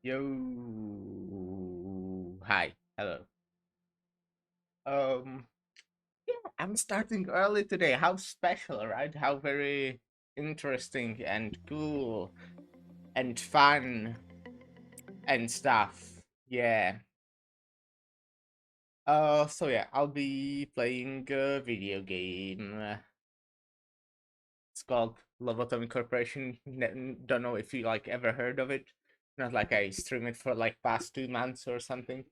Yo, hi, hello. Um, yeah, I'm starting early today. How special, right? How very interesting and cool and fun and stuff. Yeah. So yeah, I'll be playing a video game. It's called Lobotomy Corporation. Don't know if you like ever heard of it. Not like I stream it for like past 2 months or something.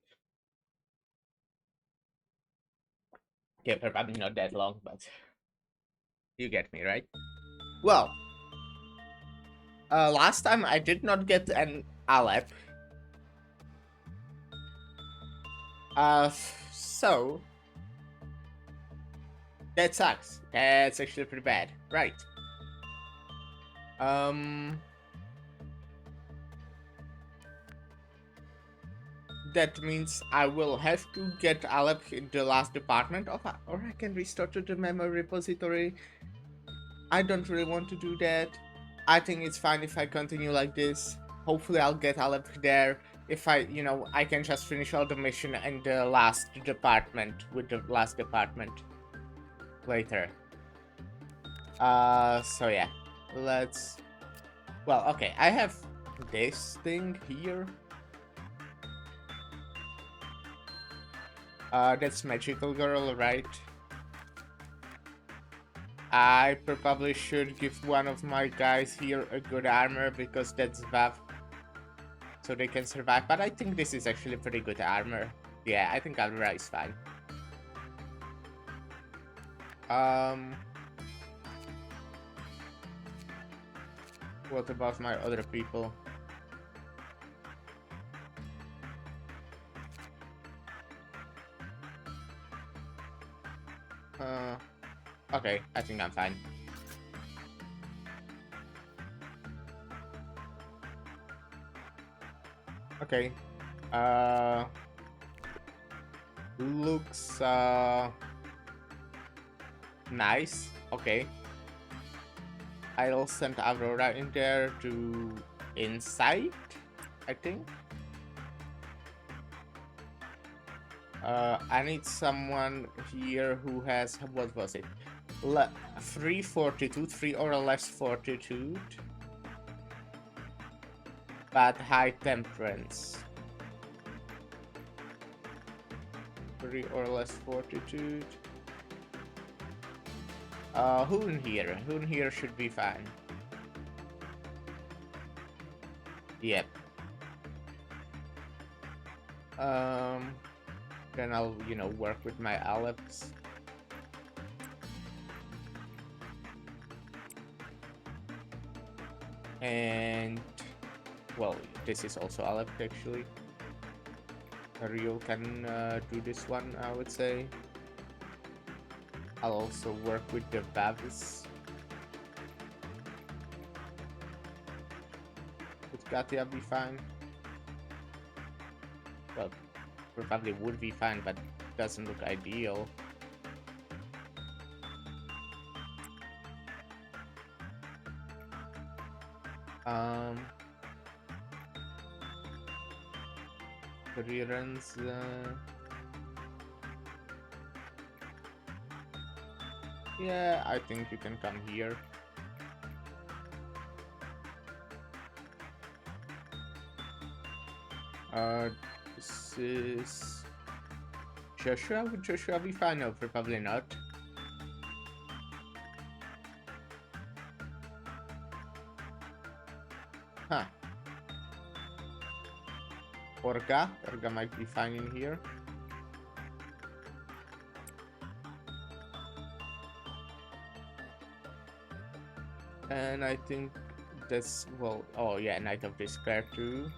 Yeah, probably not that long, but you get me, right? Well, last time I did not get an Alep. So that sucks. That's actually pretty bad. Right. Um, that means I will have to get Alep in the last department, or I can restart to the memory repository. I don't really want to do that. I think it's fine if I continue like this. Hopefully, I'll get Alep there. If I can just finish all the mission and the last department with the last department later. So yeah, let's. Well, okay, I have this thing here. That's magical girl, right? I probably should give one of my guys here a good armor because that's buff, so they can survive. But I think this is actually pretty good armor. Yeah, I think Alvira is fine. Um, what about my other people? Uh, okay, I think I'm fine. Okay. Uh, looks nice. Okay. I'll send Aurora in there to insight, I think. I need someone here who has, what was it? 3 fortitude, 3 or less fortitude, but high temperance. 3 or less fortitude. Who in here? Who in here should be fine. Yep. Then I'll, work with my Aleps. And, well, this is also Alep actually. Rio can do this one, I would say. I'll also work with the Bavis. Would Katia be fine? Well, probably would be fine, but doesn't look ideal. Reruns. Yeah, I think you can come here. This is Joshua. Would Joshua be fine? No, probably not. Huh. Orga might be fine in here. And I think that's, well, oh yeah, Knight of Despair too.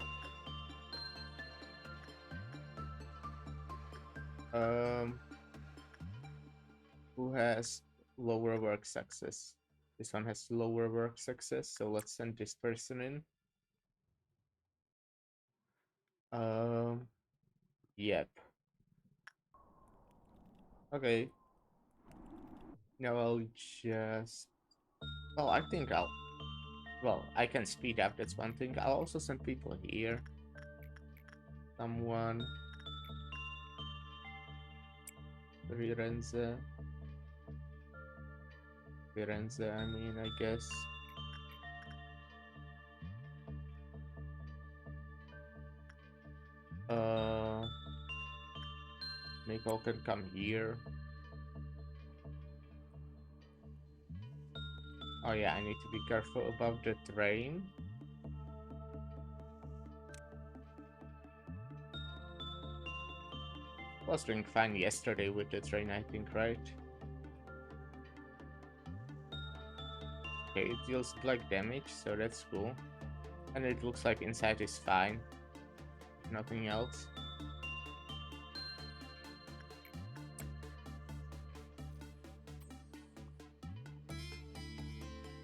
Who has lower work success? This one has lower work success, so let's send this person in. Yep. Okay. Now I'll just. Well, I think I'll. Well, I can speed up. That's one thing. I'll also send people here. Someone. Firenze. Firenze, I mean, I guess. Uh, Nicole can come here. Oh yeah, I need to be careful about the train. Was doing fine yesterday with the train, I think, right? Okay, it deals black damage, so that's cool. And it looks like inside is fine. Nothing else.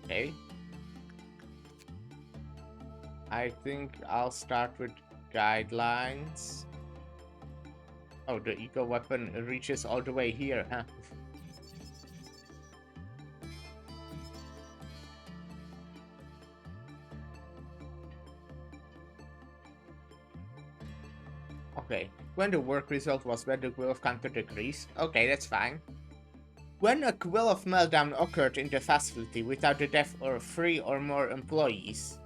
Okay. I think I'll start with guidelines. Oh, the eco weapon reaches all the way here, huh? Okay. When the work result was bad, the will of counter decreased. Okay, that's fine. When a quill of meltdown occurred in the facility without the death of 3 or more employees,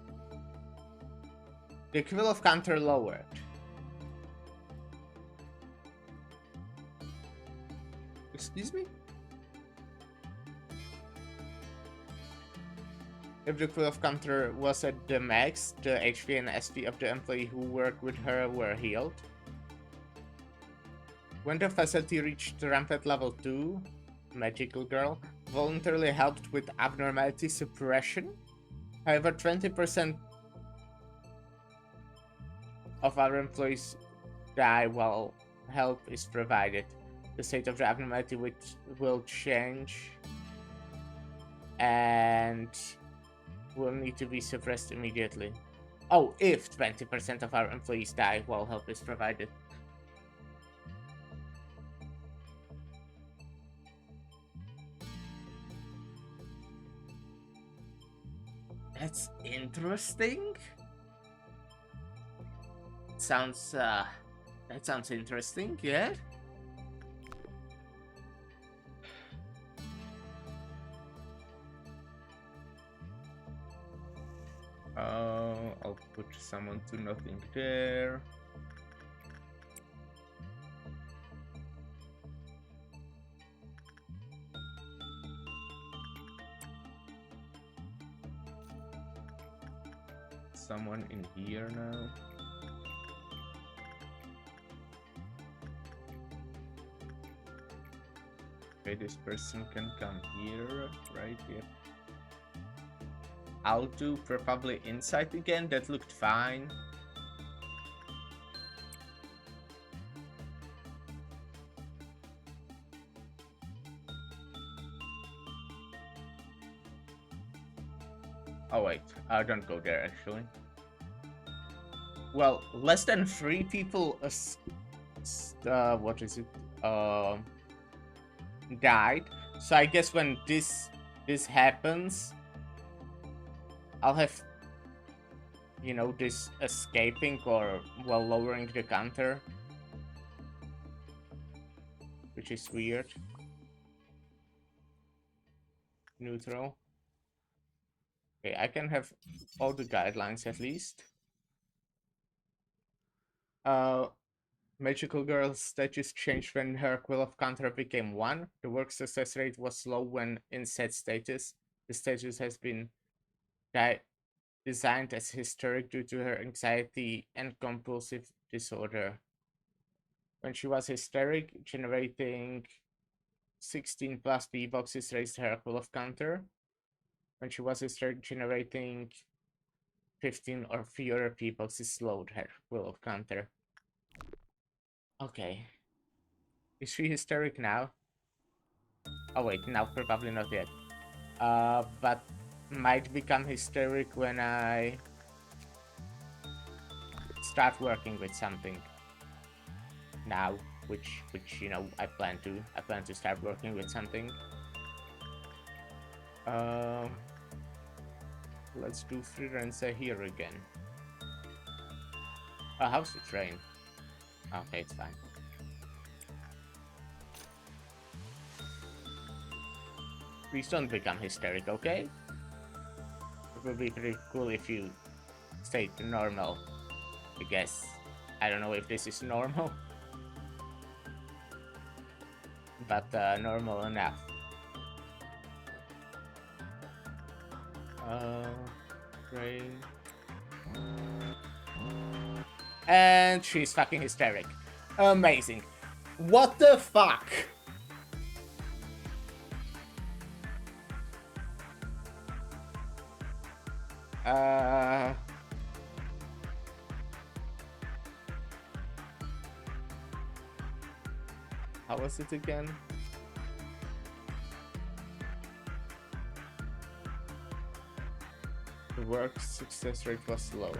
the quill of counter lowered. Excuse me? If the quill of counter was at the max, the HP and SP of the employee who worked with her were healed. When the facility reached rampant level 2, Magical Girl voluntarily helped with abnormality suppression. However, 20% of our employees die while help is provided. The state of the abnormality will change and will need to be suppressed immediately. Oh, if 20% of our employees die while help is provided. That's interesting. That sounds interesting, yeah. I'll put someone to nothing there. Someone in here now. Okay, this person can come here, right here. I'll do probably inside again. That looked fine. Oh wait, don't go there actually. Well, less than 3 people, what is it? Died. So I guess when this happens, I'll have, you know, this escaping or while lowering the counter, which is weird. Neutral. Okay, I can have all the guidelines at least. Magical Girl's status changed when her quill of counter became 1. The work success rate was low when in set status. The status has been designed as hysteric due to her anxiety and compulsive disorder. When she was hysteric, generating 16 plus B boxes raised her quill of counter. When she was hysteric, generating 15 or fewer P boxes slowed her quill of counter. Okay. Is she hysteric now? Oh wait, now probably not yet. But might become hysteric when I start working with something. Now, which you know I plan to start working with something. Let's do Firenze here again. How's the train? Okay, it's fine. Please don't become hysteric, okay? It would be pretty cool if you stayed normal, I guess. I don't know if this is normal, but normal enough. Great. And she's fucking hysteric. Amazing. What the fuck? How was it again? The work success rate was low.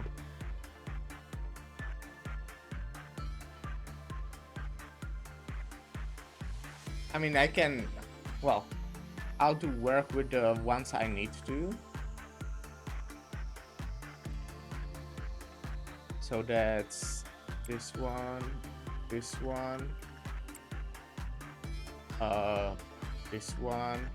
I mean, I can, well, I'll do work with the ones I need to. So that's this one, this one, this one.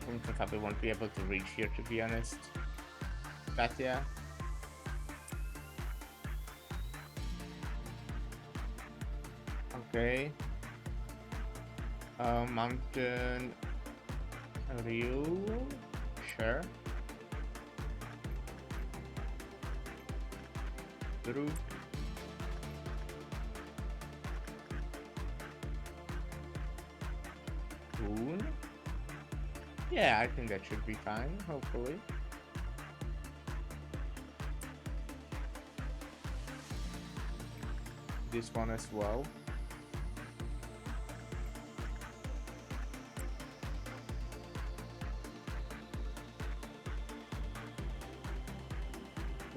I probably won't be able to reach here, to be honest. But yeah. Okay. Mountain Ryu. Sure. Through. Boon. Yeah, I think that should be fine, hopefully. This one as well.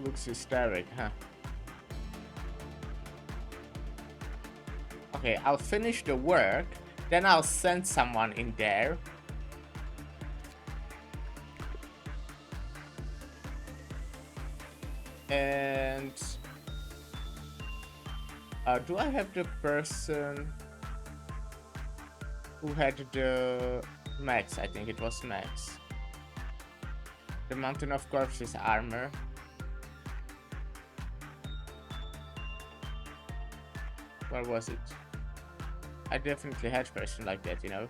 Looks hysteric, huh? Okay, I'll finish the work, then I'll send someone in there. And do I have the person who had the Max? I think it was Max. The Mountain of Corpses armor. Where was it? I definitely had a person like that, you know.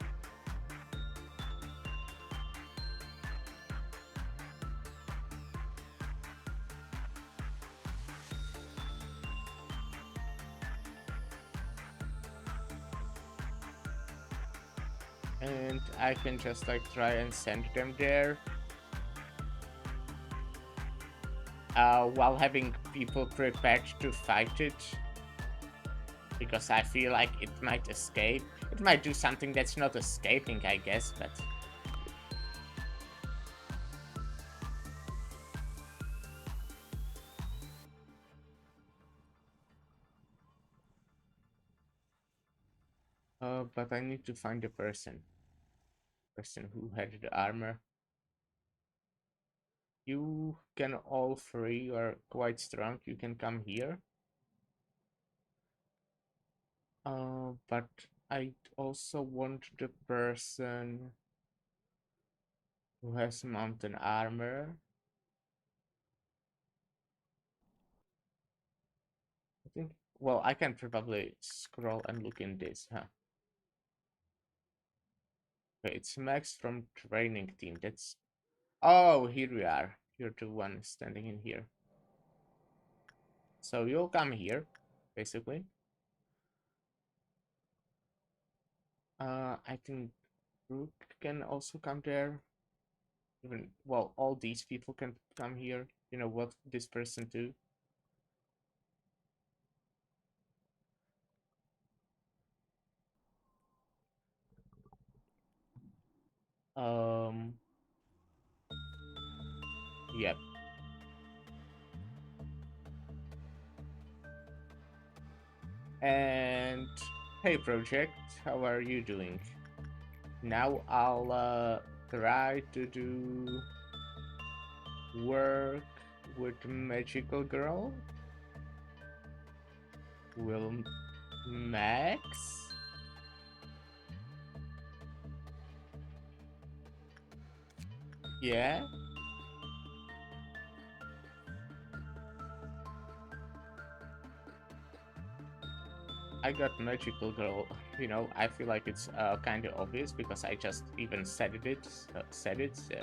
And I can just like try and send them there. While having people prepared to fight it. Because I feel like it might escape. It might do something that's not escaping, I guess, but... but I need to find the person. Person who had the armor. You can all three, you are quite strong, you can come here. But I also want the person who has mountain armor. I think, well, I can probably scroll and look in this, huh? Okay, it's Max from training team. That's, oh, here we are. You're the one standing in here. So you'll come here, basically. I think Brooke can also come there. Even, well, all these people can come here. You know what this person do? Yep. And hey, project, how are you doing? Now I'll try to do work with magical girl. Will Max? Yeah. I got magical girl. You know, I feel like it's kind of obvious because I just even said it. So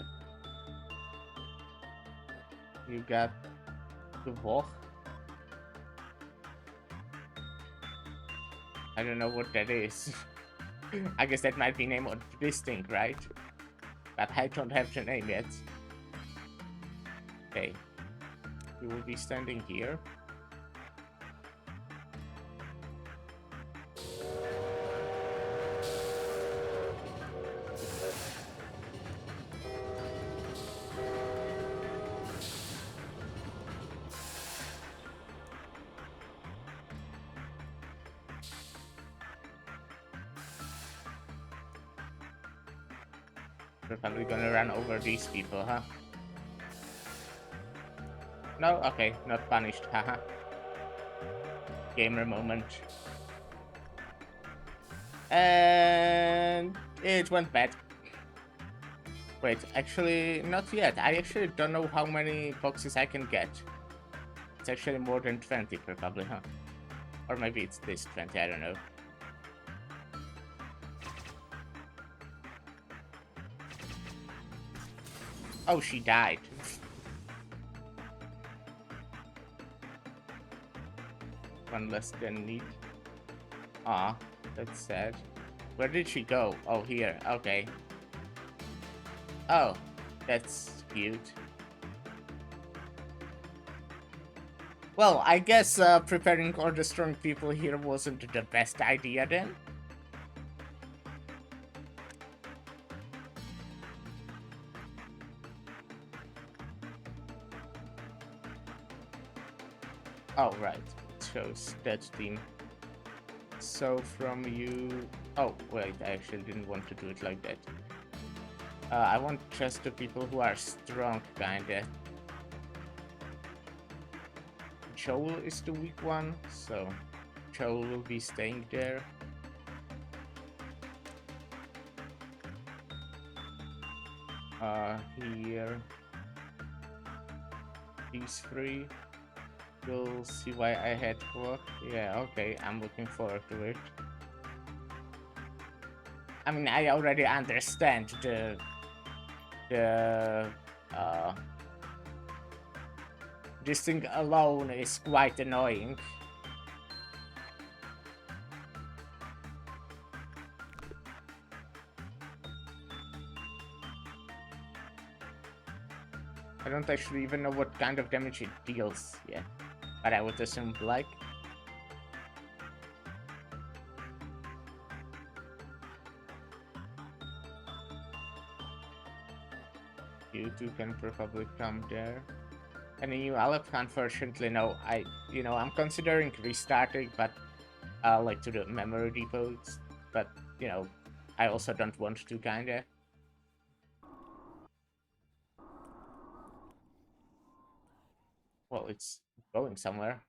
you got the Voch. I don't know what that is. I guess that might be name of this thing, right? But I don't have the name yet. Okay. We will be standing here. We're probably gonna run over these people, huh? No? Okay, not punished, haha. Gamer moment. And it went bad. Wait, actually, not yet. I actually don't know how many boxes I can get. It's actually more than 20, probably, huh? Or maybe it's this 20, I don't know. Oh, she died. One less than need. Aw, that's sad. Where did she go? Oh, here. Okay. Oh, that's cute. Well, I guess preparing all the strong people here wasn't the best idea then. Oh, right. It shows that team. So from you... Oh, wait, I actually didn't want to do it like that. I want just the people who are strong, kinda. Joel is the weak one, so Joel will be staying there. Here. These three. You'll see why I had work. Yeah, okay, I'm looking forward to it. I mean, I already understand this thing alone is quite annoying. I don't actually even know what kind of damage it deals yet, but I would assume like. You two can probably come there. And you, Aleph, unfortunately, no. I'm considering restarting, but like to the memory depots. But I also don't want to, kinda. Well, it's going somewhere.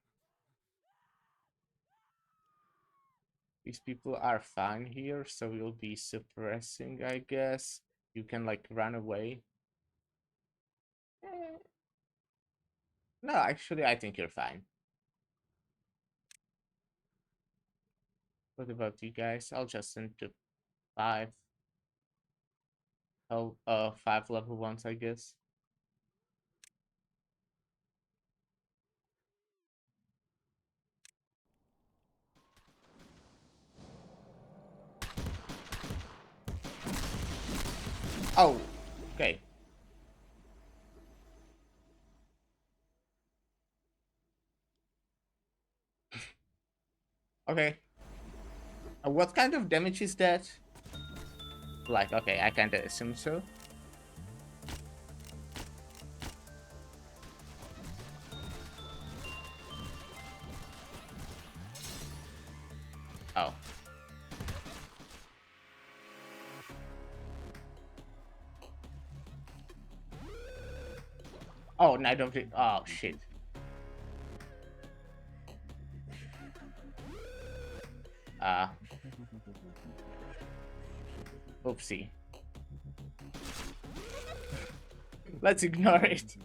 These people are fine here, so we'll be suppressing, I guess. You can like run away. No, actually, I think you're fine. What about you guys? I'll just send to 5. Oh, 5 level 1s, I guess. Oh, okay. Okay. What kind of damage is that? Like, okay, I kinda assume so. Oh. Oh, no, I don't think. Oh, shit. Uh, Oopsie. Let's ignore it.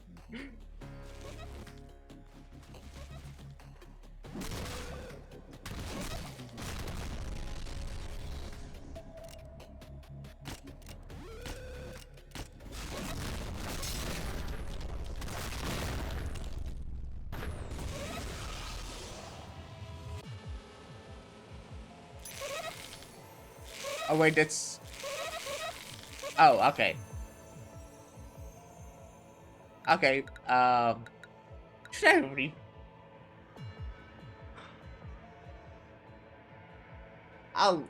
Oh, wait, that's... Oh, okay. Okay, should I read? I'll...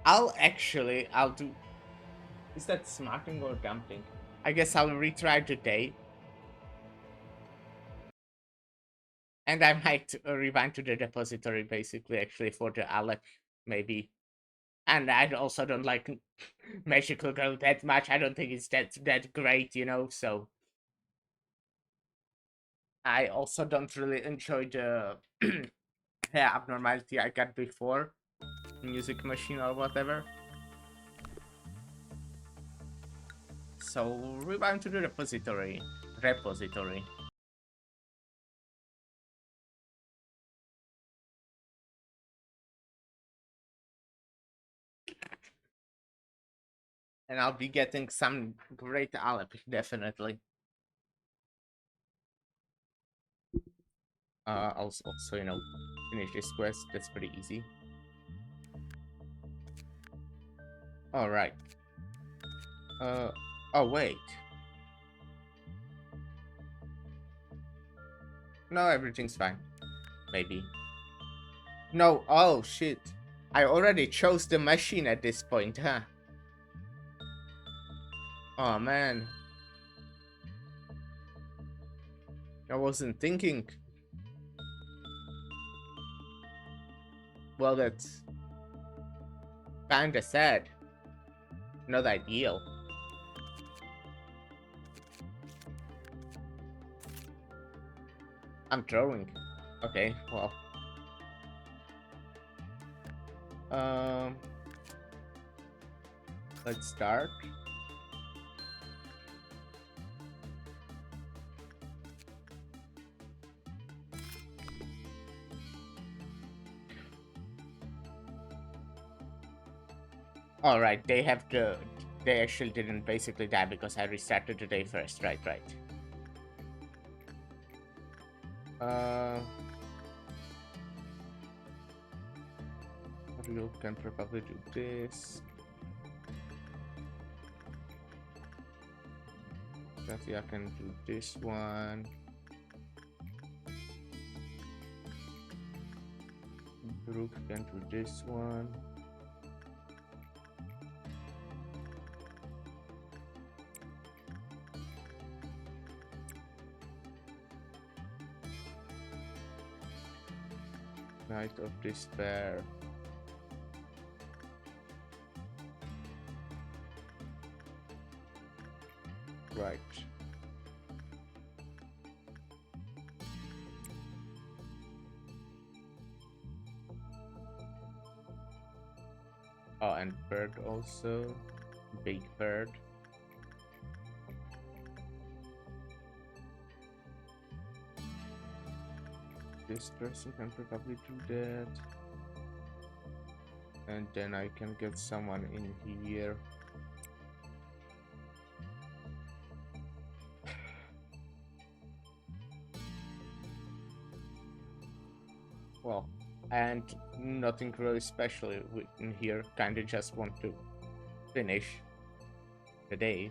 I'll do... Is that smarting or gambling? I guess I'll retry today. And I might rewind to the depository, basically, actually, for the Alec, maybe. And I also don't like Magical Girl that much. I don't think it's that great, you know, so... I also don't really enjoy the abnormality I got before. Music machine or whatever. So rewind to the repository. And I'll be getting some great Alep, definitely. Also, you know, finish this quest. That's pretty easy. All right. Oh wait. No, everything's fine. Maybe. No. Oh shit. I already chose the machine at this point, huh? Oh man. I wasn't thinking. Well, that's kinda sad. Not ideal. I'm drawing. Okay, well. Um, let's start. All right, they have the. They actually didn't basically die because I restarted the day first. Right. You can probably do this. Kathy, I can do this one. Brooke can do this one. Night of Despair. Right. Oh, and bird also. Big bird. This person can probably do that. And then I can get someone in here. Well, and nothing really special in here. Kinda just want to finish the day.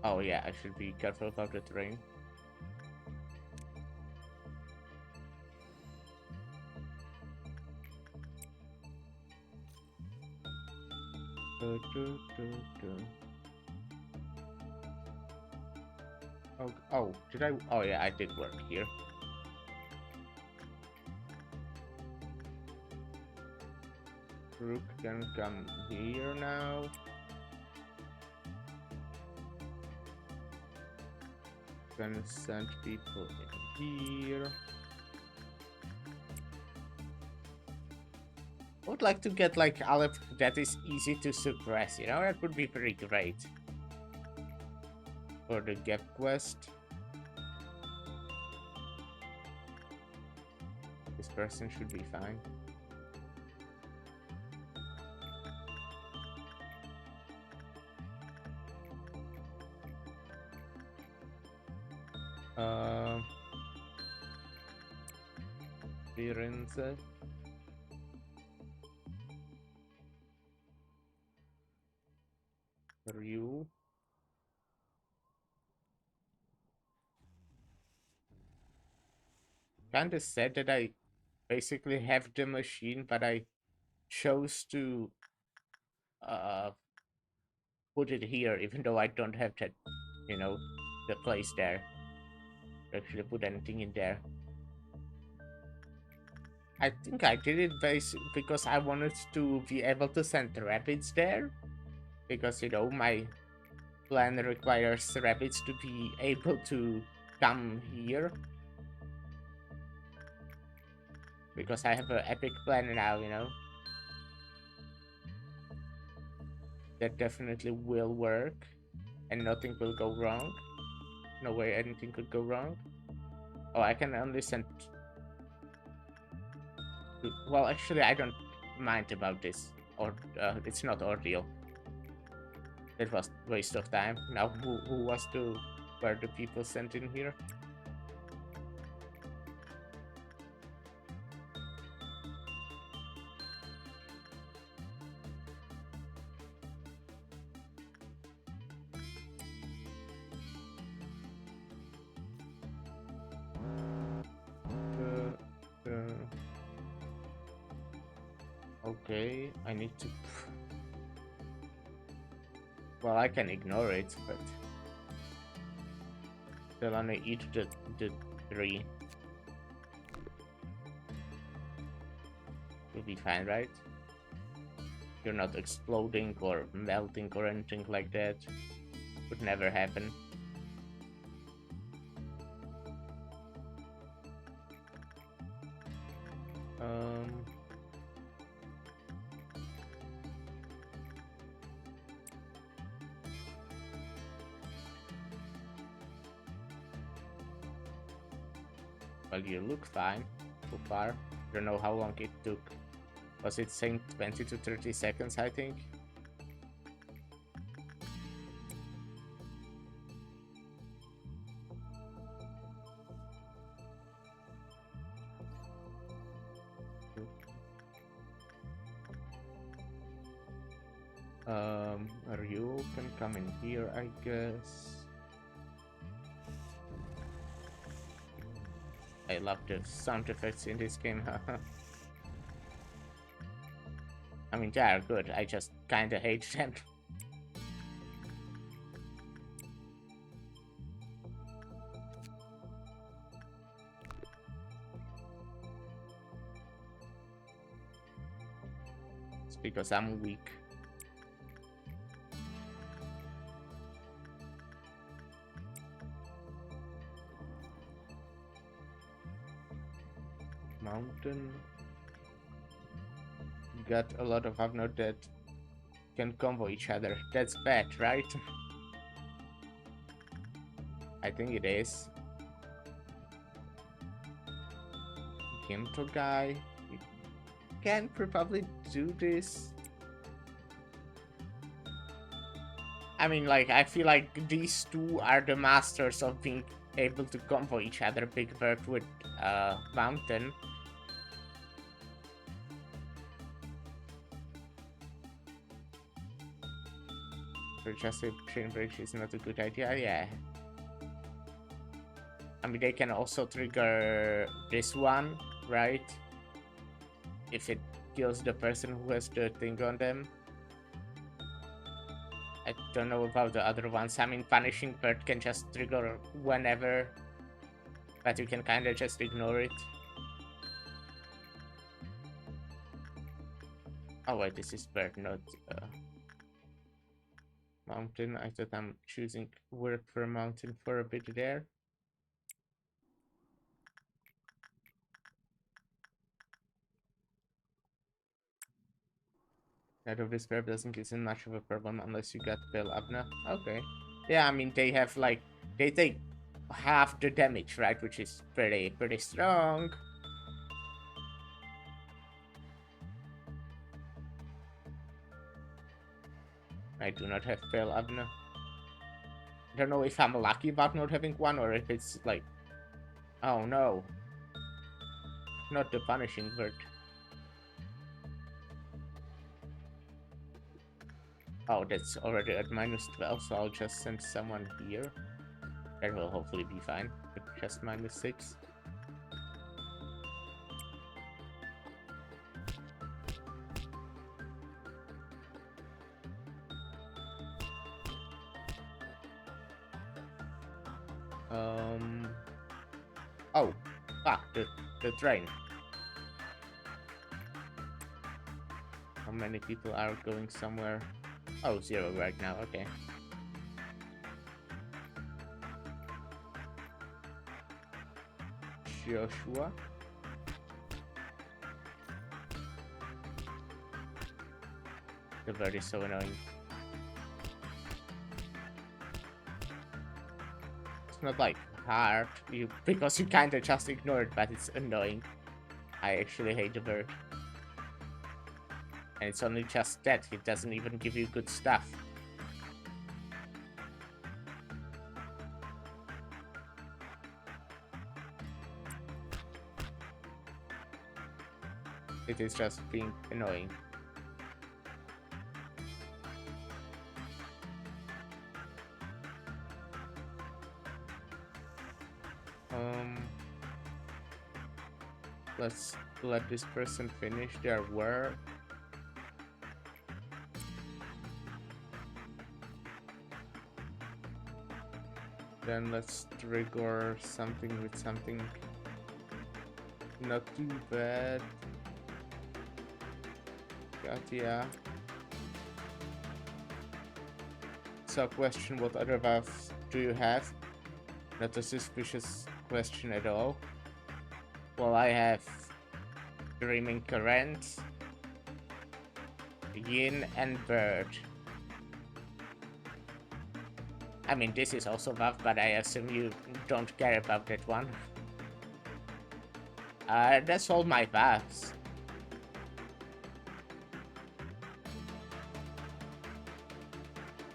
Oh yeah, I should be careful about the terrain. Oh, did I? Oh yeah, I did work here. Rook can come here now. Gonna send people in here. I would like to get like Aleph that is easy to suppress, you know, that would be pretty great. For the gap quest. This person should be fine. Firenze. Ryu. Kinda sad that I basically have the machine, but I chose to put it here, even though I don't have that, you know, the place there. Actually put anything in there. I think I did it because I wanted to be able to send rabbits there. Because, you know, my plan requires rabbits to be able to come here. Because I have an epic plan now, you know. That definitely will work. And nothing will go wrong. No way anything could go wrong. Oh, I can only send... Well, actually, I don't mind about this. Or it's not ordeal. It was waste of time. Now, who was the... Were the people sent in here? Okay, I need to... Well, I can ignore it, but... Still only eat the 3. You'll be fine, right? You're not exploding or melting or anything like that. Would never happen. Well, you look fine so far. Don't know how long it took. Was it saying 20 to 30 seconds, I think? Ryu can come in here, I guess. I love the sound effects in this game. I mean, they are good. I just kinda hate them. It's because I'm weak. Mountain. Got a lot of Avnot that can combo each other. That's bad, right? I think it is. Ginto guy. You can probably do this. I mean, like, I feel like these two are the masters of being able to combo each other. Big Bird with Mountain. Just a chain bridge is not a good idea, yeah. I mean, they can also trigger this one, right? If it kills the person who has the thing on them. I don't know about the other ones. I mean, Punishing Bird can just trigger whenever, but you can kind of just ignore it. Oh wait, this is bird, not mountain. I thought I'm choosing work for a mountain for a bit there. That of this verb doesn't isn't much of a problem unless you got Bill Abner. Okay. Yeah, I mean they have like they take half the damage, right? Which is pretty strong. I do not have Bill Abner. I don't know if I'm lucky about not having one or if it's like, oh no, not the punishing word. Oh, that's already at -12, so I'll just send someone here. That will hopefully be fine, but just -6. Oh, fuck, the train. How many people are going somewhere? Oh, 0 right now, okay. Joshua? The bird is so annoying. It's not like hard, because you kinda just ignore it, but it's annoying. I actually hate the bird. And it's only just that, it doesn't even give you good stuff. It is just being annoying. Let's let this person finish their work. Then let's trigger something with something not too bad. Yeah. So question, what other buffs do you have? Not a suspicious question at all. Well, I have Dreaming Current, Yin, and Bird. I mean, this is also buff, but I assume you don't care about that one. That's all my buffs.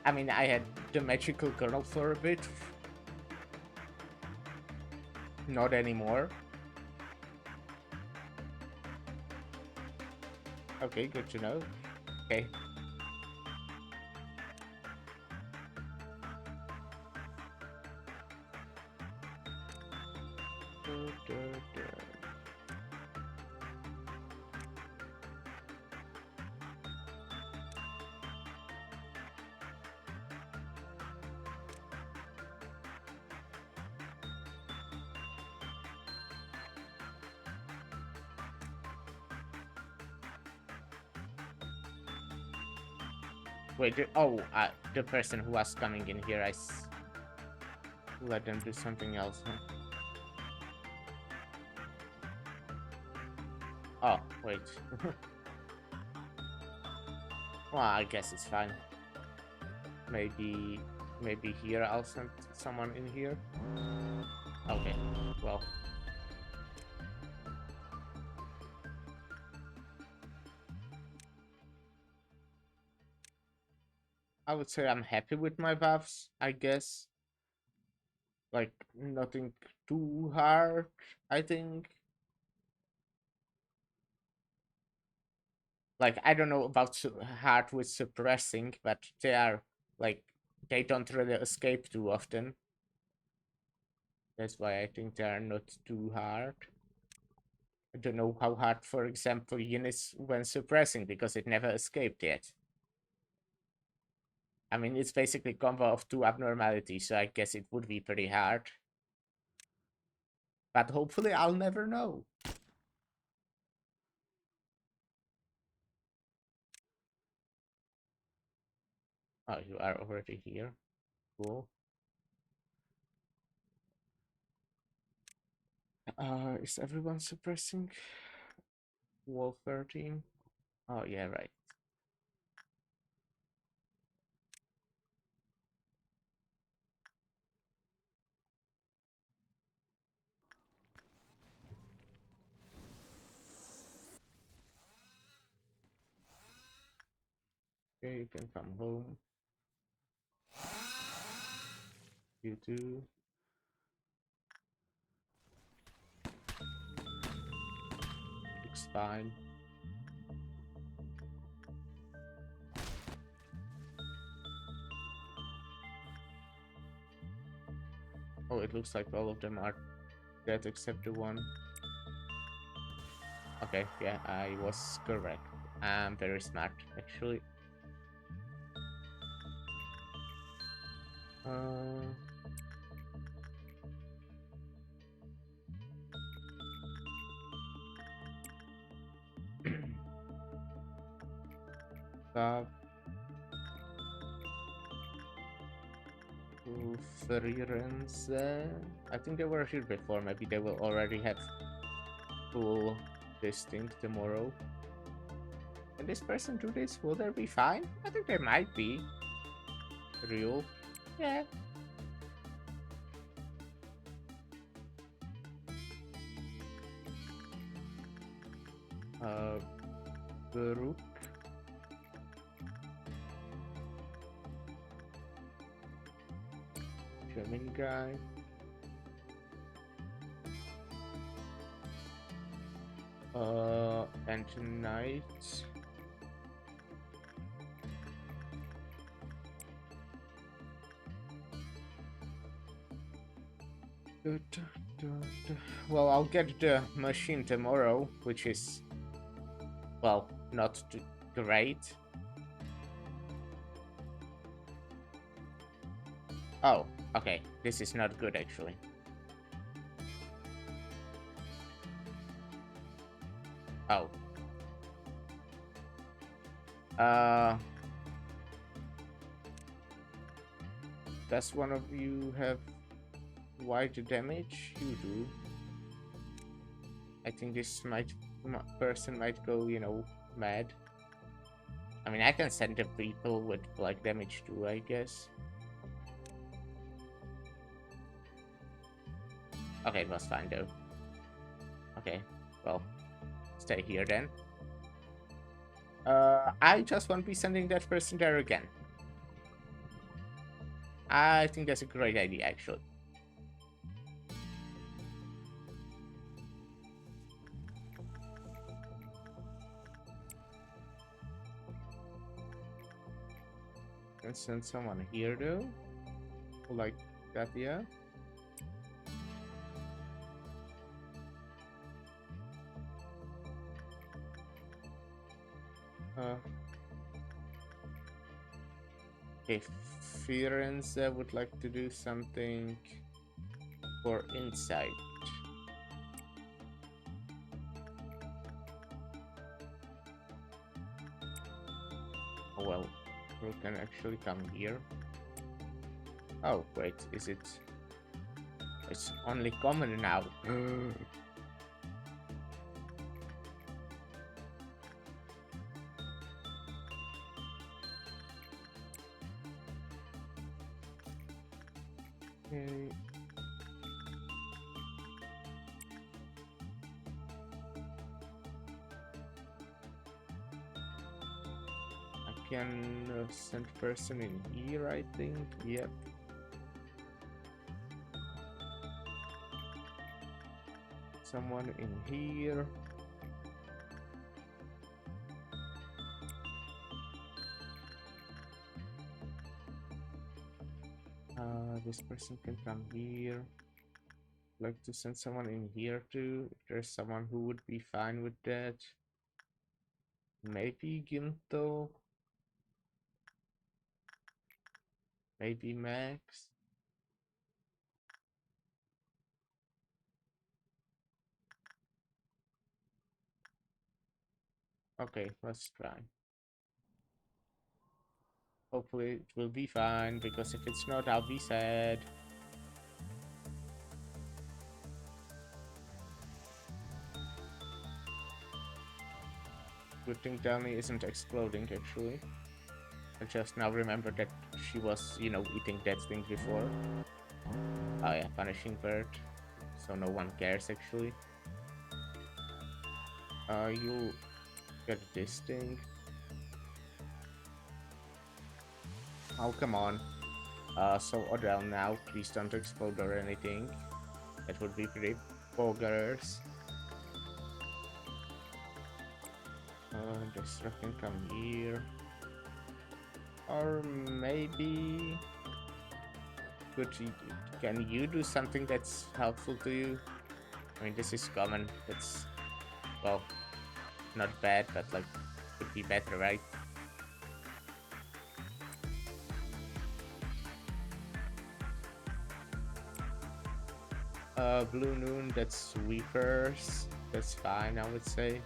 I mean, I had the magical girl for a bit. Not anymore. Okay, good to know. Okay. Wait, the person who was coming in here, let them do something else, huh? Oh, wait. Well, I guess it's fine. Maybe here I'll send someone in here. Okay, well. I would say I'm happy with my buffs, I guess. Like, nothing too hard, I think. Like, I don't know about hard with suppressing, but they are, like, they don't really escape too often. That's why I think they are not too hard. I don't know how hard, for example, Yin is when suppressing, because it never escaped yet. I mean, it's basically a combo of two abnormalities, so I guess it would be pretty hard. But hopefully I'll never know. Oh, you are already here. Cool. Is everyone suppressing wall 13? Oh, yeah, right. Okay, you can come home. You too. Looks fine. Oh, it looks like all of them are dead except the one. Okay, yeah, I was correct. I'm very smart, actually. Uh, Stop. Firenze. I think they were here before. Maybe they will already have full this thing tomorrow. Can this person do this? Will there be fine? I think there might be. Real. Yeah. Uh, Baruch. German guy. And tonight. Du- du- du- Well, I'll get the machine tomorrow, which is, well, not great. Oh, okay. This is not good, actually. Oh. Uh, does one of you have wide damage? You do. I think this person might go, mad. I mean, I can send the people with black damage too, I guess. Okay, it was fine though. Okay, well, stay here then. I just won't be sending that person there again. I think that's a great idea, actually. Can send someone here though, like that, yeah. Uh, okay, Firenze would like to do something for inside. Oh, well, we can actually come here. Oh, wait, is it? It's only common now. Okay. I can send person in here, I think. Yep. Someone in here. This person can come here. Like to send someone in here too. If there's someone who would be fine with that. Maybe Ginto. Maybe Max. Okay, let's try. Hopefully it will be fine, because if it's not, I'll be sad. Good thing Danny isn't exploding, actually. I just now remember that she was, eating that thing before. Oh yeah, punishing bird. So no one cares, actually. You get this thing. Oh, come on. So Odell now, please don't explode or anything. That would be pretty boggers. This truck can come here. Or maybe... Can you do something that's helpful to you? I mean, this is common. It's, well, not bad, but like, could be better, right? Blue Noon, that's sweepers. That's fine, I would say.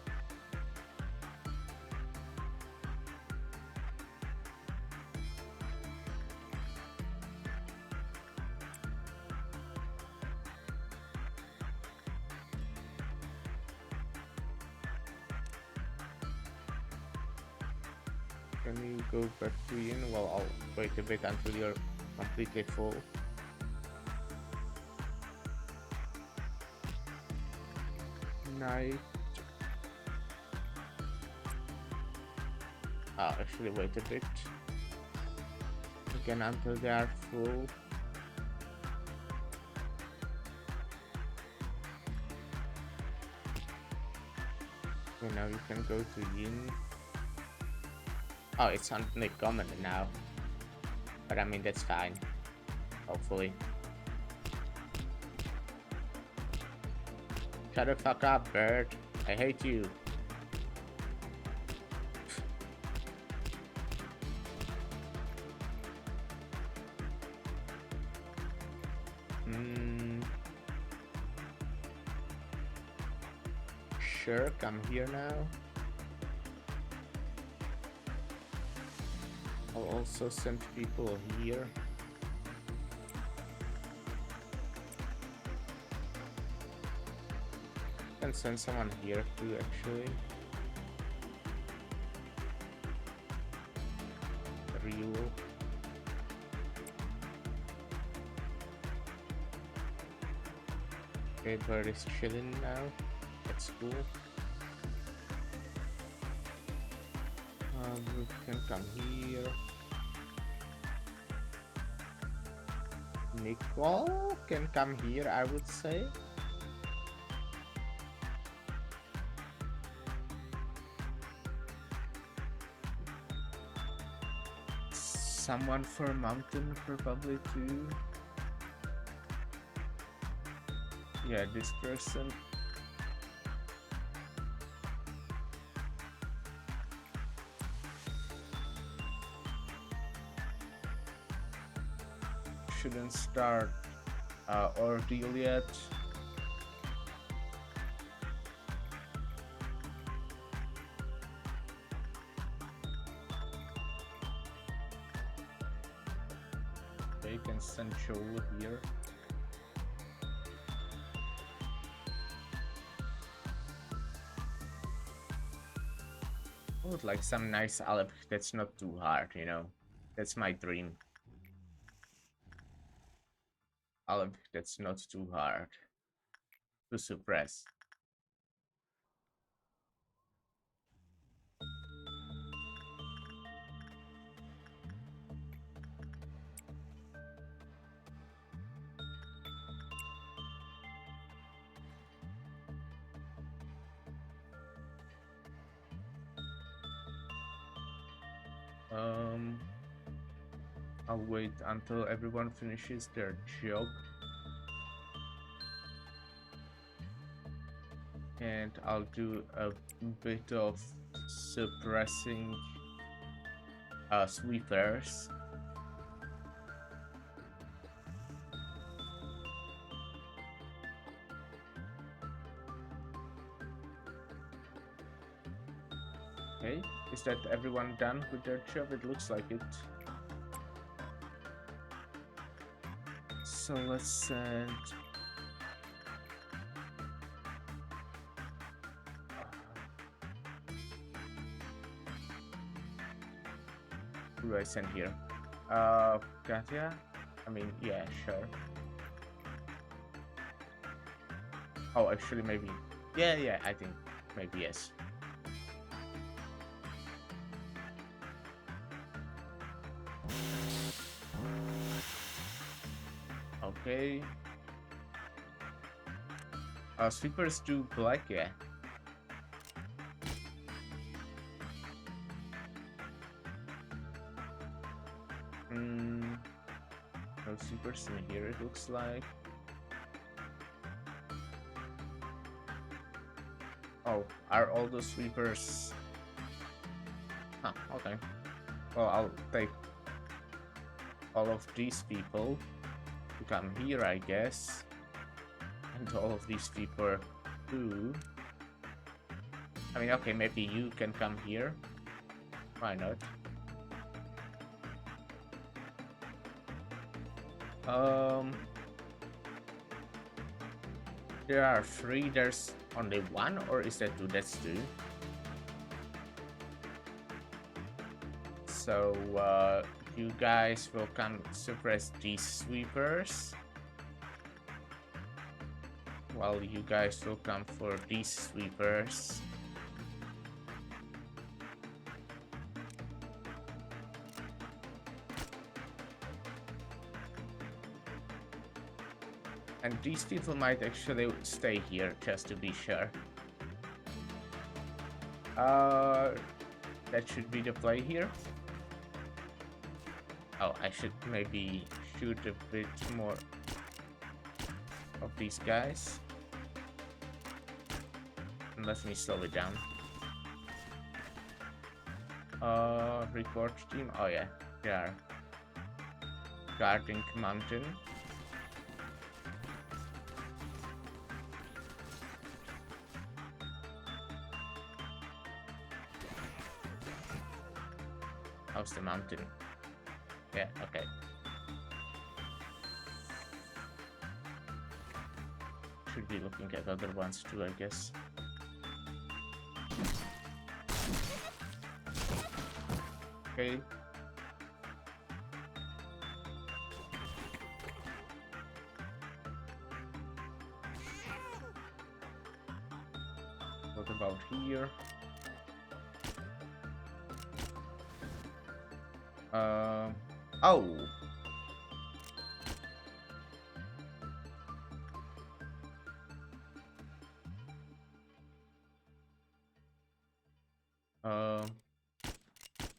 Can you go back to Yin? Well, I'll wait a bit until you're completely full. Night. I'll actually wait a bit. Again until they are full. Okay, now you can go to Yin. Oh, it's uncommon now. But I mean, that's fine. Hopefully. Shut the fuck up, bird. I hate you. Sure, come here now. I'll also send people here. Can send someone here too, actually. Real. Okay, bird is chilling now. That's cool. We can come here. Nicole can come here, I would say. Someone for mountain probably too. Yeah, this person. Shouldn't start ordeal yet. Okay, you can send Cholo here. I would like some nice Aleph that's not too hard, That's my dream. Aleph that's not too hard to suppress. I'll wait until everyone finishes their job. And I'll do a bit of suppressing sweepers. Okay, is that everyone done with their job? It looks like it. So let's send. Who do I send here? Katya? I mean, yeah, sure. Oh, actually, maybe. Yeah, I think maybe yes. Okay. Sweepers do black, yeah. No sweepers in here, it looks like. Oh, are all the sweepers? Huh, okay. Well, I'll take all of these people to come here, I guess. And all of these people too. I mean, okay, maybe you can come here. Why not? There are 3, there's only 1, or is that 2? That's 2. So, you guys will come suppress these sweepers, while you guys will come for these sweepers. And these people might actually stay here, just to be sure. That should be the play here. Oh, I should maybe shoot a bit more of these guys. And let me slow it down. Report team. Oh yeah, they are guarding mountain. How's the mountain? Yeah, okay. Should be looking at other ones too, I guess. Okay. What about here? Oh.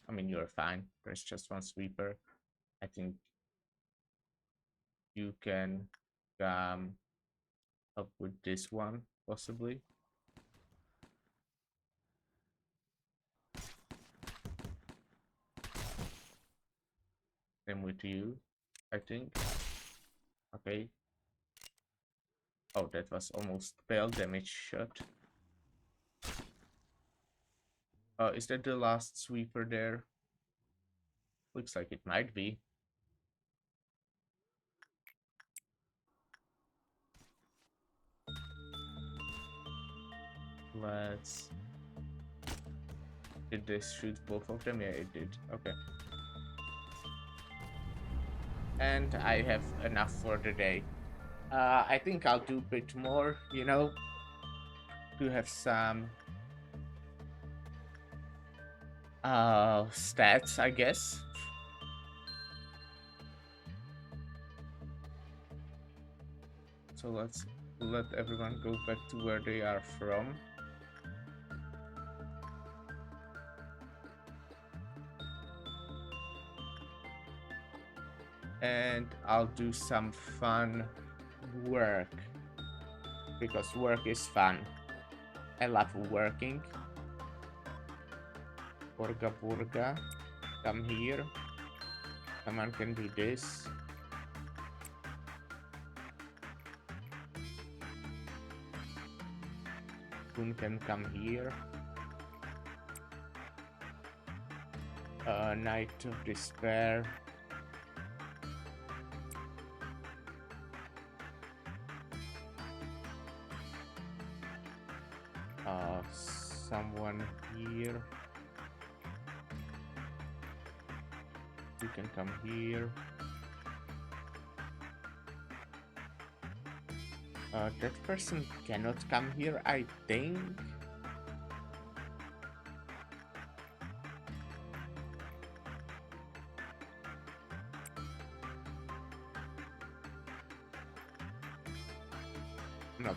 I mean, you're fine. There's just 1 sweeper. I think you can up with this one, possibly. Same with you, I think. Okay. Oh, that was almost fail damage shot. Is that the last sweeper there? Looks like it might be. Let's... Did this shoot both of them? Yeah, it did. Okay. And I have enough for the day. I think I'll do a bit more, you know, to have some stats, I guess. So let's let everyone go back to where they are from. And I'll do some fun work, because work is fun. I love working. Burga, come here. Someone can do this. Kun can come here. Night of Despair. Someone here. You can come here. That person cannot come here, I think. I'm not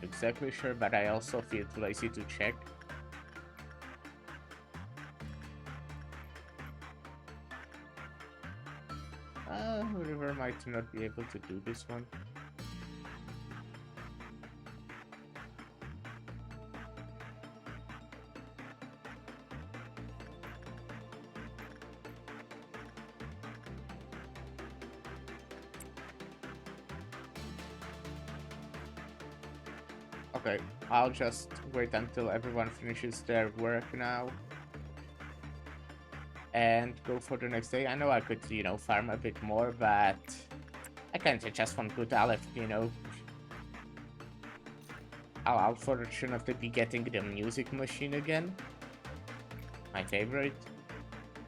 exactly sure, but I also feel lazy to check. River might not be able to do this one. Okay, I'll just wait until everyone finishes their work now. And go for the next day. I know I could, you know, farm a bit more, but I can't just want good Aleph, you know. I'll unfortunately be getting the music machine again. My favorite.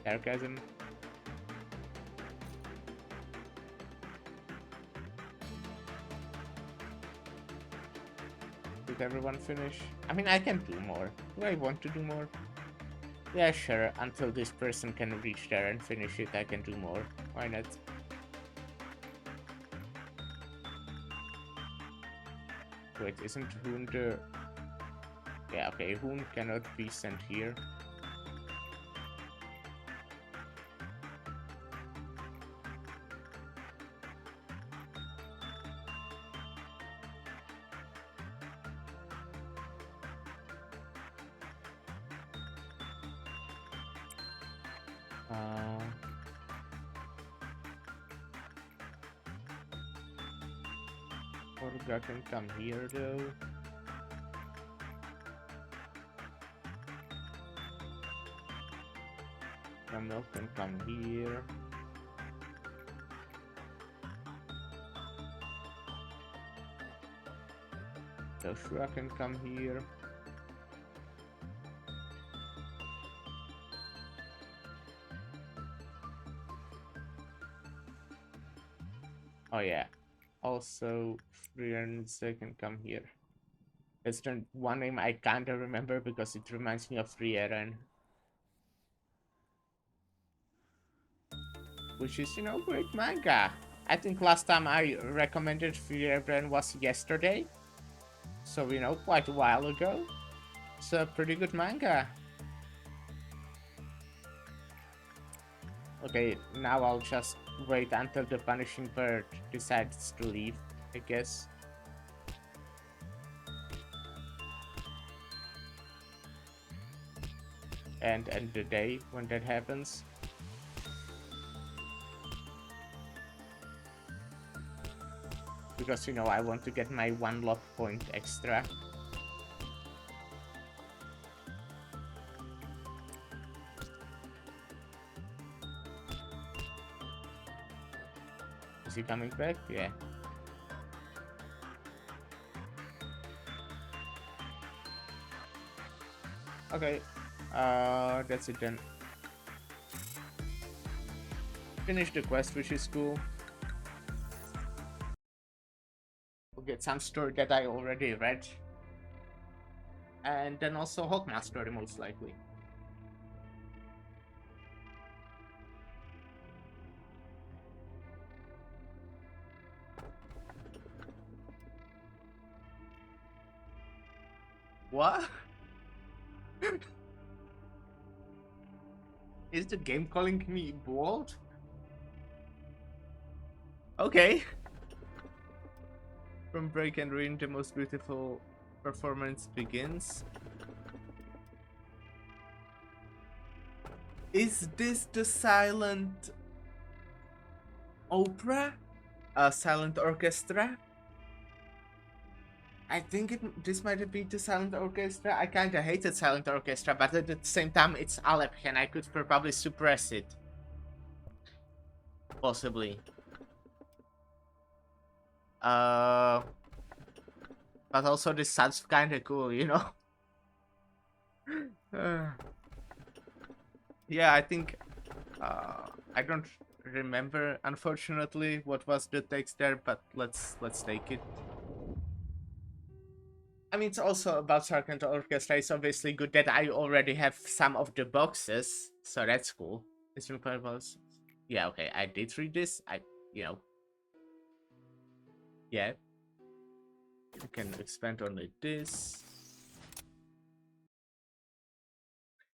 Sarcasm. Did everyone finish? I mean, I can do more. Do I want to do more? Yeah, sure. Until this person can reach there and finish it, I can do more. Why not? Wait, isn't Hoon the... Yeah, okay, Hoon cannot be sent here. Orga can come here though. Camel can come here. Joshua can come here. Oh yeah. Also, Frienze can come here. It's the one name I can't remember because it reminds me of Frieren. Which is, you know, great manga. I think last time I recommended Frieren was yesterday. So, you know, quite a while ago. It's a pretty good manga. Okay, now I'll just wait until the punishing bird decides to leave, I guess. And end the day when that happens. Because, you know, I want to get my 1 lock point extra. Is he coming back? Yeah. Okay. That's it then. Finish the quest, which is cool. We'll get some story that I already read. And then also Hawkman story, most likely. What? Is the game calling me bald? Okay. From Break and Ruin, the most beautiful performance begins. Is this the silent opera? Silent orchestra? I think this might be the silent orchestra. I kinda hated silent orchestra, but at the same time it's Alep and I could probably suppress it. Possibly. But also this sounds kinda cool, you know? Uh, yeah, I think I don't remember, unfortunately, what was the text there, but let's take it. I mean, it's also about Sergeant Orchestra. It's obviously good that I already have some of the boxes, so that's cool. It's been playable. Yeah, okay, I did read this. You know, yeah, I can expand on this.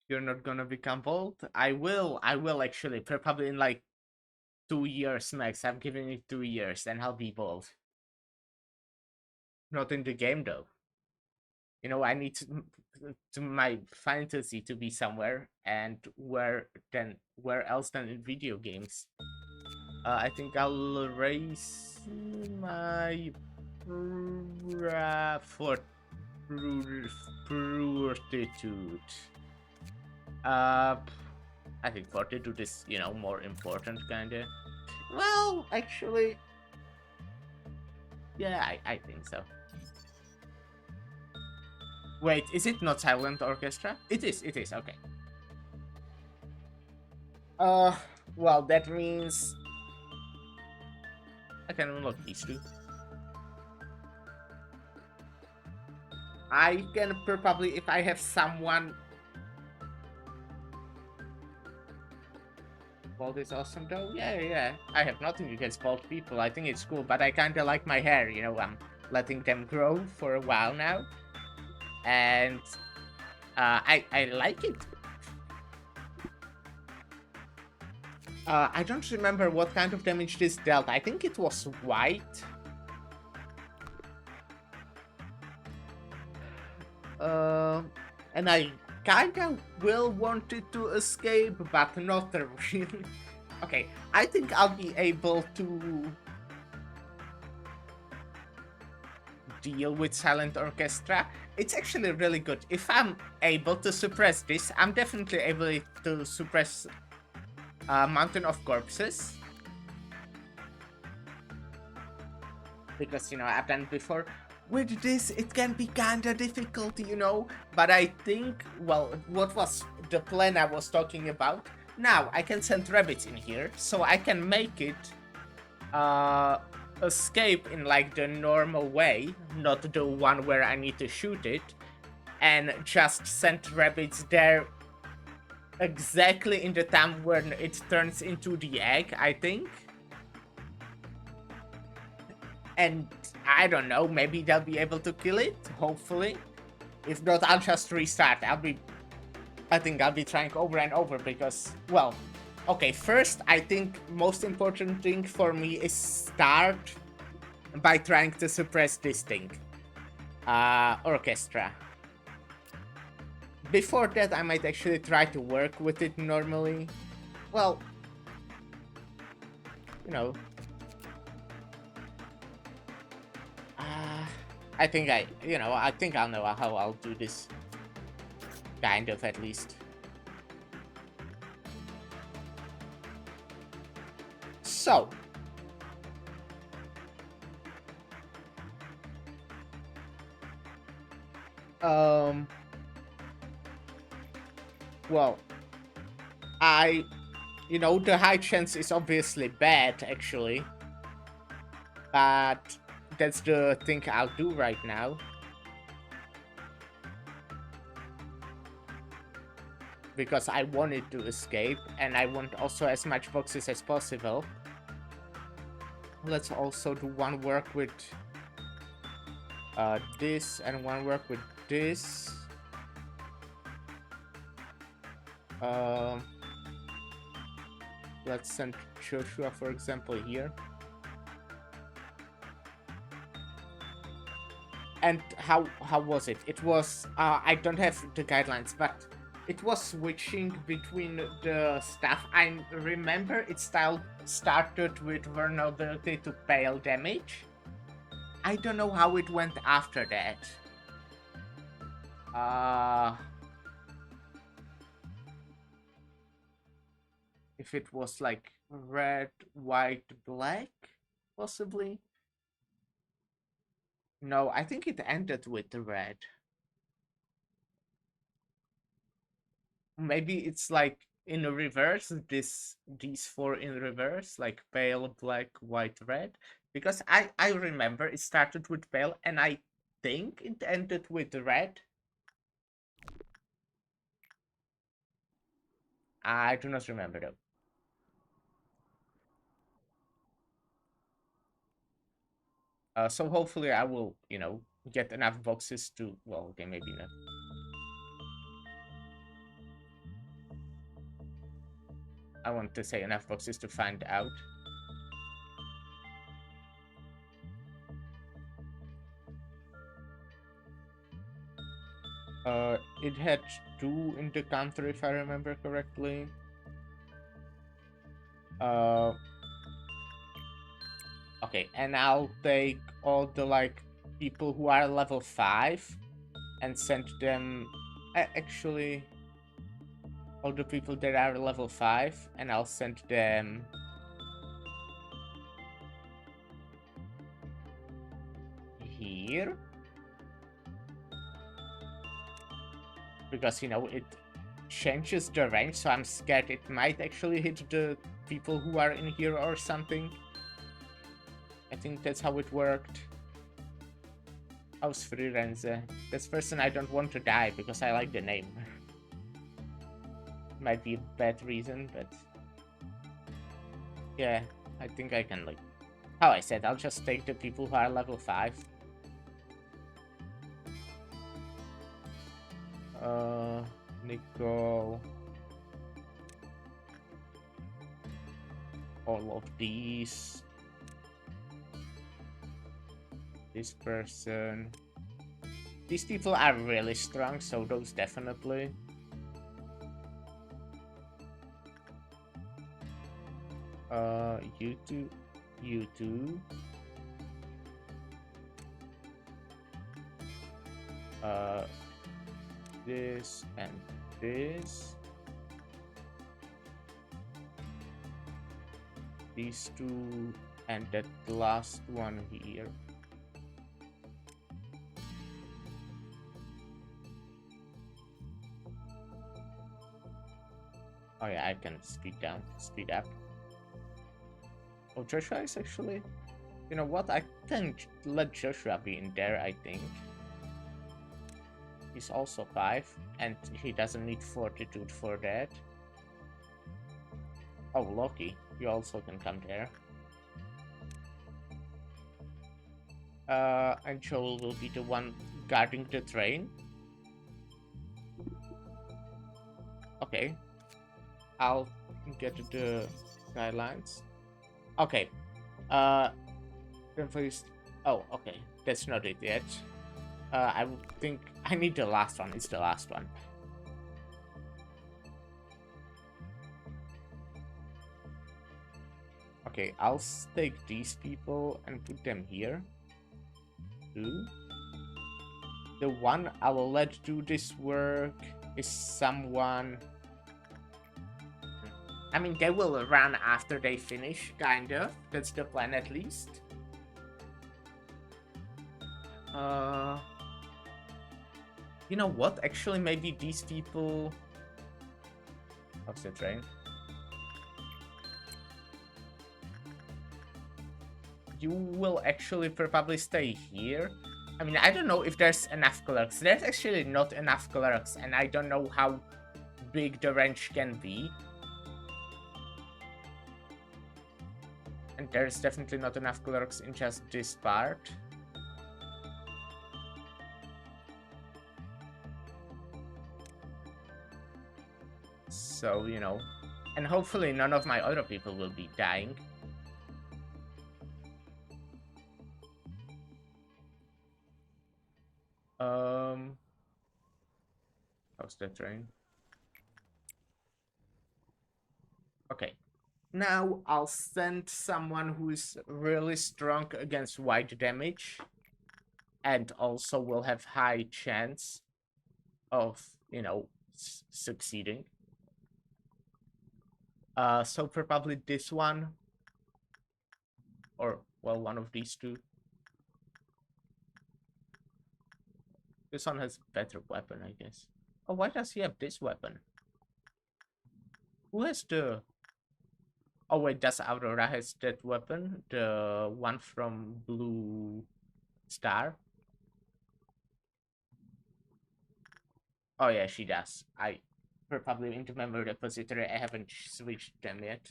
You're not gonna become bold? I will actually, probably in like 2 years max. I'm giving it 2 years, and I'll be bold. Not in the game though. You know, I need to my fantasy to be somewhere, and where else than in video games? I think I'll raise my for fortitude. Uh, I think fortitude is, more important, kinda. Well, actually, yeah, I think so. Wait, is it not silent orchestra? It is, okay. Uh, well, that means I can unlock these two. I can probably, if I have someone. Bald is awesome though. Yeah, yeah. I have nothing against bald people. I think it's cool, but I kinda like my hair. I'm letting them grow for a while now, and I like it. I don't remember what kind of damage this dealt. I think it was white. And I kinda will want it to escape, but not really. Okay, I think I'll be able to deal with silent orchestra. It's actually really good. If I'm able to suppress this, I'm definitely able to suppress Mountain of Corpses. Because, I've done it before. With this, it can be kinda difficult, but I think, well, what was the plan I was talking about? Now, I can send rabbits in here, so I can make it escape in like the normal way, not the one where I need to shoot it, and just send rabbits there exactly in the time when it turns into the egg, I think. And I don't know, maybe they'll be able to kill it, hopefully. If not, I'll just restart. I think I'll be trying over and over because, well, okay, first, I think most important thing for me is start by trying to suppress this thing. Orchestra. Before that, I might actually try to work with it normally. Well, you know. I think I think I'll know how I'll do this. Kind of, at least. So. Well, the high chance is obviously bad, actually. But that's the thing I'll do right now. Because I wanted to escape, and I want also as much boxes as possible. Let's also do one work with this, and one work with this. Let's send Joshua, for example, here. And how was it? It was I don't have the guidelines, but it was switching between the stuff. I remember it started with vulnerability to pale damage. I don't know how it went after that. If it was like red, white, black, possibly. No, I think it ended with the red. maybe it's like in reverse, these four in reverse, like pale, black, white, red. Because I remember it started with pale, and I think it ended with red. I do not remember though. So hopefully I will, get enough boxes to, well, okay, maybe not. I want to say enough boxes to find out. It had two in the country, if I remember correctly. Uh, okay, and I'll take all the like people who are level 5 and send them. Actually, all the people that are level 5, and I'll send them here. Because, it changes the range, so I'm scared it might actually hit the people who are in here or something. I think that's how it worked. How's Frirenze? This person I don't want to die because I like the name. Might be a bad reason, but yeah, I think I can, like, how I said, I'll just take the people who are level 5. Nicole. All of these. This person. These people are really strong, so those definitely. You two. You two. This and this. These two and that last one here. Oh yeah, I can speed up. Oh, Joshua is actually... You know what? I can let Joshua be in there, I think. He's also 5, and he doesn't need fortitude for that. Oh, Loki, you also can come there. And Joel will be the one guarding the train. Okay. I'll get the guidelines. Okay. First... Oh, okay. That's not it yet. I think I need the last one. It's the last one. Okay, I'll take these people and put them here. Two. The one I will let do this work is someone... I mean, they will run after they finish, kind of. That's the plan, at least. You know what? Actually, maybe these people... How's the train? You will actually probably stay here. I mean, I don't know if there's enough clerks. There's actually not enough clerks, and I don't know how big the range can be. And there's definitely not enough clerks in just this part. So, and hopefully none of my other people will be dying. How's the train? Okay. Now I'll send someone who's really strong against white damage. And also will have high chance of, succeeding. So probably this one. Or, well, one of these two. This one has better weapon, I guess. Oh, why does he have this weapon? Who has the... Oh wait, that's Aurora has that weapon. The one from Blue Star. Oh yeah, she does. I probably into memory repository. I haven't switched them yet.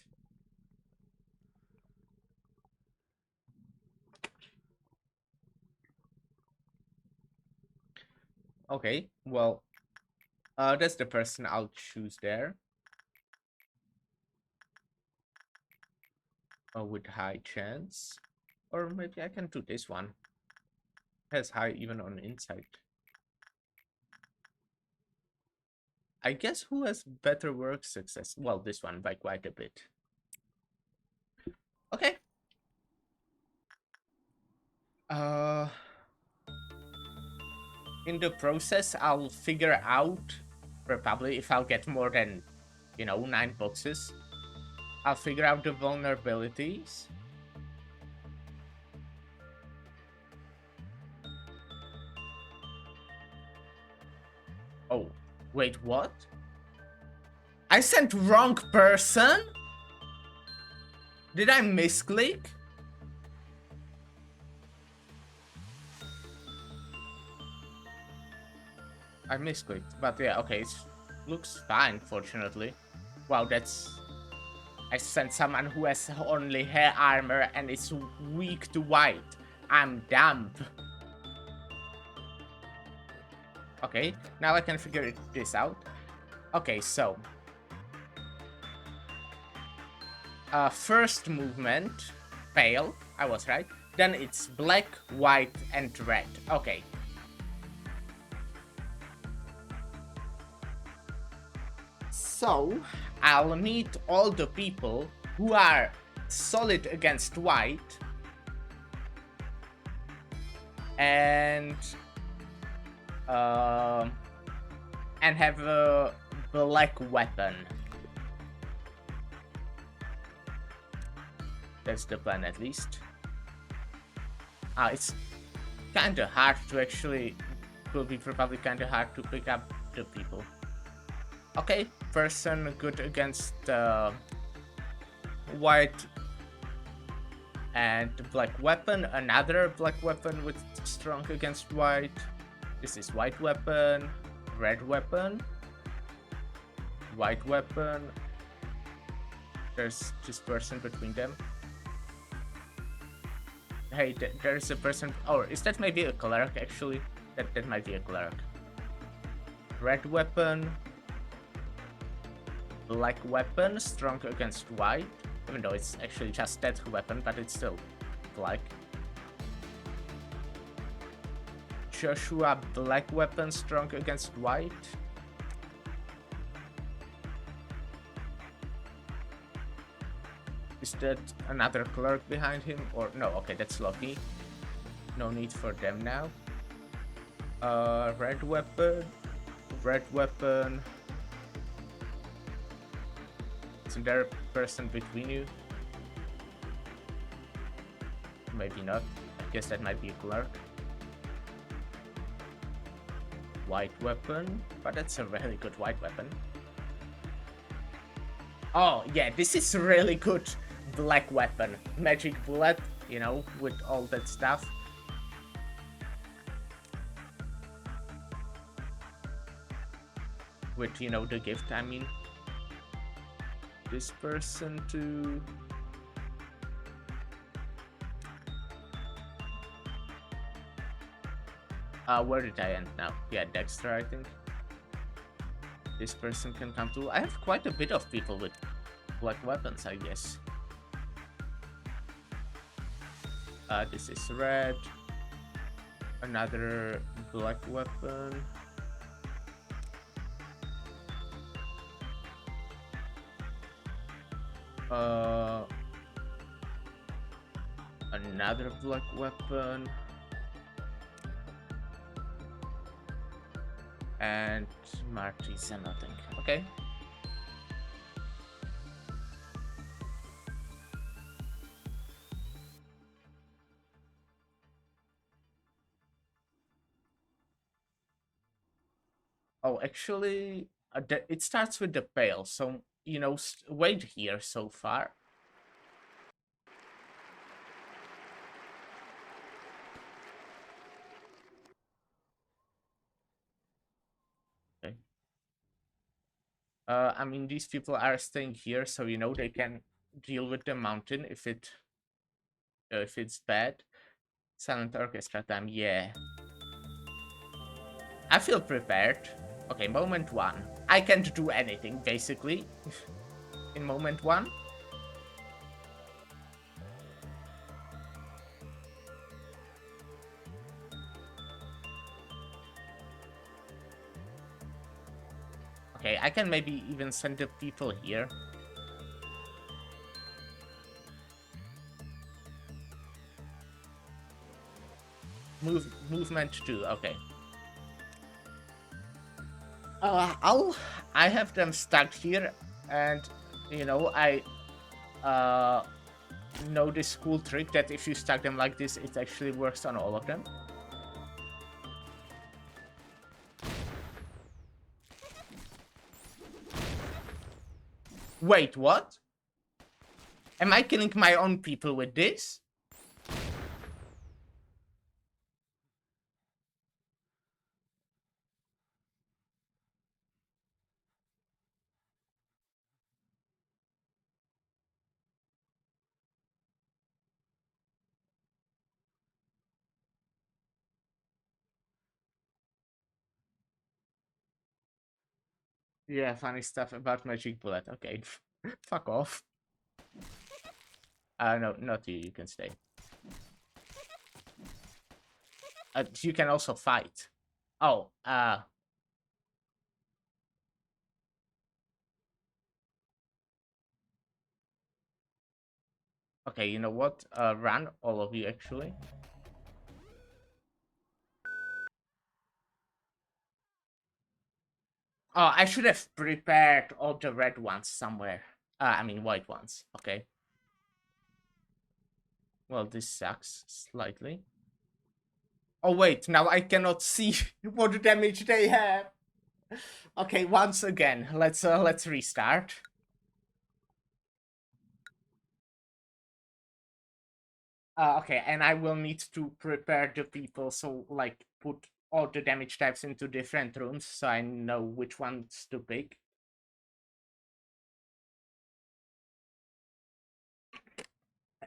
Okay, well, that's the person I'll choose there. With high chance. Or maybe I can do this one. Has high even on insight. I guess who has better work success? Well, this one by quite a bit. Okay. Uh, in the process, I'll figure out, probably if I'll get more than, 9 boxes, I'll figure out the vulnerabilities. Oh, wait, what? I sent wrong person? Did I misclick? I misclicked, but yeah, okay, it looks fine, fortunately. Wow, that's... I sent someone who has only hair armor and is weak to white. I'm dumb. Okay, now I can figure this out. Okay, so... first movement, pale, I was right. Then it's black, white, and red. Okay. So, I'll need all the people who are solid against white and have a black weapon. That's the plan, at least. It's kind of hard to actually... will be probably kind of hard to pick up the people. Okay, person good against white and black weapon. Another black weapon with strong against white. This is white weapon, red weapon, white weapon. There's this person between them. Hey, there's a person... Oh, is that maybe a cleric, actually? That might be a cleric. Red weapon. Black weapon, strong against white. Even though it's actually just that weapon, but it's still black. Joshua, black weapon, strong against white. Is that another clerk behind him? Or no, okay, that's Loki. No need for them now. Red weapon. Red weapon. Isn't there a person between you? Maybe not. I guess that might be a clerk. White weapon. But that's a really good white weapon. Oh, yeah, this is really good black weapon. Magic bullet, you know, with all that stuff. With, you know, the gift, I mean. This person to... where did I end now? Yeah, Dexter, I think. This person can come too. I have quite a bit of people with black weapons, I guess. This is red. Another black weapon. Another black weapon. And Martisa, nothing. Okay. Oh, actually, it starts with the pale, so you know, wait here so far. Okay. I mean, these people are staying here, so you know they can deal with the mountain if it's bad. Silent orchestra time, yeah. I feel prepared. Okay, moment one. I can't do anything, basically, in moment one. Okay, I can maybe even send the people here. Movement 2, okay. I have them stuck here, and you know, I know this cool trick that if you stack them like this, it actually works on all of them. Wait, what? Am I killing my own people with this? Yeah, funny stuff about Magic Bullet. Okay, fuck off. No, not you. You can stay. You can also fight. Oh, okay, you know what? Run, all of you, actually. Oh, I should have prepared all the red ones somewhere. I mean, white ones. Okay. Well, this sucks slightly. Oh, wait, now I cannot see what damage they have. Okay, once again, let's restart. Okay, and I will need to prepare the people, so like put all the damage types into different rooms so I know which ones to pick.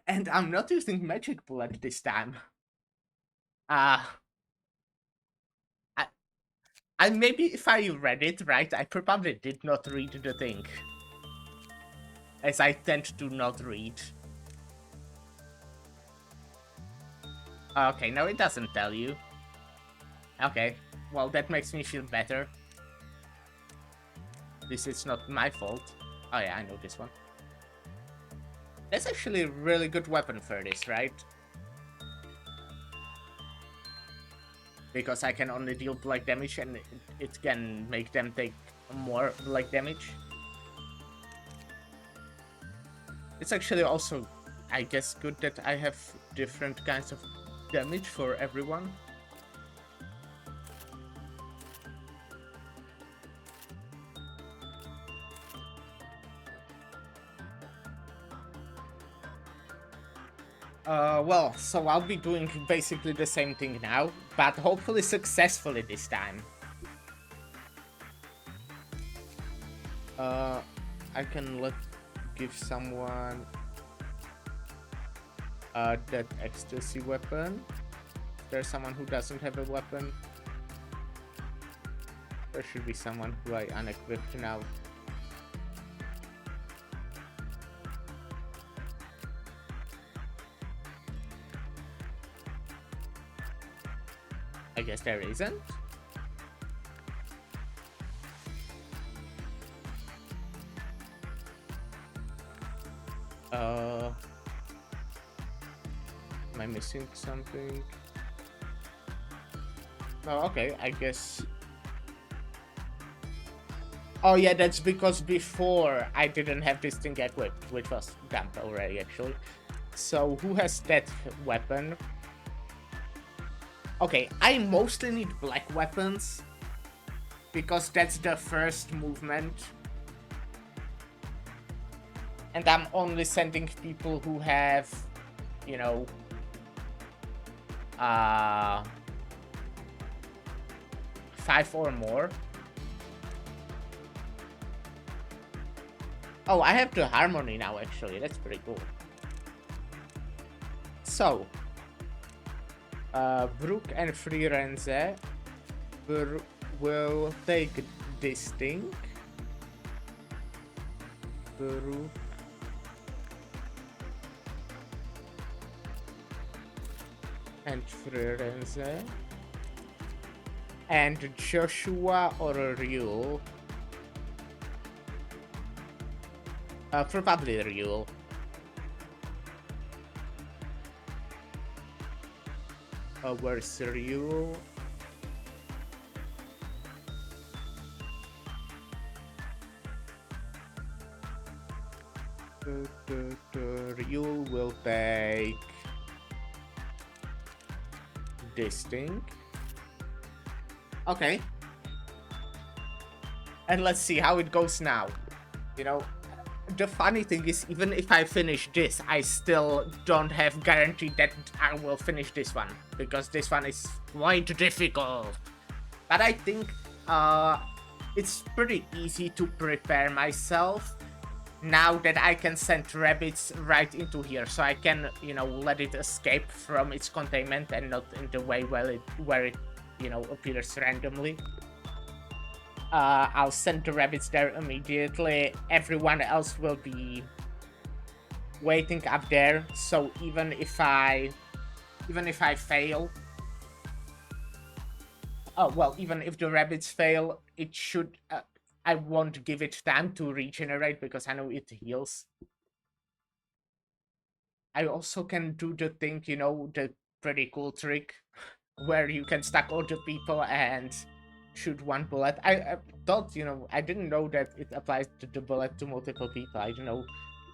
And I'm not using Magic Bullet this time. Uh I maybe if I read it right, I probably did not read the thing. As I tend to not read. Okay, no, it doesn't tell you. Okay, well, that makes me feel better. This is not my fault. Oh yeah, I know this one. That's actually a really good weapon for this, right? Because I can only deal black damage and it can make them take more black damage. It's actually also, I guess, good that I have different kinds of damage for everyone. Well, so I'll be doing basically the same thing now, but hopefully successfully this time. I can give someone that ecstasy weapon. There's someone who doesn't have a weapon. There should be someone who I unequipped now. I guess there isn't. Am I missing something? Oh, okay, I guess. Oh yeah, that's because before I didn't have this thing equipped, which was dumped already, actually. So who has that weapon? Okay, I mostly need black weapons because that's the first movement. And I'm only sending people who have, you know, 5 or more. Oh, I have the harmony now, actually. That's pretty cool. So, Brooke and Firenze will take this thing. Brooke and Firenze. And Joshua or Ryul. Probably Ryul. Where's Ryul? Ryul will take this thing. Okay. And let's see how it goes now. You know, the funny thing is, even if I finish this, I still don't have guarantee that I will finish this one, because this one is quite difficult. But I think it's pretty easy to prepare myself now that I can send rabbits right into here, so I can, you know, let it escape from its containment and not in the way where it you know, appears randomly. I'll send the rabbits there immediately. Everyone else will be waiting up there, so even if I fail, even if the rabbits fail, it should I won't give it time to regenerate because I know it heals. I also can do the thing, you know, the pretty cool trick where you can stack all the people and shoot one bullet. I thought, you know, I didn't know that it applies to the bullet to multiple people. I don't know,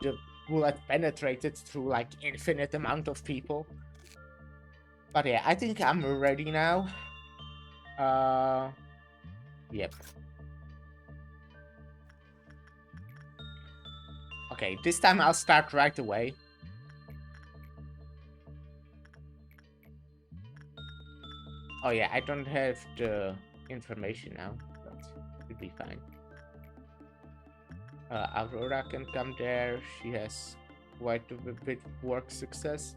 the bullet penetrated through like infinite amount of people. But yeah, I think I'm ready now. Yep. Okay, this time I'll start right away. Oh yeah, I don't have the information now, but it'll be fine. Aurora can come there. She has quite a bit work success.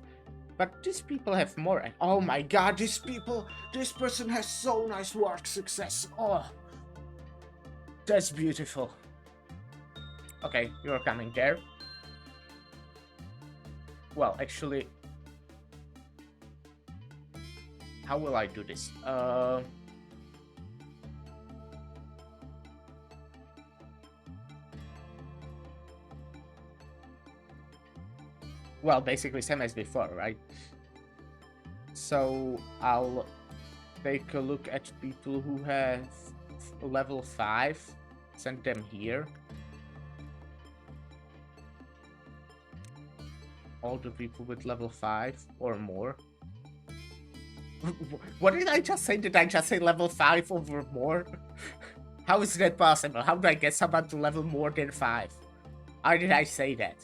But these people have more. Oh my god, these people! This person has so nice work success. Oh, that's beautiful. Okay, you're coming there. Well, actually, how will I do this? Well, basically same as before, right? So I'll take a look at people who have level 5, send them here. All the people with level 5 or more. What did I just say? Did I just say level 5 over more? How is that possible? How do I get someone to level more than 5? How did I say that?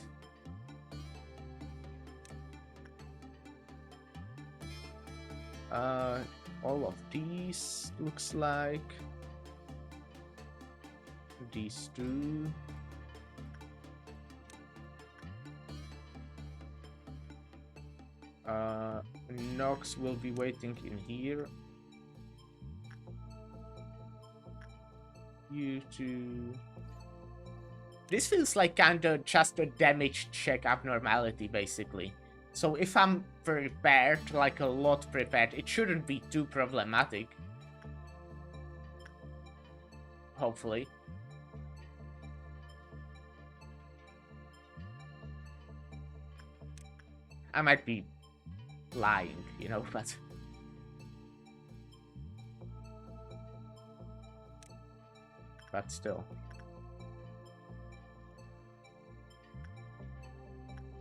All of these looks like. These two. Nox will be waiting in here. You two. This feels like kinda just a damage check abnormality, basically. So if I'm prepared, like a lot prepared, it shouldn't be too problematic. Hopefully. I might be lying, you know, but still.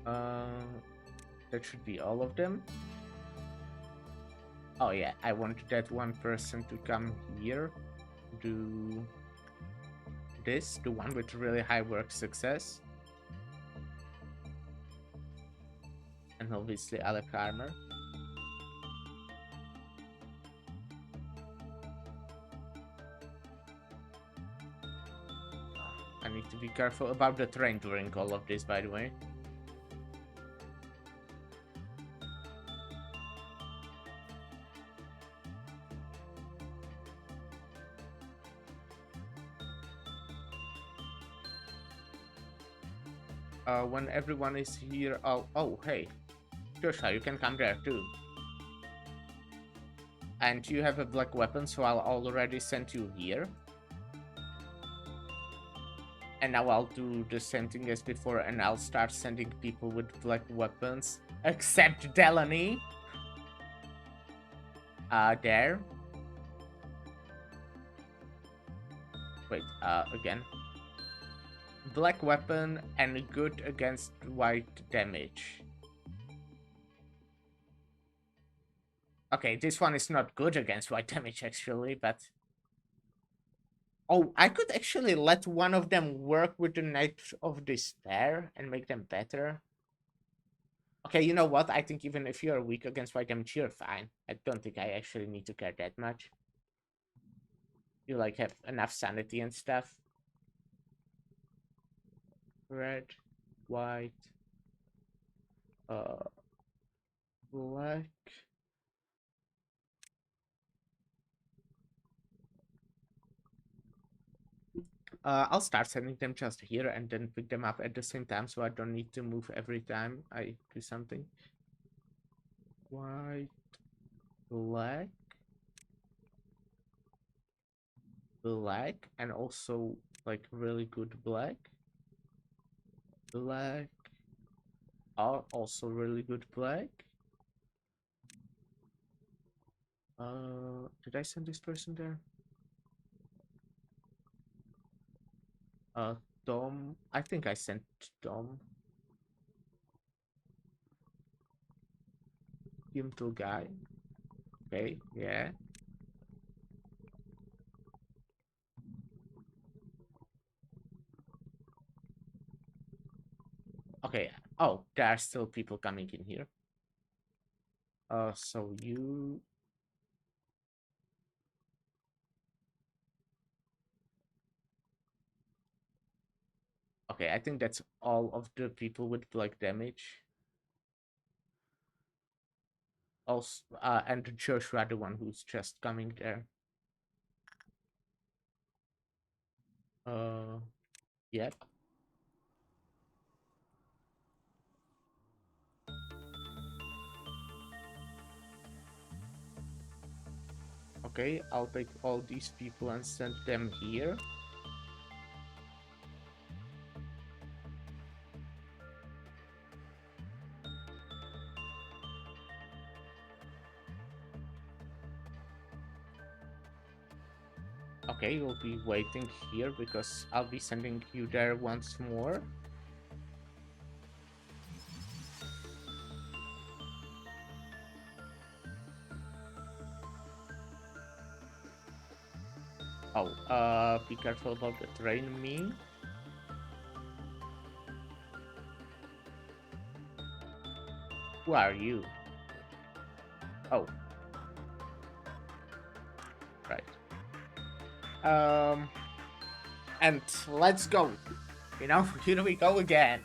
That should be all of them. Oh yeah, I want that one person to come here, do this, the one with really high work success. and obviously Alec armor. I need to be careful about the terrain during all of this, by the way. When everyone is here, oh, hey, Joshua, you can come there too. And you have a black weapon, so I'll already send you here. And now I'll do the same thing as before, and I'll start sending people with black weapons. Except Delaney. There. Wait, again. Black weapon and good against white damage. Okay, this one is not good against white damage, actually, but... Oh, I could actually let one of them work with the Knight of Despair and make them better. Okay, you know what? I think even if you're weak against white damage, you're fine. I don't think I actually need to care that much. You, like, have enough sanity and stuff. Red, white, black. I'll start sending them just here and then pick them up at the same time, so I don't need to move every time I do something. White, black, black, and also like really good black. Black, also really good black. Did I send this person there? Dom. I think I sent Dom. Gimple guy. Okay, yeah. Okay. Oh, there are still people coming in here. So you... Okay, I think that's all of the people with black damage. Also, and Joshua, the one who's just coming there. Yep. Okay, I'll take all these people and send them here. Okay, you'll be waiting here because I'll be sending you there once more. Oh, be careful about the terrain, me. Who are you? Oh. Right. And let's go. You know, here we go again.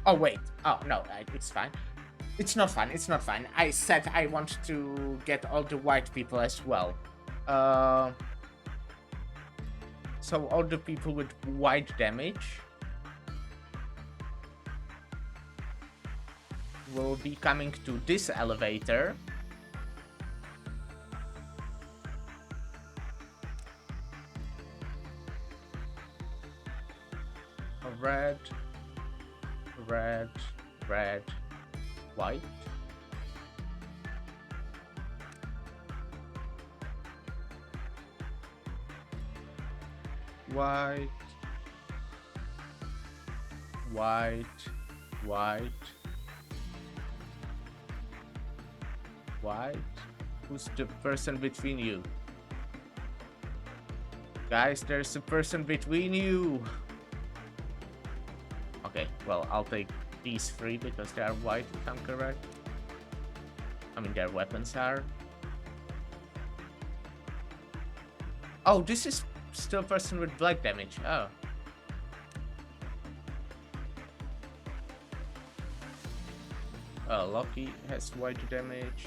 Oh, wait. Oh, no, it's fine. It's not fine. It's not fine. I said I want to get all the white people as well. So all the people with white damage will be coming to this elevator. Red, red, red, white. White, white, white, White. Who's the person between you? Guys, there's a person between you. Okay, well, I'll take these three because they are white, if I'm correct. I mean, their weapons are. Oh, this is still a person with black damage. Oh. Loki has white damage.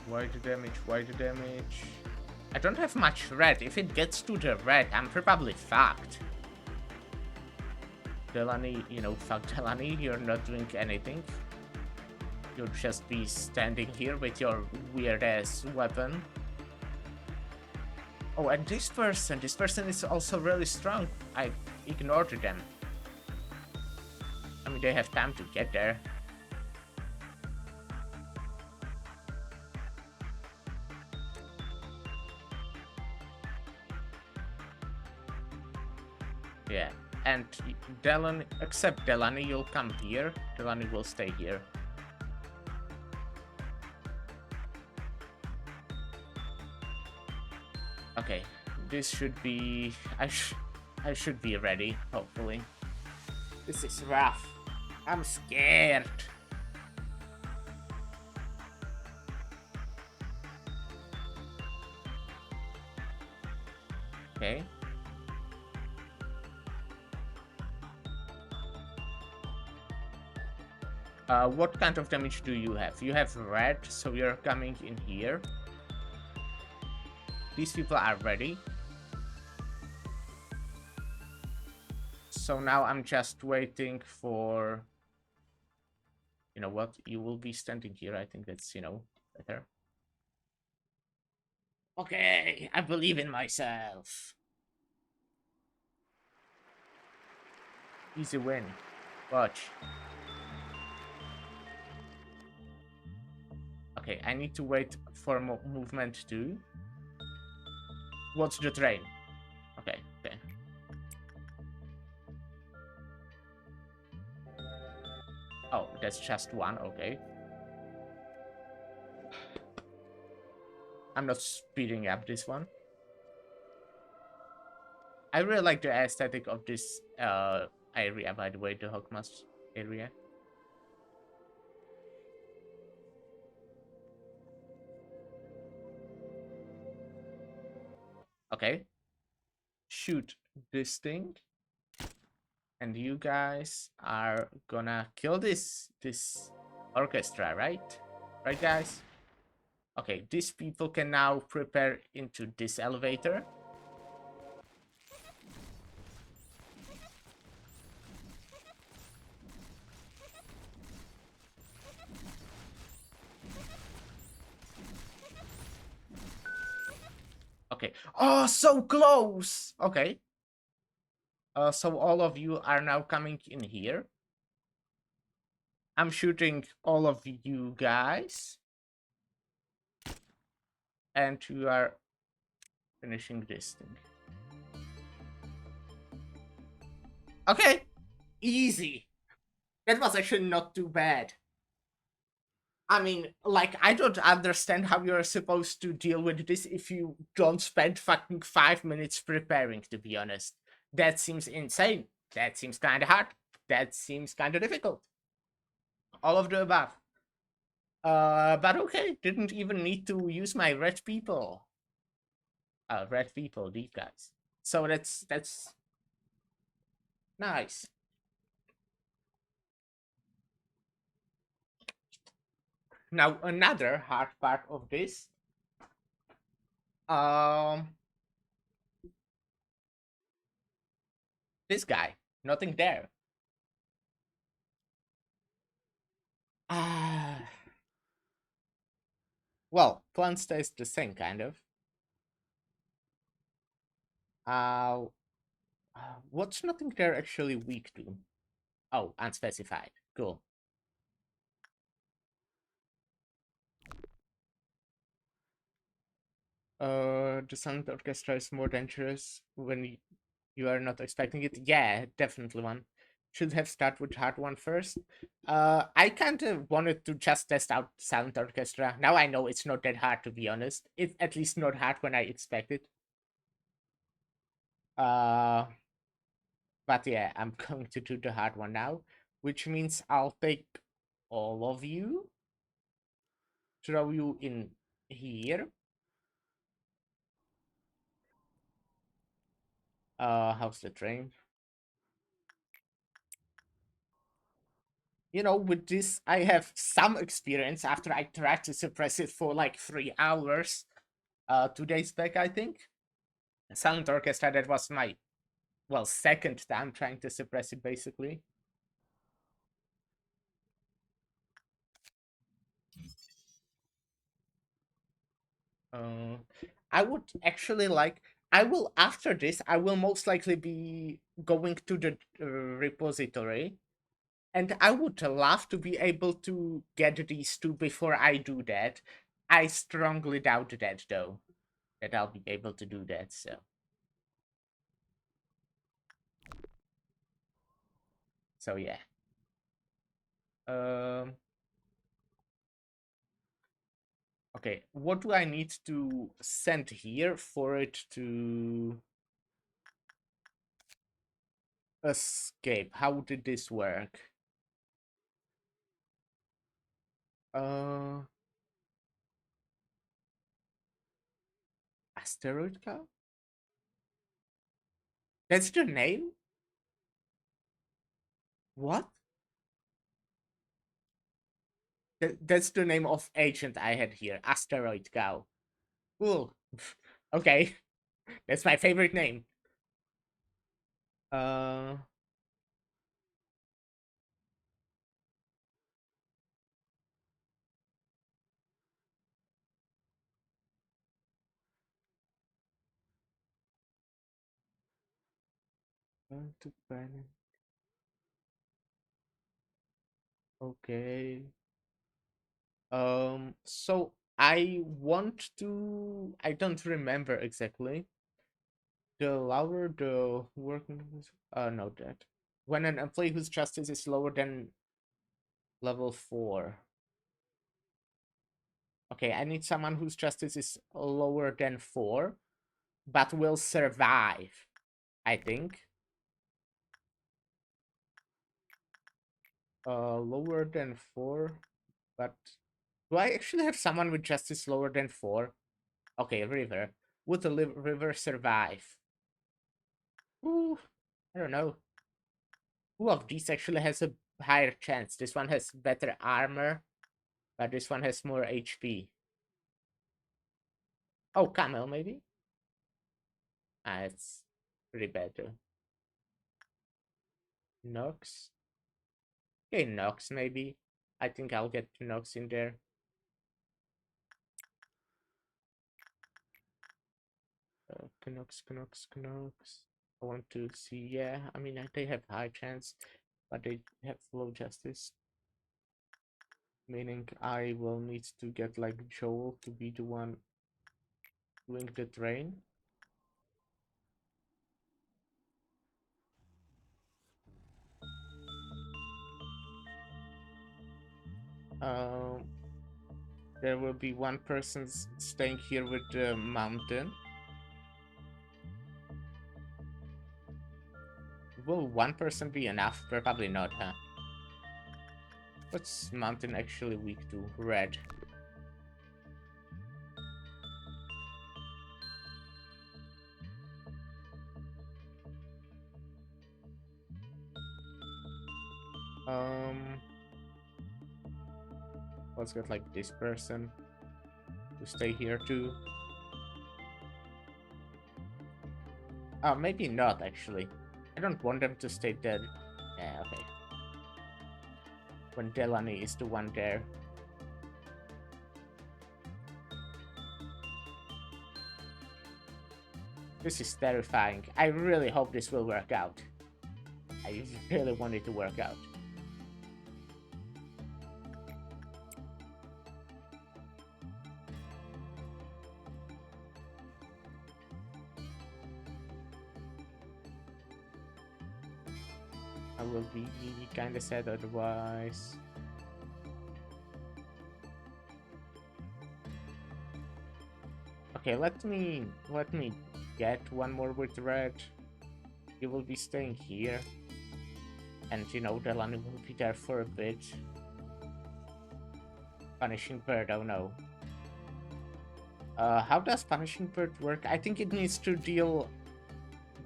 White damage, white damage. I don't have much red. If it gets to the red, I'm probably fucked. Delaney, you know, fuck Delaney, you're not doing anything. You'll just be standing here with your weird-ass weapon. Oh, and this person is also really strong. I ignored them. I mean, they have time to get there. Yeah, and Delaney, except Delaney, you'll come here. Delaney will stay here. Okay, this should be... I should be ready, hopefully. This is rough. I'm scared. Okay. What kind of damage do you have? You have red, so you're coming in here. These people are ready. So now I'm just waiting for... You know what? You will be standing here. I think that's, you know, better. Okay, I believe in myself. Easy win. Watch. Okay, I need to wait for movement too. What's the train? Okay, okay. Oh, that's just one, okay. I'm not speeding up this one. I really like the aesthetic of this area, by the way, the Hogmas area. Okay. Shoot this thing. And you guys are gonna kill this orchestra, right? Right, guys? Okay, these people can now prepare into this elevator. Okay. Oh, so close! Okay. So all of you are now coming in here. I'm shooting all of you guys. And you are finishing this thing. Okay. Easy. That was actually not too bad. I mean, like, I don't understand how you're supposed to deal with this if you don't spend fucking 5 minutes preparing, to be honest. That seems insane. That seems kind of hard. That seems kind of difficult. All of the above. But okay, didn't even need to use my red people. Red people, these guys. So that's nice. Now another hard part of this. This guy, nothing there. Well, plan stays the same, kind of. Uh, what's nothing there actually weak to? Oh, unspecified. Cool. The sound orchestra is more dangerous when you are not expecting it. Yeah, definitely one. should have started with hard one first. I kind of wanted to just test out Silent Orchestra. Now I know it's not that hard, to be honest. It's at least not hard when I expected. Uh, but yeah, I'm going to do the hard one now, which means I'll take all of you, throw you in here. How's the train? You know, with this, I have some experience after I tried to suppress it for like 3 hours. 2 days back, I think. Silent Orchestra, that was my, well, second time trying to suppress it, basically. Uh, I would actually like, I will, after this, I will most likely be going to the repository. And I would love to be able to get these two before I do that. I strongly doubt that, though, that I'll be able to do that, so yeah. Um, okay, what do I need to send here for it to escape? How did this work? Uh, Asteroid Cow? That's the name? What? That's the name of agent I had here, Asteroid Cow. Cool. Okay, that's my favorite name. Uh, going to ban. Okay. So I want to. I don't remember exactly. The lower the working. No, that. When an employee whose justice is lower than level 4. Okay, I need someone whose justice is lower than 4, but will survive, I think. Lower than 4, but do I actually have someone with justice lower than 4? Okay, River. Would the River survive? Ooh, I don't know. Who of these actually has a higher chance? This one has better armor, but this one has more HP. Oh, Camel, maybe? Ah, it's pretty bad too. Nox? Okay, Nox, maybe. I think I'll get Nox in there. Canucks, Canucks, Canucks. I want to see, yeah, I mean, they have high chance, but they have low justice. Meaning I will need to get like Joel to be the one doing the train. Um, there will be one person staying here with the mountain. Will one person be enough? Probably not, huh? What's mountain actually weak to? Red. Um, let's get like this person to stay here too. Maybe not actually. I don't want them to stay dead. Yeah, okay. When Delaney is the one there. This is terrifying. I really hope this will work out. I really want it to work out. I will be kinda sad otherwise. Okay, let me get one more with red. You will be staying here. And you know, Delany will be there for a bit. Punishing bird, oh no. How does punishing bird work? I think it needs to deal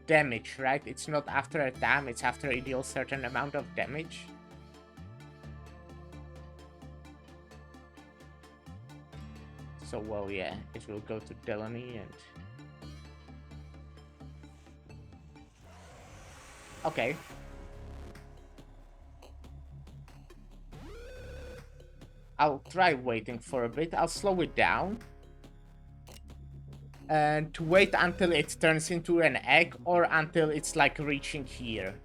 damage, right? It's not after a time, it's after it deals certain amount of damage. So, well, yeah, it will go to Delany and... Okay. I'll try waiting for a bit. I'll slow it down. And to wait until it turns into an egg or until it's like reaching here.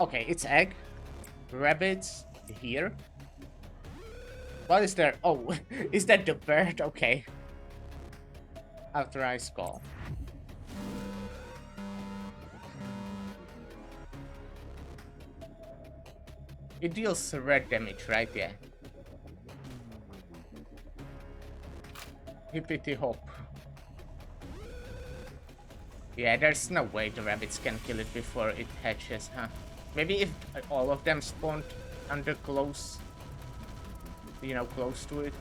Okay, it's egg. Rabbits here. What is there? Oh, is that the bird? Okay. After I skull. It deals red damage, right? Yeah. Hippity hop. Yeah, there's no way the rabbits can kill it before it hatches, huh? Maybe if all of them spawned under close, you know, close to it.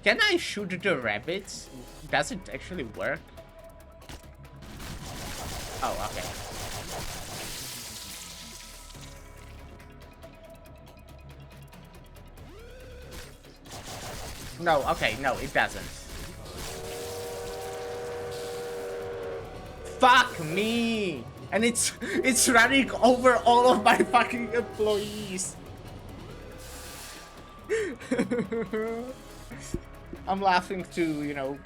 Can I shoot the rabbits? Does it actually work? Oh, okay. No, okay, no, it doesn't. Fuck me! And it's running over all of my fucking employees. I'm laughing to, you know,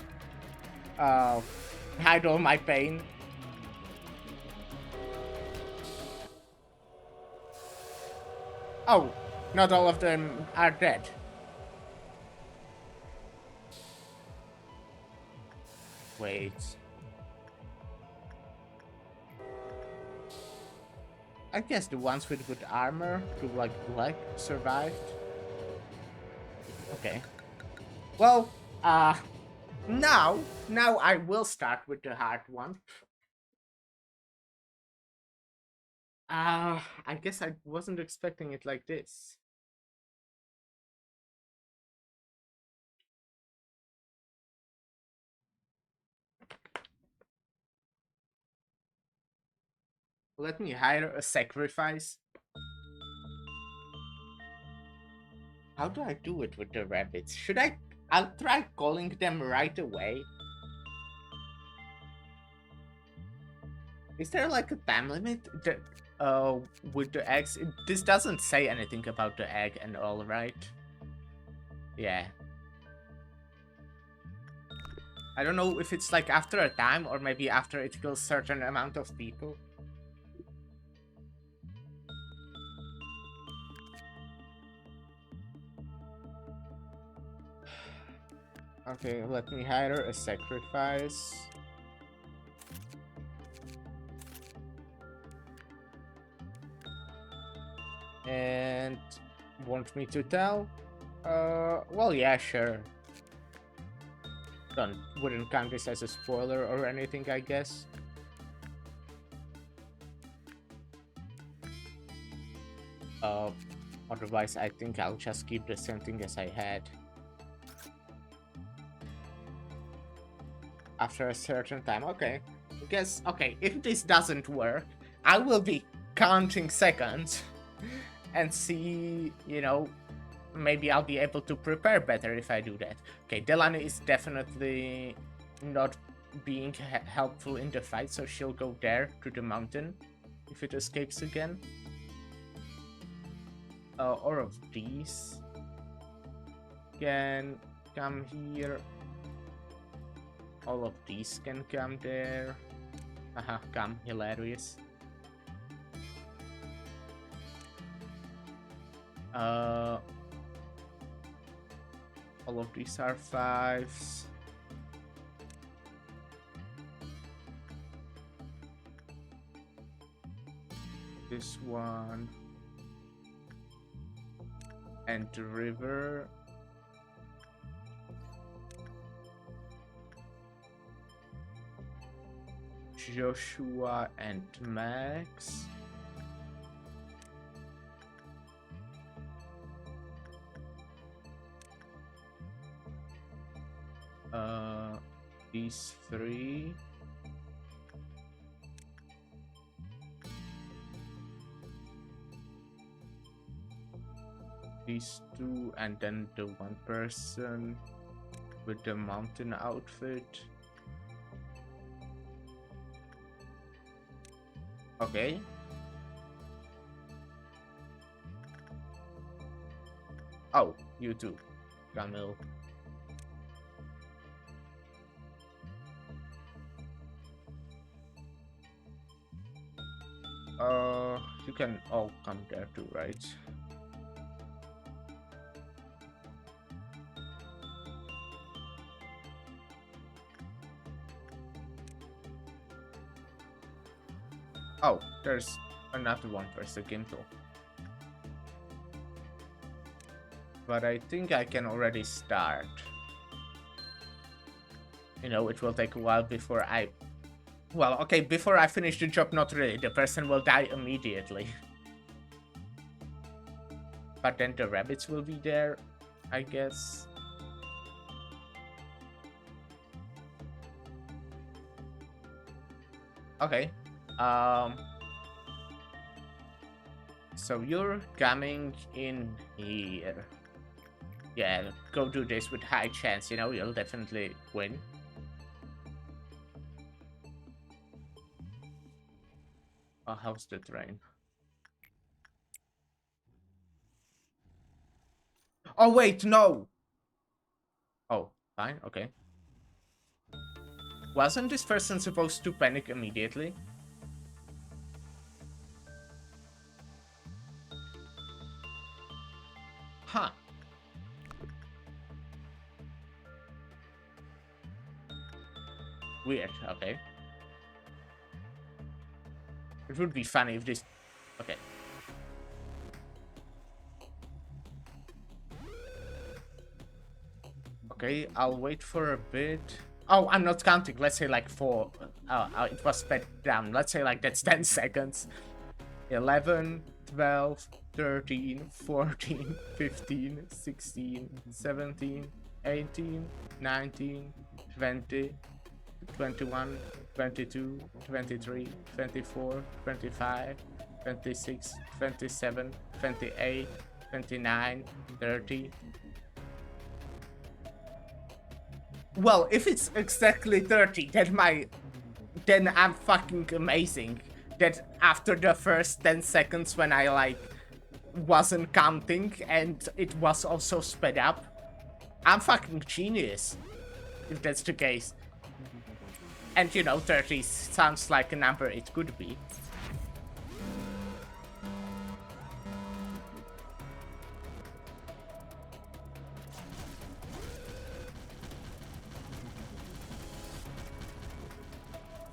hide all my pain. Oh, not all of them are dead. Wait. I guess the ones with good armor, to like black, survived. Okay. Well, now I will start with the hard one. I guess I wasn't expecting it like this. Let me hire a sacrifice. How do I do it with the rabbits? Should I? I'll try calling them right away. Is there like a time limit that, with the eggs? This doesn't say anything about the egg and all, right? Yeah. I don't know if it's like after a time or maybe after it kills certain amount of people. Okay, let me hire a sacrifice. And want me to tell? Well, yeah, sure. Wouldn't count this as a spoiler or anything, I guess. Otherwise, I think I'll just keep the same thing as I had. After a certain time, okay. I guess, okay, if this doesn't work, I will be counting seconds and see, you know, maybe I'll be able to prepare better if I do that. Okay, Delany is definitely not being helpful in the fight, so she'll go there to the mountain if it escapes again. Or of these can come here. All of these can come there. Haha, come, hilarious. Uh, all of these are 5s. This one. And the river. Joshua and Max. These 3. These 2, and then the one person with the mountain outfit. Okay. Oh, you too, Camille. You can all come there too, right? Oh, there's another one for the Gimple. But I think I can already start. You know, it will take a while before I... Well, okay, before I finish the job, not really. The person will die immediately. But then the rabbits will be there, I guess. Okay. So you're coming in here. Yeah, go do this with high chance, you know, you'll definitely win. Oh, how's the train? Oh, wait, no! Oh, fine, okay. Wasn't this person supposed to panic immediately? Huh. Weird, okay. It would be funny if this... Okay. Okay, I'll wait for a bit. Oh, I'm not counting. Let's say like 4. It was sped down. Let's say like that's 10 seconds. 11, 12, 13, 14, 15, 16, 17, 18, 19, 20, 21, 22, 23, 24, 25, 26, 27, 28, 29, 30. Well, if it's exactly 30, then I'm fucking amazing. That after the first 10 seconds when I like wasn't counting and it was also sped up, I'm fucking genius. If that's the case. And you know, 30 sounds like a number it could be.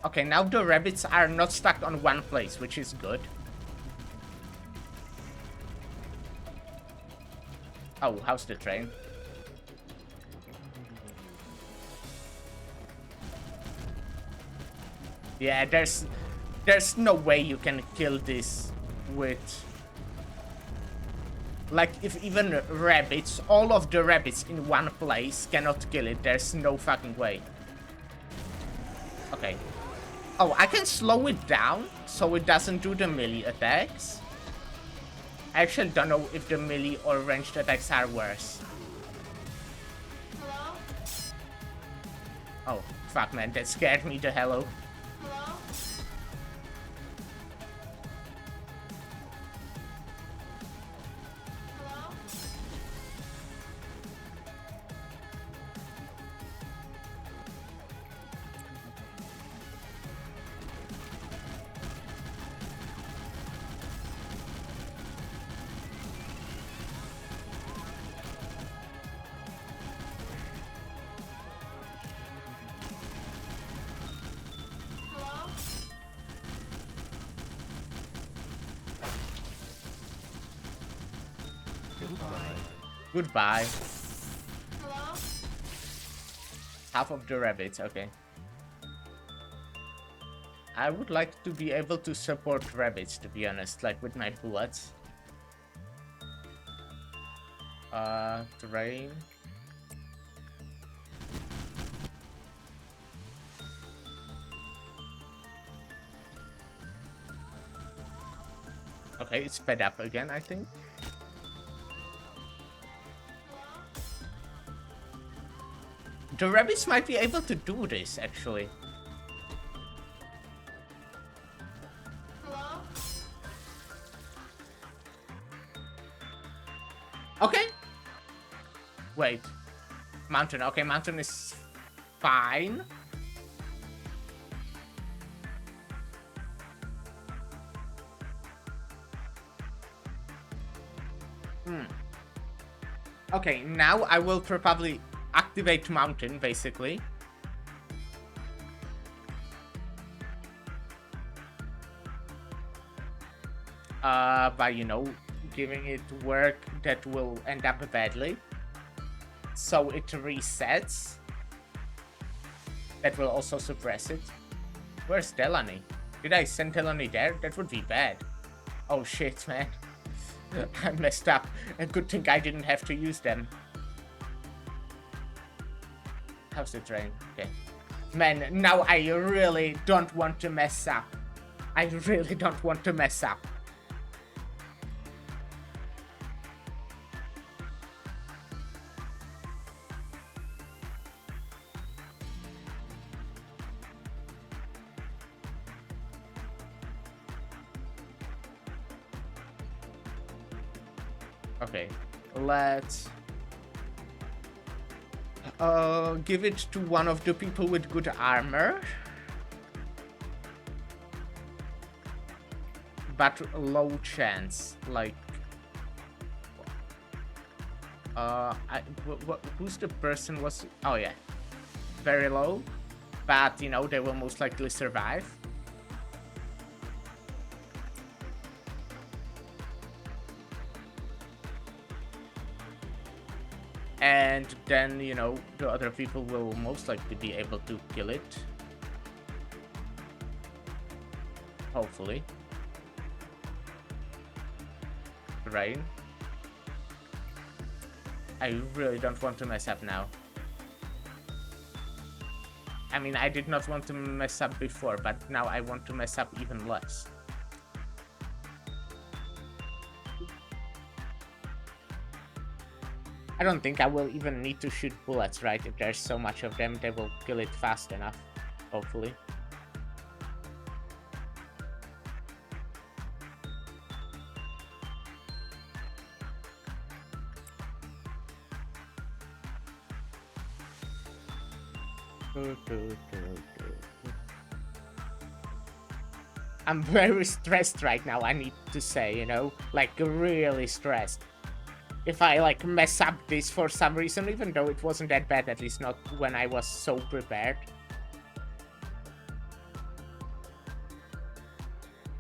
Okay, now the rabbits are not stuck on one place, which is good. Oh, how's the train? Yeah, there's no way you can kill this with... Like, if even rabbits, all of the rabbits in one place cannot kill it, there's no fucking way. Okay. Oh, I can slow it down so it doesn't do the melee attacks. I actually don't know if the melee or ranged attacks are worse. Hello? Oh, fuck man, that scared me the hell out. Hello? Hello? Goodbye. Hello? Half of the rabbits, okay. I would like to be able to support rabbits, to be honest, like with my bullets. Terrain. Okay, it's sped up again, I think. The rabbits might be able to do this, actually. Hello? Okay. Wait. Mountain. Okay, mountain is fine. Okay, now I will probably activate mountain, basically. By, you know, giving it work that will end up badly. So it resets. That will also suppress it. Where's Delany? Did I send Delany there? That would be bad. Oh shit, man. I messed up. A good thing I didn't have to use them. How's the train? Okay. Man, now I really don't want to mess up. I really don't want to mess up. Okay, let's give it to one of the people with good armor, but low chance. Like, who's the person was? Oh yeah, very low, but you know they will most likely survive. And then, you know, the other people will most likely be able to kill it. Hopefully. Rain. I really don't want to mess up now. I mean, I did not want to mess up before, but now I want to mess up even less. I don't think I will even need to shoot bullets, right? If there's so much of them, they will kill it fast enough, hopefully. I'm very stressed right now, I need to say, you know? Like, really stressed. If I, like, mess up this for some reason, even though it wasn't that bad, at least not when I was so prepared.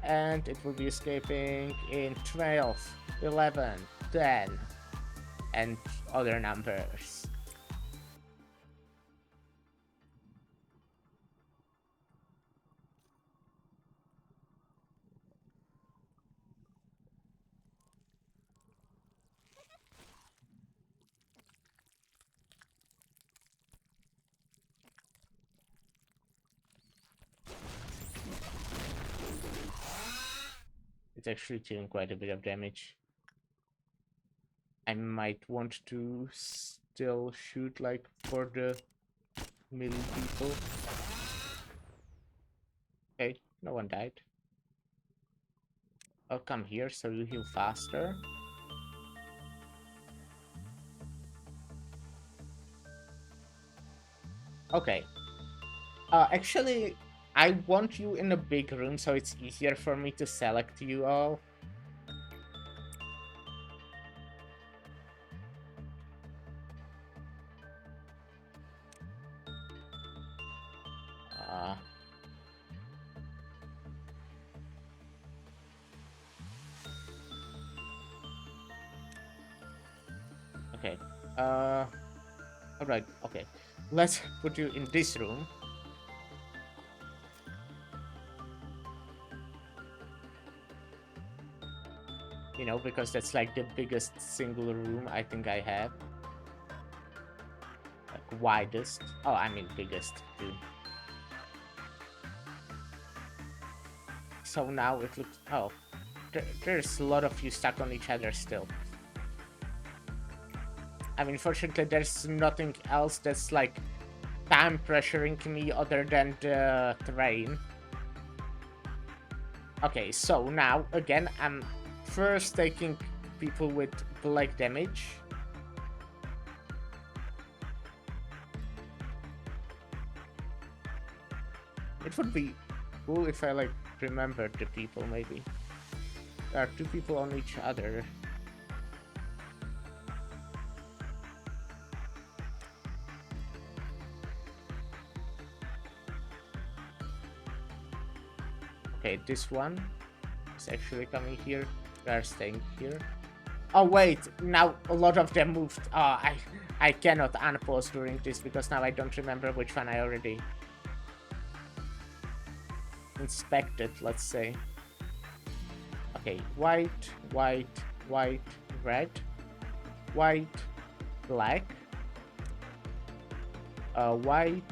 And it will be escaping in 12, 11, 10, and other numbers. It's actually doing quite a bit of damage. I might want to still shoot, like, for the melee people. Okay, no one died. I'll come here so you heal faster. Okay. Actually, I want you in a big room so it's easier for me to select you all. Okay. Uh, all right. Okay. Let's put you in this room. You know, because that's like the biggest single room I think I have. Like widest. Oh, I mean biggest too. So now it looks. Oh, there's a lot of you stuck on each other still. I mean, fortunately, there's nothing else that's like time pressuring me other than the terrain. Okay, so now again, I'm first taking people with black damage. It would be cool if I like remembered the people. Maybe there are two people on each other. Okay, this one is actually coming here. They are staying here. Oh wait, now a lot of them moved. Oh, I cannot unpause during this because now I don't remember which one I already inspected, let's say. Okay, white, white, white, red, white, black, white,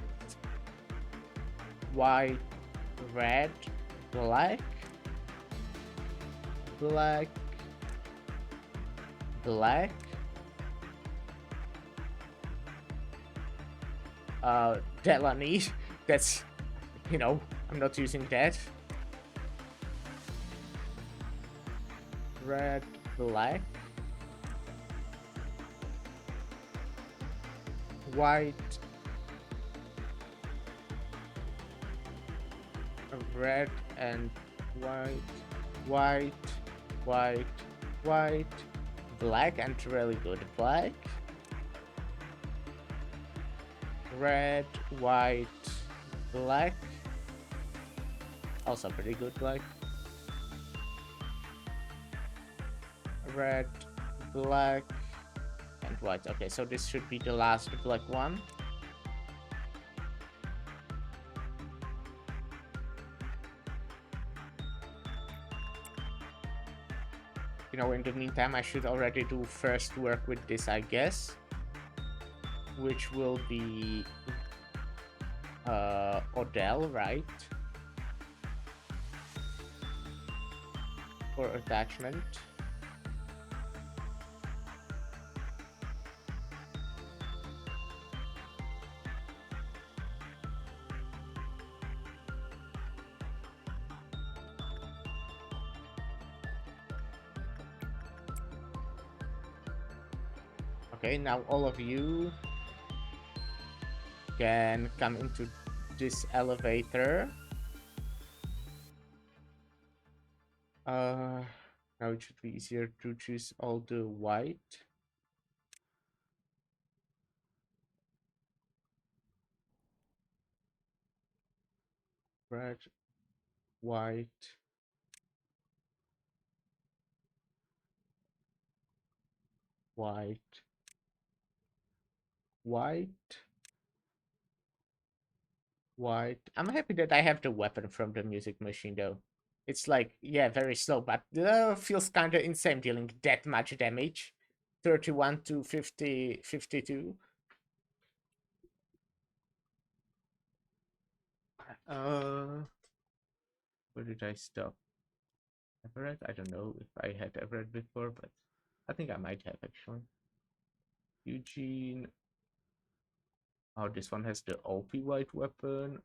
white, red, black, black, black, Delaney. That's, you know, I'm not using that. Red, black, white, red, and white, white, white, white, black, and really good black, red, white, black, also pretty good black, red, black, and white. Okay, so this should be the last black one. You know, in the meantime, I should already do first work with this, I guess, which will be Odell, right? For attachment. Okay, now all of you can come into this elevator. Now it should be easier to choose all the white. Red, white, white, white, white. I'm happy that I have the weapon from the music machine though. It's like, yeah, very slow, but feels kinda insane dealing that much damage. 31 to 50, 52. Uh, where did I stop? Everett? I don't know if I had Everett before, but I think I might have actually. Eugene. Oh, this one has the OP white weapon.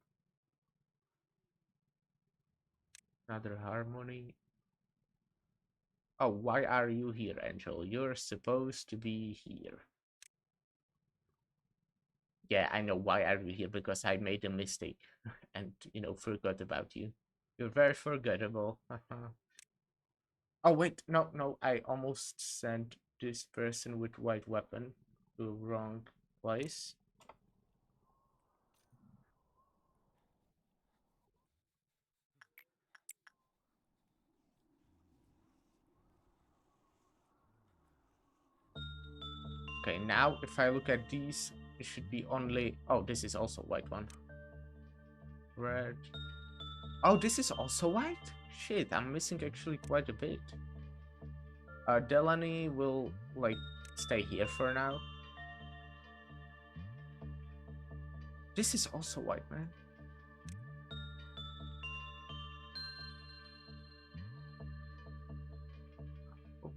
Another harmony. Oh, why are you here, Angel? You're supposed to be here. Yeah, I know why are you here because I made a mistake and forgot about you. You're very forgettable. Oh wait, no, no, I almost sent this person with white weapon to wrong place. Okay, now if I look at these, it should be only... Oh, this is also white one. Red. Oh, this is also white? Shit, I'm missing actually quite a bit. Delaney will, like, stay here for now. This is also white, man. Oh.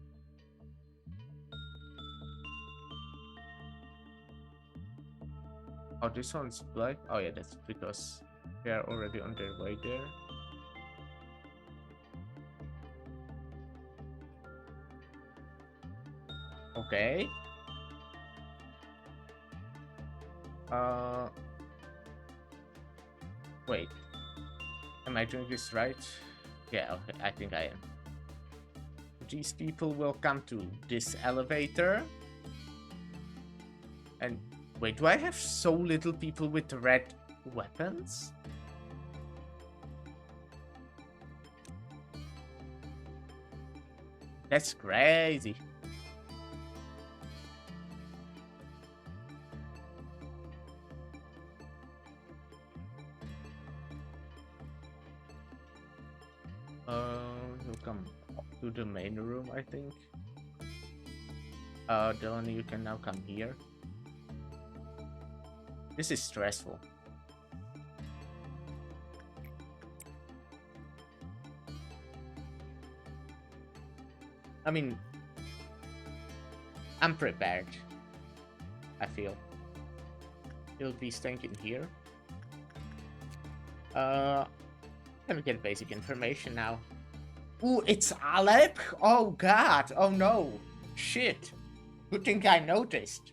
Oh, this one's black? Oh yeah, that's because they are already on their way there. Okay. Wait. Am I doing this right? Yeah, okay, I think I am. These people will come to this elevator. And wait, do I have so little people with red weapons? That's crazy. He'll come to the main room, I think. Delaney, you can now come here. This is stressful. I mean, I'm prepared. I feel. He'll be staying in here. Let me get basic information now. Ooh, it's Alep? Oh god, oh no. Shit. Good thing I noticed.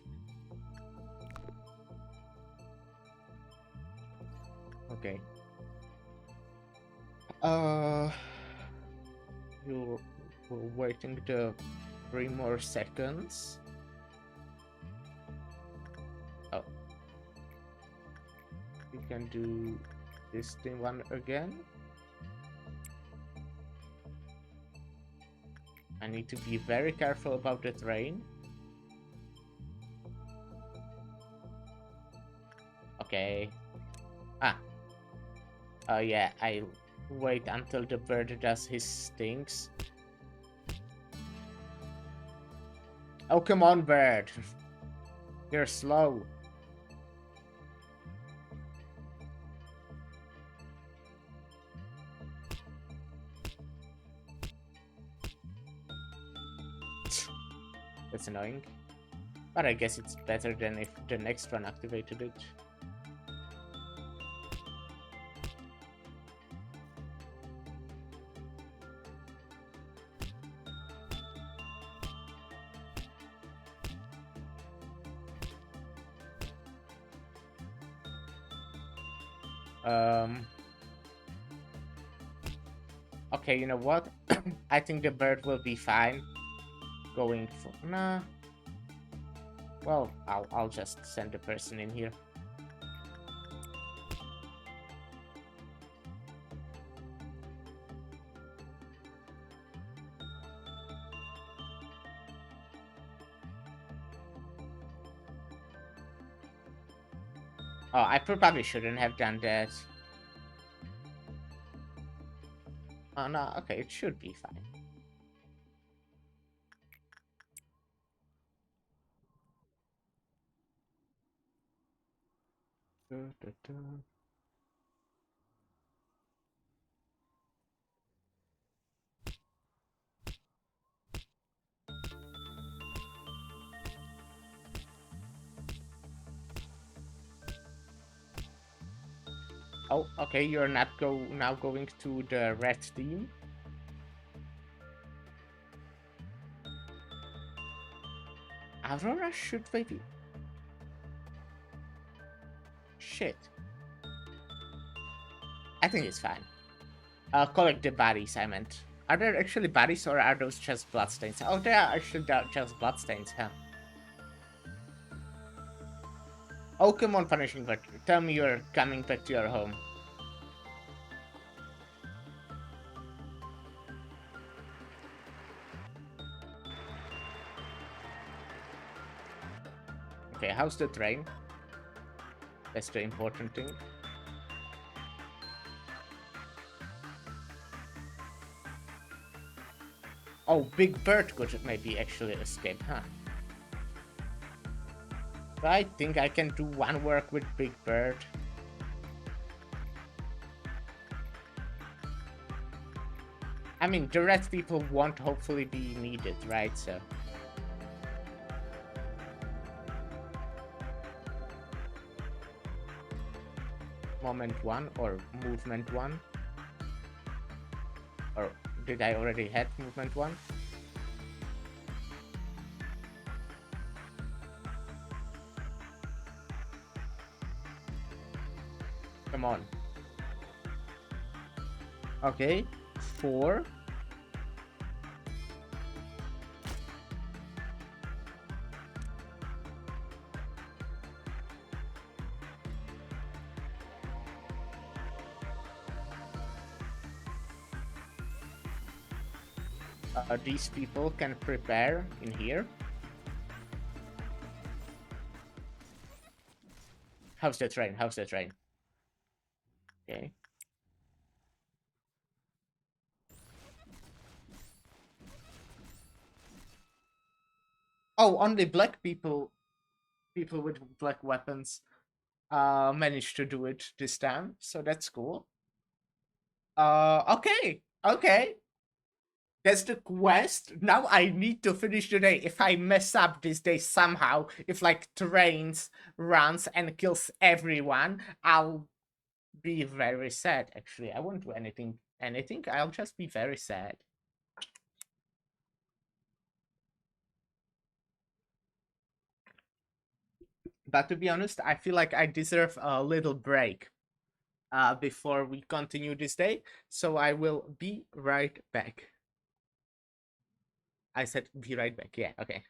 Okay. We're waiting the 3 more seconds. Oh. You can do this thing one again. I need to be very careful about the train. Okay. Ah. Oh yeah, I wait until the bird does his things. Oh, come on, bird. You're slow. That's annoying. But I guess it's better than if the next one activated it. Okay, you know what? I think the bird will be fine. Going for... Nah. Well, I'll just send the person in here. Oh, I probably shouldn't have done that. Oh, no, okay, it should be fine. Oh, okay, you're not now going to the red team. Aurora should maybe... Shit. I think it's fine. Collect the bodies, I meant. Are there actually bodies or are those just bloodstains? Oh, they are actually just bloodstains, huh? Oh, come on, Punishing Bird. Tell me you're coming back to your home. Okay, how's the train? That's the important thing. Oh, Big Bird could maybe actually escape, huh? I think I can do one work with Big Bird. I mean, the red people won't hopefully be needed, right? So. Moment one or movement one? Or did I already had movement one? Come on. Okay, 4. These people can prepare in here. How's the train? How's the train? Okay. Oh, only black people with black weapons, managed to do it this time, so that's cool. Okay, okay. That's the quest. Now I need to finish the day. If I mess up this day somehow, if like trains runs and kills everyone, I'll be very sad. Actually, I won't do anything. I'll just be very sad. But to be honest, I feel like I deserve a little break before we continue this day. So I will be right back. I said be right back. Yeah, okay.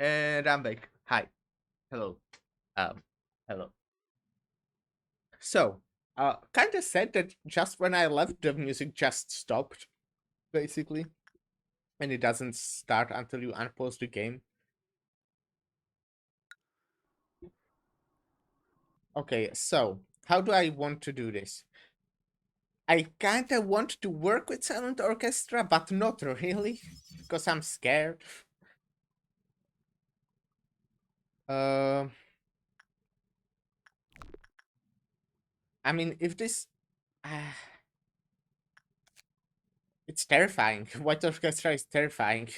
And I'm back. Hi. Hello. Um, hello. So, kind of sad that just when I left, the music just stopped, basically, and it doesn't start until you unpause the game. Okay, so how do I want to do this? I kind of want to work with silent orchestra, but not really, because I'm scared. Uh, I mean, if this, uh, it's terrifying. White orchestra is terrifying.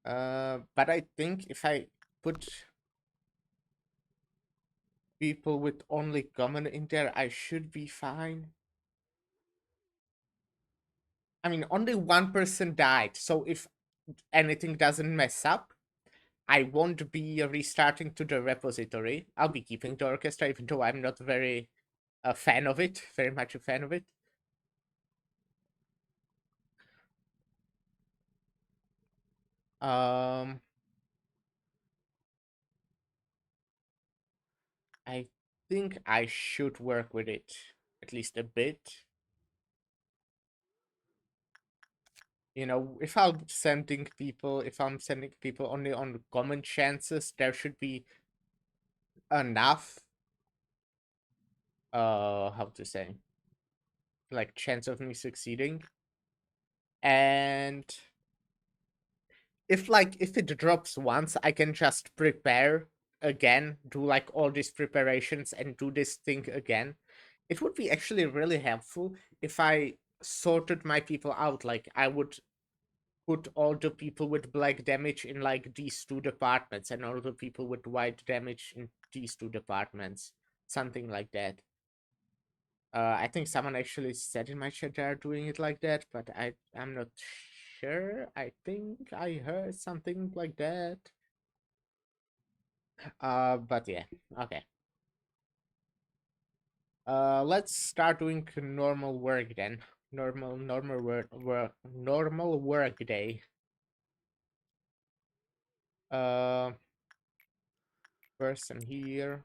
But I think if I put people with only common in there, I should be fine. I mean, only one person died, so if anything doesn't mess up, I won't be restarting to the repository. I'll be keeping the orchestra, even though I'm not very a fan of it, very much a fan of it. Um, I think I should work with it at least a bit. You know, if I'm sending people only on common chances, there should be enough how to say, like, chance of me succeeding. And if it drops once, I can just prepare again, do like all these preparations and do this thing again. It would be actually really helpful if I sorted my people out. Like, I would put all the people with black damage in like these two departments and all the people with white damage in these two departments. Something like that. I think someone actually said in my chat they are doing it like that, but I'm not sure. I think I heard something like that. But yeah, okay. Let's start doing normal work then. Normal work day. Uh, person here.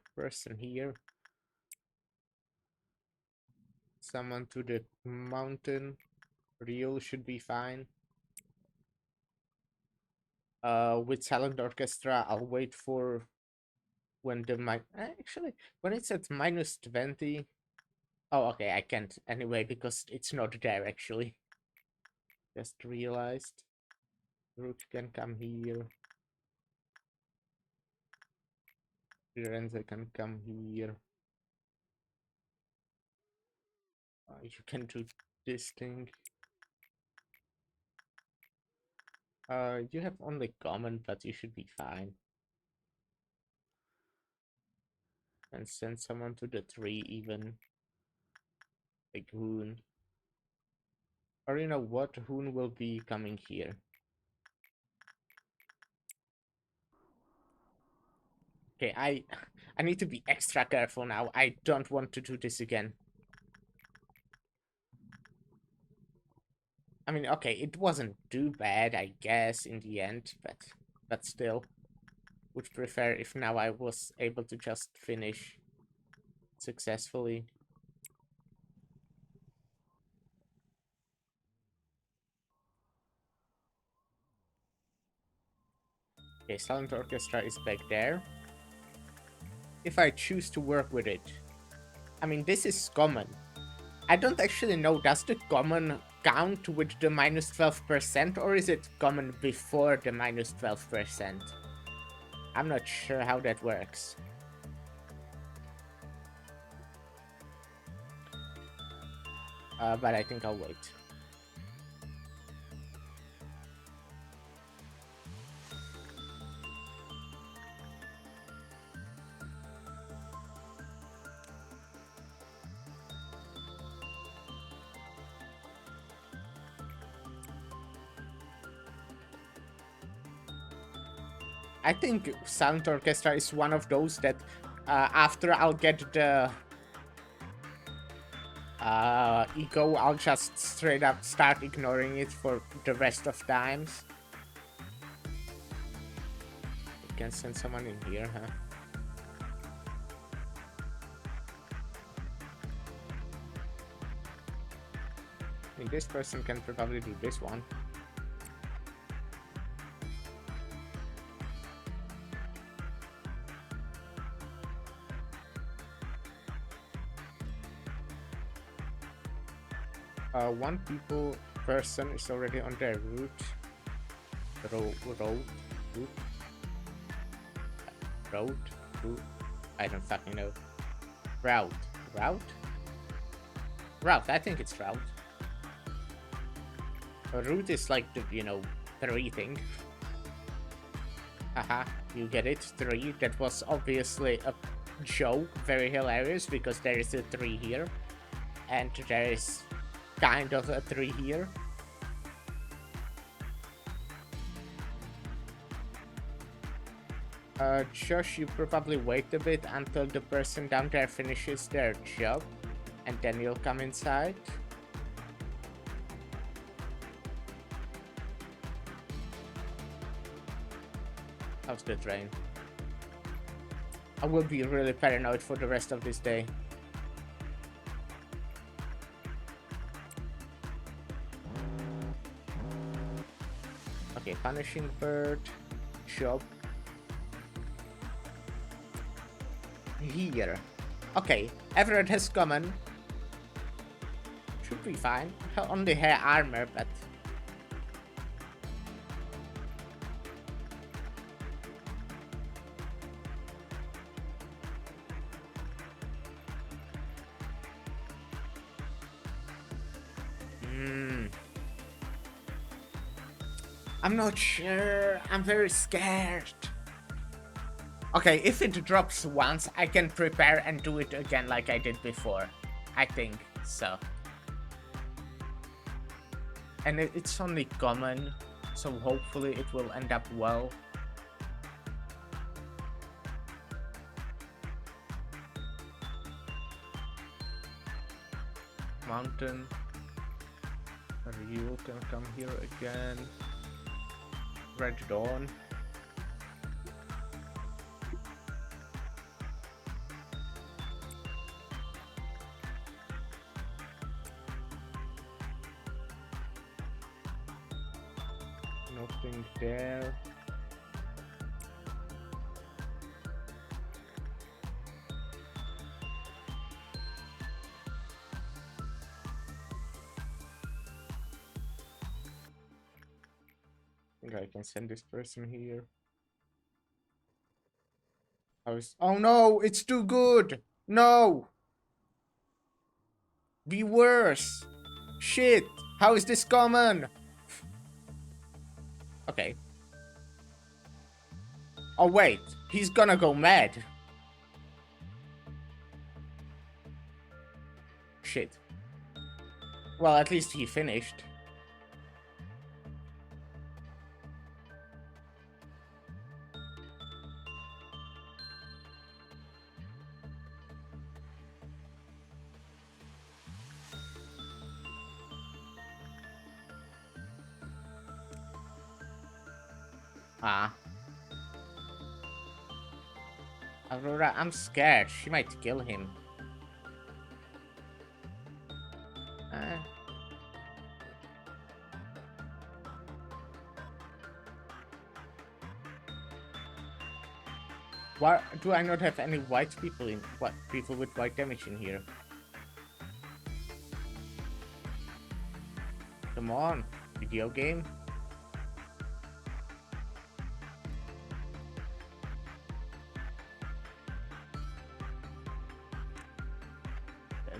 Someone to the mountain. Rio should be fine. With silent orchestra, I'll wait for when the actually when it's at -20. Oh, okay, I can't anyway because it's not there actually. Just realized. Rook can come here. Firenze can come here. You can do this thing. You have only common, but you should be fine. And send someone to the tree even. Like Hoon. Or you know what? Hoon will be coming here. Okay, I need to be extra careful now. I don't want to do this again. I mean, okay, it wasn't too bad, I guess, in the end, but still, would prefer if now I was able to just finish successfully. Okay, Silent Orchestra is back there. If I choose to work with it, I mean, this is common. I don't actually know, does the common count with the -12%, or is it common before the -12%? I'm not sure how that works. But I think I'll wait. I think Silent Orchestra is one of those that after I'll get the ego, I'll just straight up start ignoring it for the rest of times. can send someone in here, huh? I mean, this person can probably do this one. One person is already on their route. Road. I don't fucking know. Route. I think it's route. A route is like the, three thing. Haha, you get it? 3. That was obviously a joke. Very hilarious because there is a 3 here. And there is kind of a 3 here. Josh, you probably wait a bit until the person down there finishes their job, and then you'll come inside. How's the train? I will be really paranoid for the rest of this day. Okay, punishing bird, job. Here. Okay, Everett has come in. Should be fine. Only her armor, but... I'm not sure. I'm very scared. Okay, if it drops once, I can prepare and do it again like I did before. I think so. And it's only common, so hopefully it will end up well. Mountain. You can come here again. Red Dawn. Nothing there. I think I can send this person here. Oh no, it's too good. No. Be worse. Shit. How is this common? Okay. Oh wait, he's gonna go mad. Shit. Well, at least he finished. Aurora, I'm scared. She might kill him. Why do I not have any white people in people with white damage in here? Come on, video game.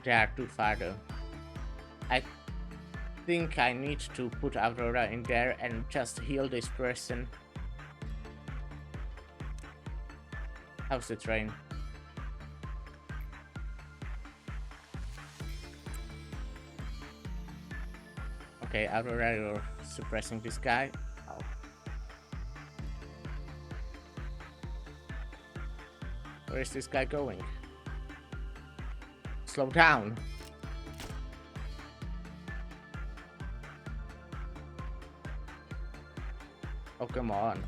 They are too far though. I think I need to put Aurora in there and just heal this person. How's the train? Okay, Aurora, you're suppressing this guy. Oh. Where is this guy going? Slow down. Oh, come on.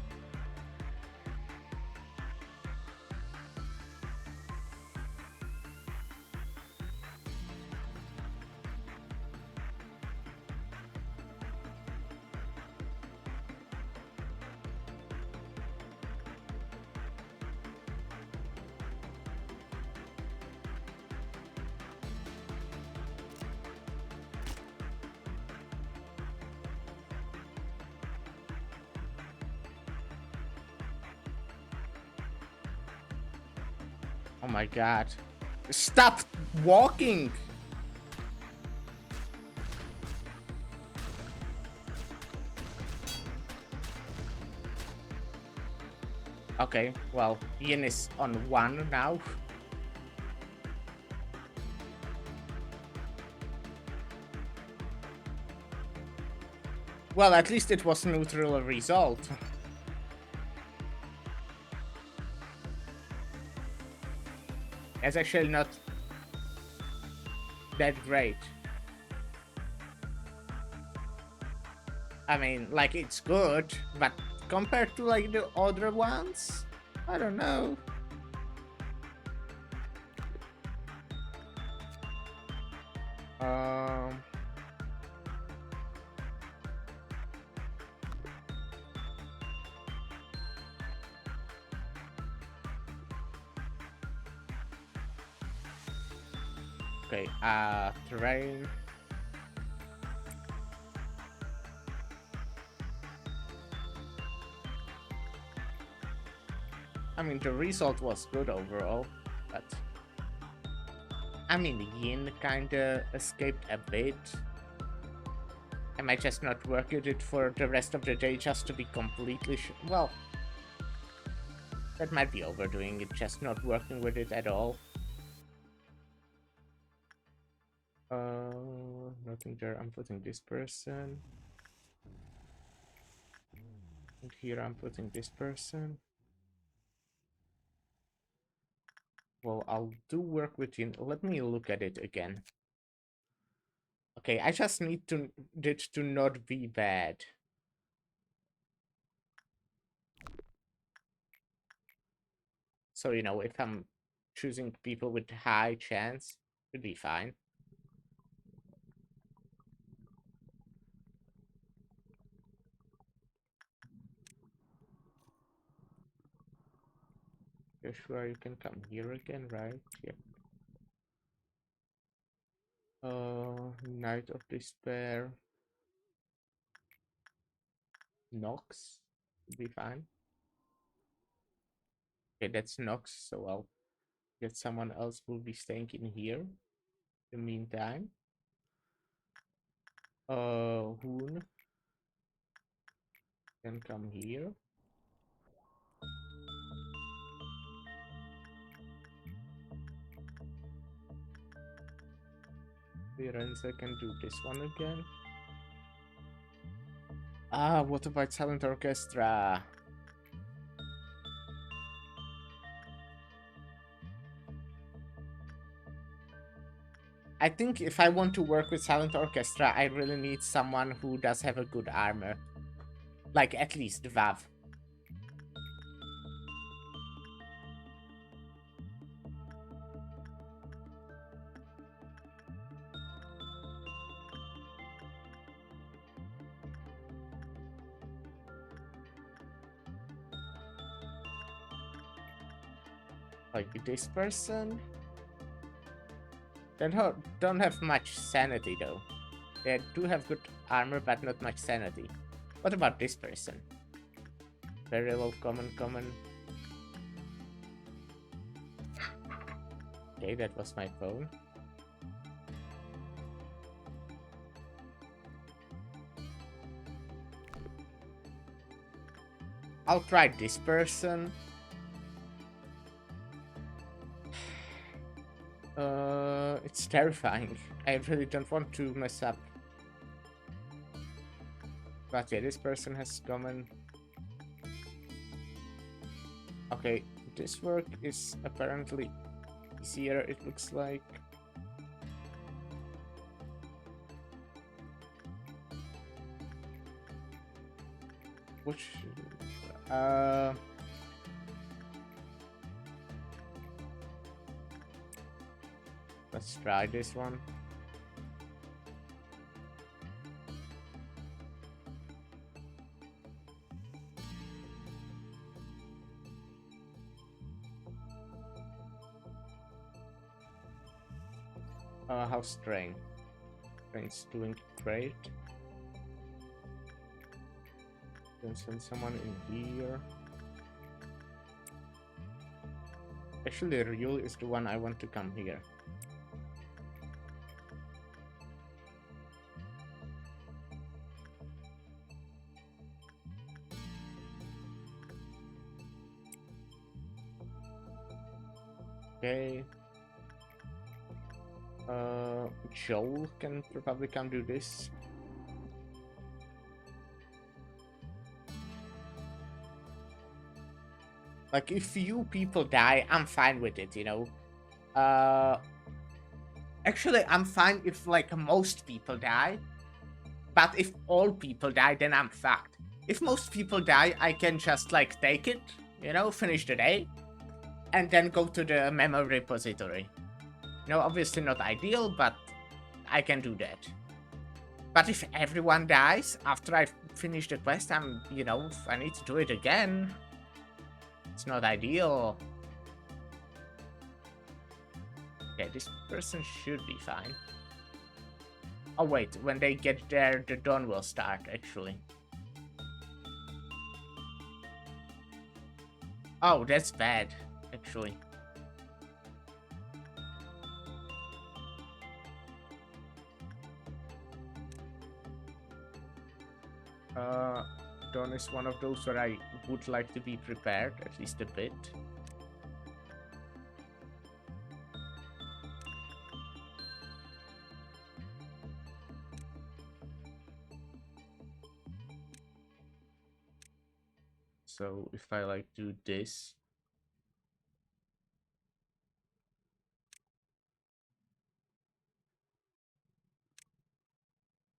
Oh my god. Stop walking! Okay, well, Ian is on 1 now. Well, at least it was neutral result. It's actually not that great. I mean, like, it's good, but compared to, like, the other ones, I don't know. Um... Okay, terrain. I mean, the result was good overall, but... I mean, Yin kinda escaped a bit. I might just not work with it for the rest of the day just to be completely well, that might be overdoing it, just not working with it at all. Nothing there. I'm putting this person. And here I'm putting this person. Well, I'll do work with you. Let me look at it again. Okay, I just need to it to not be bad. So, you know, if I'm choosing people with high chance, it'd be fine. You're sure you can come here again, right? Yep. Knight of Despair. Nox would be fine. Okay, that's Nox, so I'll get someone else who will be staying in here in the meantime. Hoon can come here. Firenze can do this one again. Ah, what about Silent Orchestra? I think if I want to work with Silent Orchestra, I really need someone who does have a good armor. Like, at least Vav. Like this person. They don't have much sanity though. They do have good armor, but not much sanity. What about this person? Very low common. Okay, that was my phone. I'll try this person. It's terrifying. I really don't want to mess up. But yeah, this person has common. Okay, this work is apparently easier, it looks like. Which... let's try this one. How's Strain? Strain's doing great. Can send someone in here. Actually, Ryul is the one I want to come here. Okay. Joel can probably come do this. Like, if few people die, I'm fine with it, you know? Actually, I'm fine if, like, most people die. But if all people die, then I'm fucked. If most people die, I can just, like, take it, you know, finish the day, and then go to the memo repository. You know, obviously not ideal, but I can do that. But if everyone dies after I finish the quest, you know, if I need to do it again, it's not ideal. Okay, this person should be fine. Oh wait, when they get there, the dawn will start, actually. Oh, that's bad, actually. Dawn is one of those where I would like to be prepared, at least a bit. So if I like do this,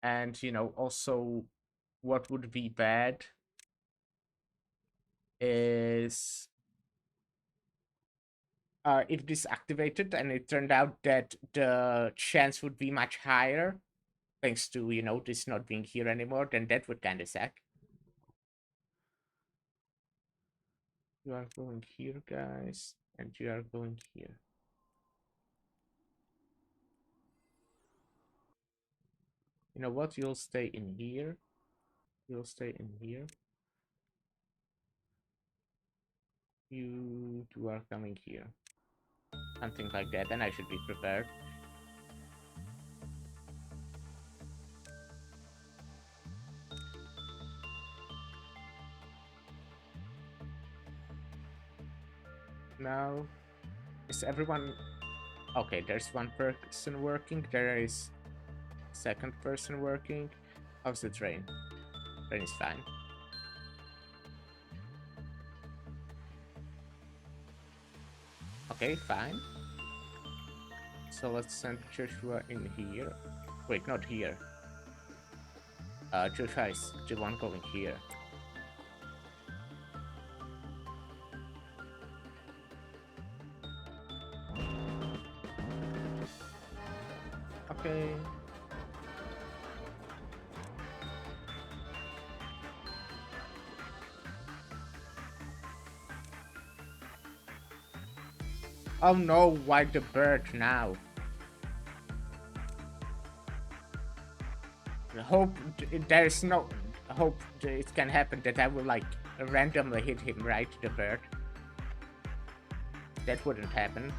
and you know, also what would be bad is if this activated and it turned out that the chance would be much higher thanks to, you know, this not being here anymore, then that would kind of suck. You are going here, guys, and you are going here. You know what? You'll stay in here. You'll stay in here. You two are coming here. Something like that, and I should be prepared. Now, is everyone... Okay, there's one person working. There is second person working. How's the train? Train is fine. Okay, fine. So let's send Joshua in here. Wait, not here. Joshua is the one going here. Okay. Oh no, why the bird now? I hope there's no hope it can happen that I will like randomly hit him, right? The bird. That wouldn't happen.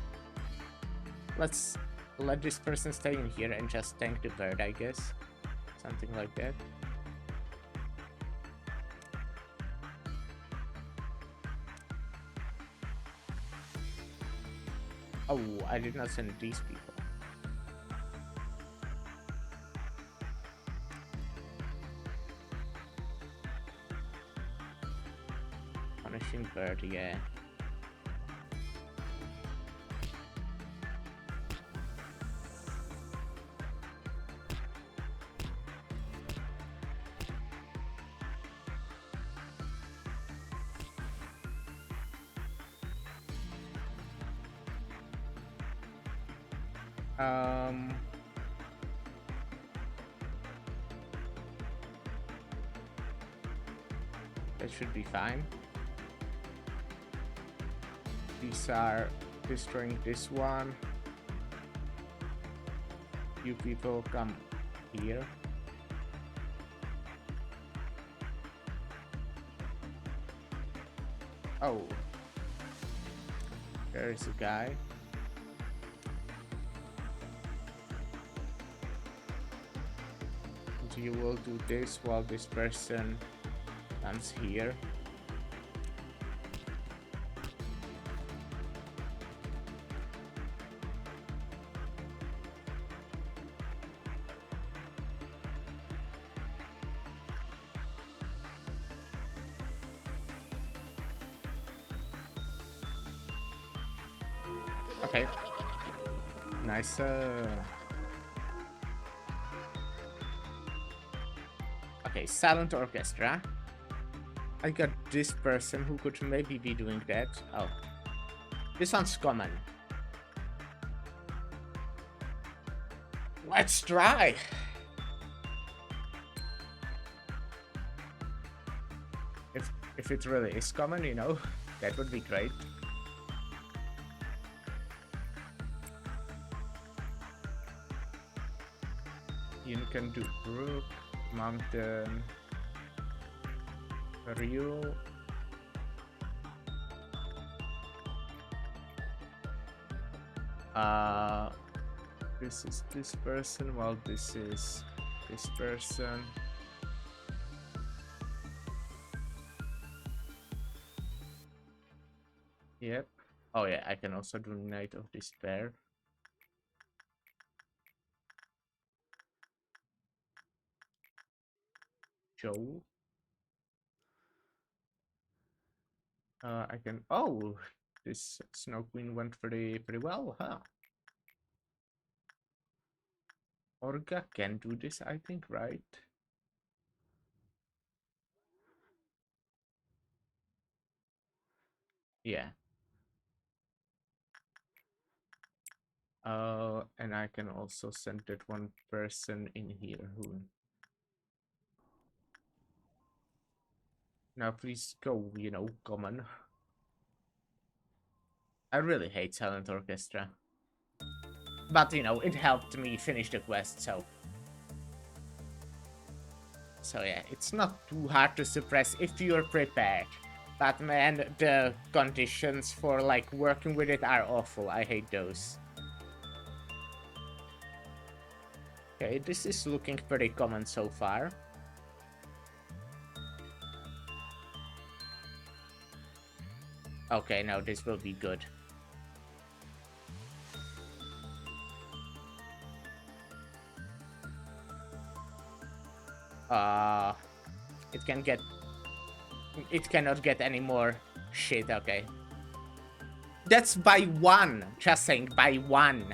Let's let this person stay in here and just tank the bird, I guess. Something like that. Oh, I did not send these people. Punishing bird, yeah. That should be fine. These are destroying this one. You people come here. Oh. There is a guy. And you will do this while this person comes here. Okay. Nice. Okay, silent orchestra. I got this person who could maybe be doing that. Oh. This one's common. Let's try. If it really is common, you know, that would be great. You can do Brook, Mountain, Ryu. This is this person, while this is this person. Yep. Oh yeah, I can also do Night of Despair. Joe. I can. Oh, this Snow Queen went pretty well, huh? Orga can do this, I think, right? Yeah. And I can also send that one person in here who. Now please go, you know, common. I really hate Silent Orchestra. But, you know, it helped me finish the quest, so... So yeah, it's not too hard to suppress if you're prepared. But man, the conditions for, like, working with it are awful. I hate those. Okay, this is looking pretty common so far. Okay, now this will be good. It cannot get any more shit, okay. That's by one, just saying, by one.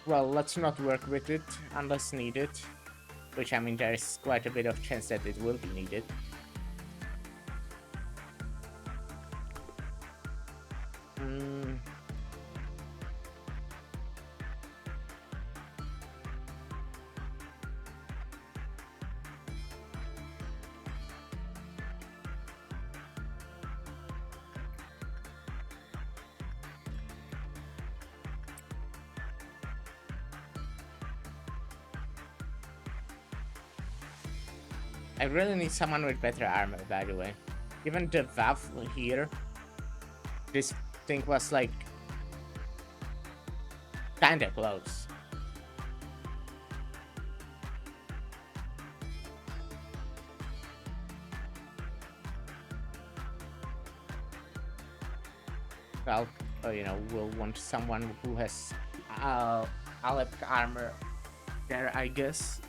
Well, let's not work with it unless needed. Which, I mean, there's quite a bit of chance that it will be needed. I really need someone with better armor, by the way. Even the valve here, this thing was like kinda close. Well, you know, we'll want someone who has Alep armor there, I guess.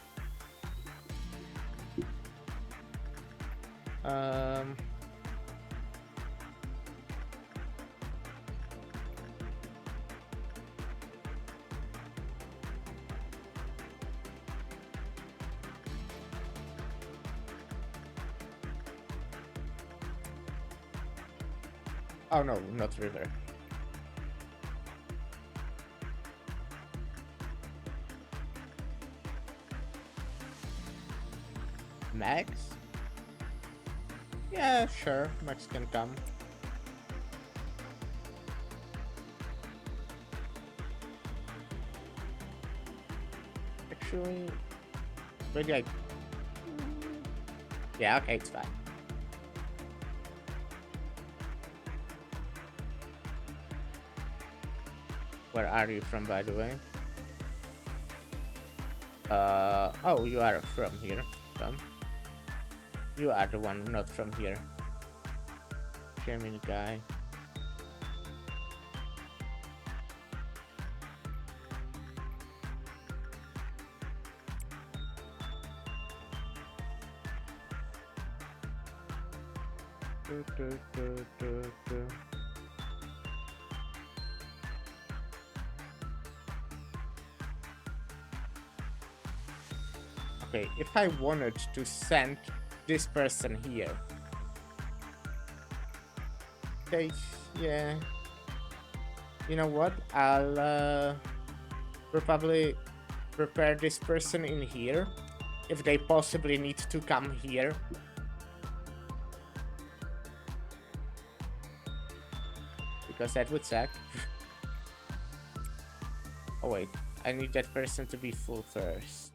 Oh no, not River. Max? Yeah, sure, Max can come. Actually, But like, yeah, okay, it's fine. Where are you from, by the way? Oh, you are from here. From. You are the one not from here. German guy. Okay, if I wanted to send this person here. Okay, yeah. You know what? I'll probably prepare this person in here if they possibly need to come here. Because that would suck. Oh wait, I need that person to be full first.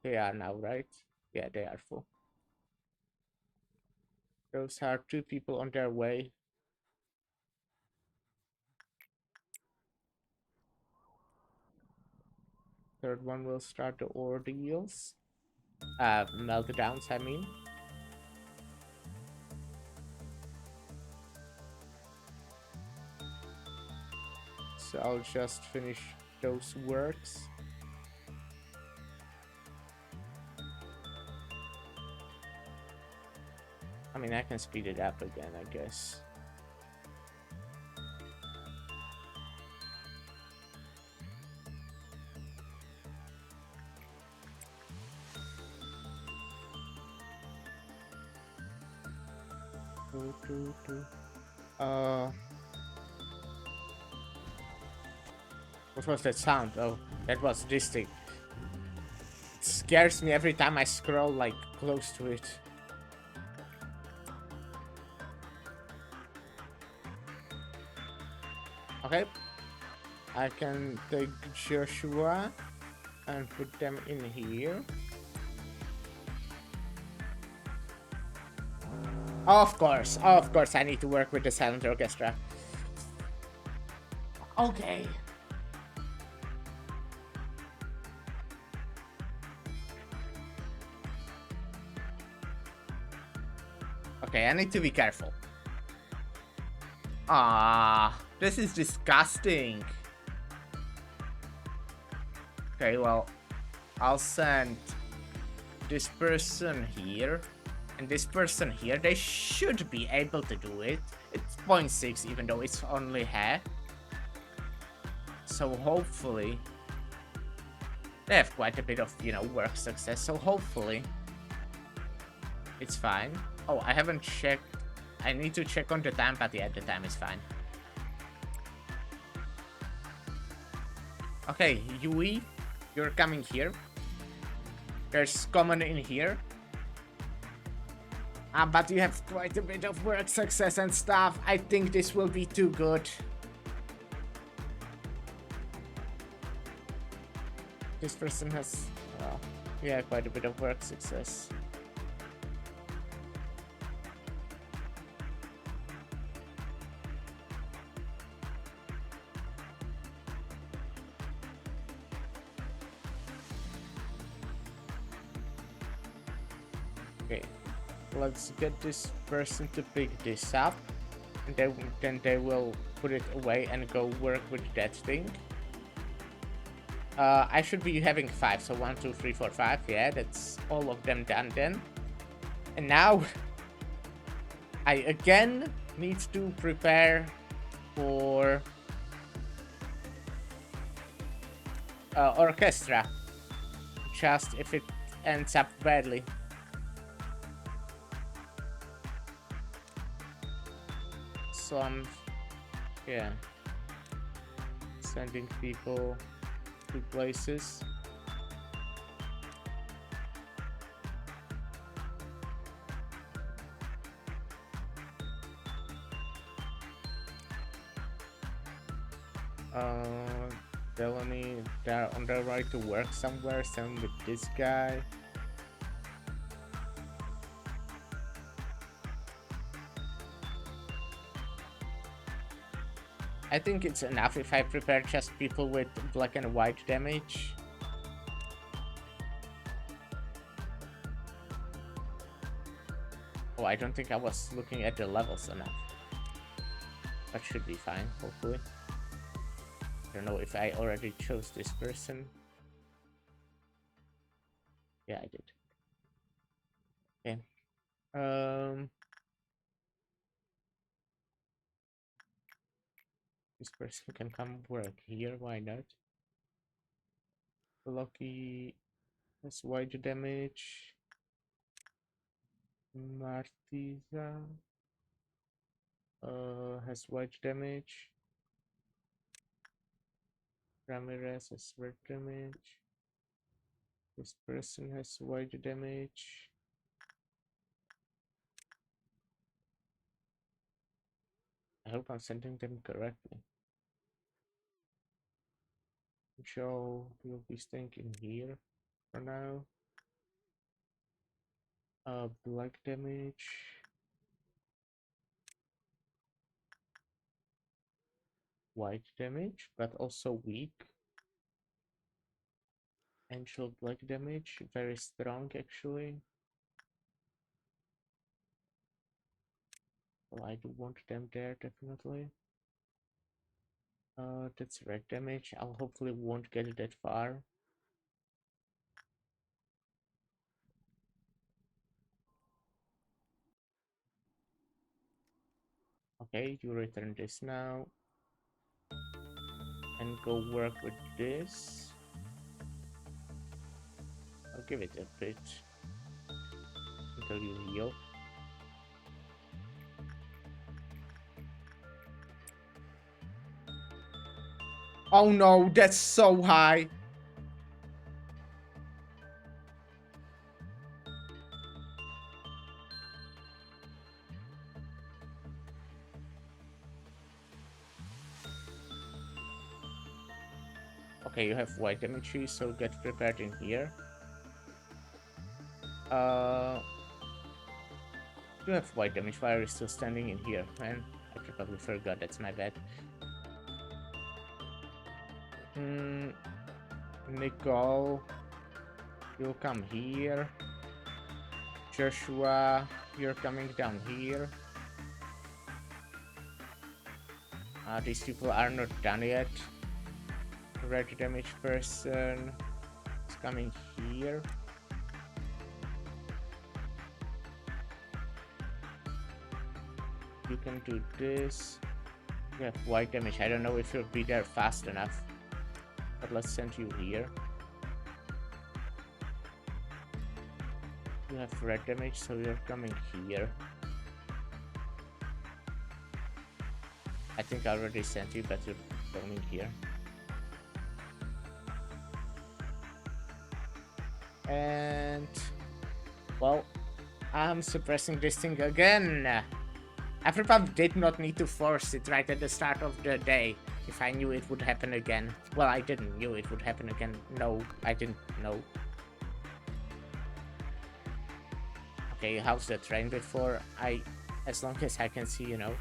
They are now, right? Yeah, they are full. Those are 2 people on their way. Third one will start the ordeals. Meltdowns, I mean. So I'll just finish those works. I mean, I can speed it up again, I guess. What was that sound? Oh, that was this thing. It scares me every time I scroll like close to it. Okay. I can take Joshua and put them in here. Of course, I need to work with the silent orchestra. Okay. Okay, I need to be careful. Ah, this is disgusting. Okay, well, I'll send this person here and this person here. They should be able to do it. It's 0.6, even though it's only half. So hopefully they have quite a bit of, you know, work success. So hopefully it's fine. Oh, I haven't checked. I need to check on the time, but yeah, the time is fine. Okay, Yui, you're coming here. There's common in here. But you have quite a bit of work success and stuff. I think this will be too good. This person has, yeah, quite a bit of work success. Okay, let's get this person to pick this up, and then they will put it away and go work with that thing. I should be having 5, so 1, 2, 3, 4, 5. Yeah, that's all of them done then. And now I again need to prepare for orchestra, just if it ends up badly. So I'm, yeah, sending people to places. felony. They're on their right to work somewhere. Same with this guy. I think it's enough if I prepare just people with black and white damage. Oh, I don't think I was looking at the levels enough. That should be fine, hopefully. I don't know if I already chose this person. Yeah, I did. Okay. This person can come work here, why not? Lucky has white damage. Martiza has white damage. Ramirez has red damage. This person has white damage. I hope I'm sending them correctly. Joe will be staying in here for now. Black damage. White damage, but also weak. Angel black damage, very strong actually. Well, I do want them there definitely. That's red damage. I'll hopefully won't get it that far. Okay, you return this now. And go work with this. I'll give it a bit until you heal. Oh no, that's so high. Okay, you have white damage, so get prepared in here. You have white damage. Why are you still standing in here, man? I probably forgot. That's my bad. Nicole, you'll come here. Joshua, you're coming down here. These people are not done yet. Red damage person is coming here. You can do this. You have white damage. I don't know if you'll be there fast enough, but let's send you here. You have red damage, so you're coming here. I think I already sent you, but you're coming here. And well, I'm suppressing this thing again. Afterpuff did not need to force it right at the start of the day. If I knew it would happen again. Well, I didn't knew it would happen again. No, I didn't know. Okay, how's the train before? As long as I can see, you know.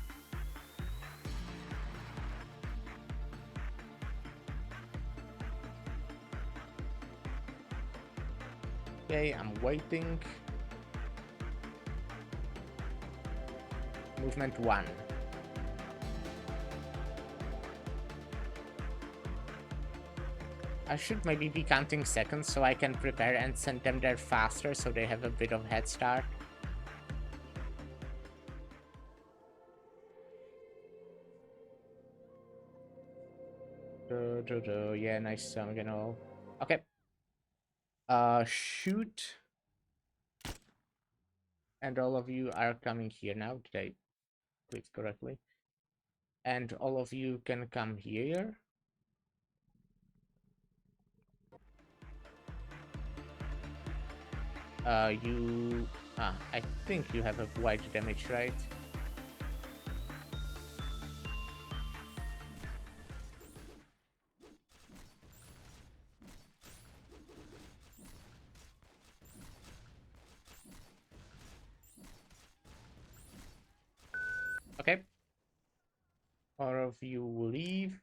Okay, I'm waiting. Movement 1. I should maybe be counting seconds so I can prepare and send them there faster so they have a bit of head start. Yeah, nice song and all. Okay. Shoot. And all of you are coming here now. Did I click correctly? And all of you can come here. I think you have a white damage, right? of you leave.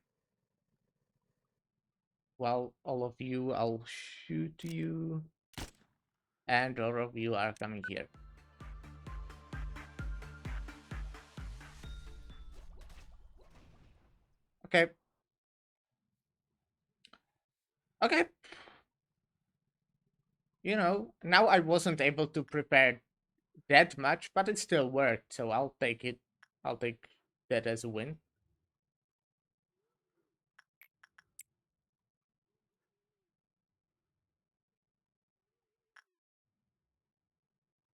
Well, all of you, I'll shoot you. And all of you are coming here. Okay. Okay. You know, now I wasn't able to prepare that much, but it still worked, so I'll take it. I'll take that as a win.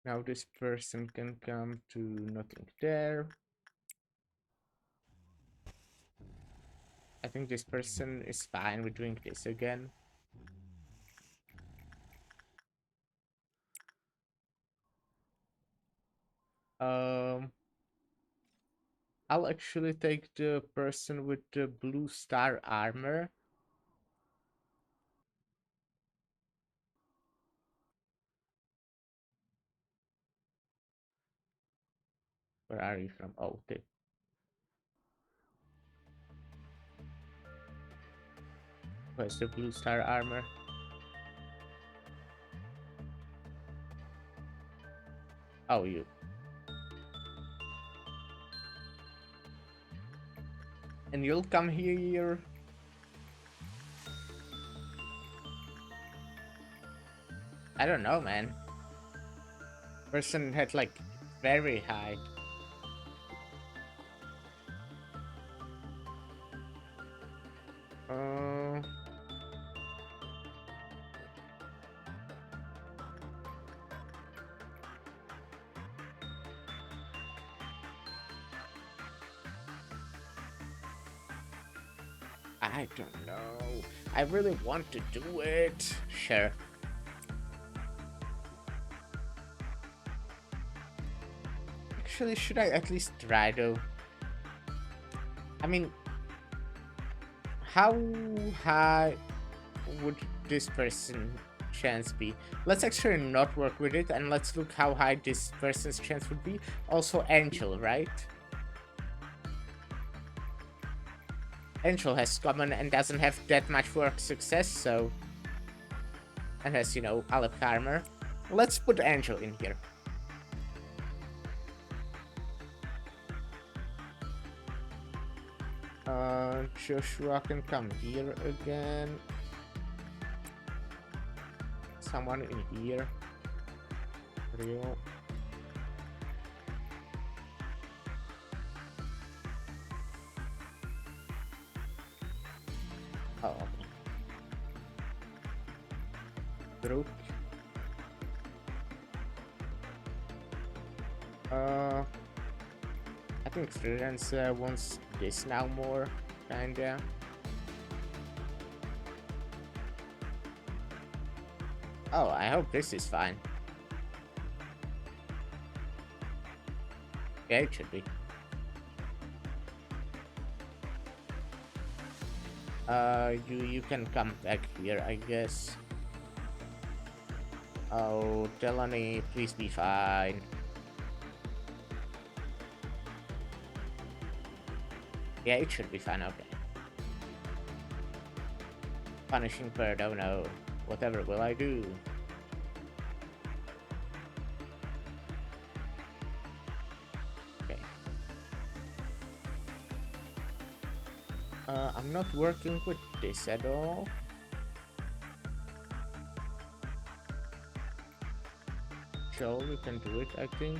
Now this person can come to nothing there. I think this person is fine with doing this again. Um, I'll actually take the person with the blue star armor. Where are you from? Oh, okay. Where's the blue star armor? Oh, you. And you'll come here. I don't know, man. Person had like very high. Uh, I don't know. I really want to do it. Sure. Actually, should I at least try though? I mean, how high would this person chance be? Let's actually not work with it and let's look how high this person's chance would be. Also Angel, right? Angel has common and doesn't have that much work success, so... And has, you know, Aleph armor. Let's put Angel in here. Joshua can come here again. Someone in here. Real. Oh, okay. Brook. I think Freelance wants this now more, kinda. Oh, I hope this is fine. Yeah, it should be. You can come back here, I guess. Oh, Delaney, please be fine. Yeah, it should be fine, okay. Punishing bird, oh no. Whatever will I do? Okay. I'm not working with this at all. Sure, we can do it, I think.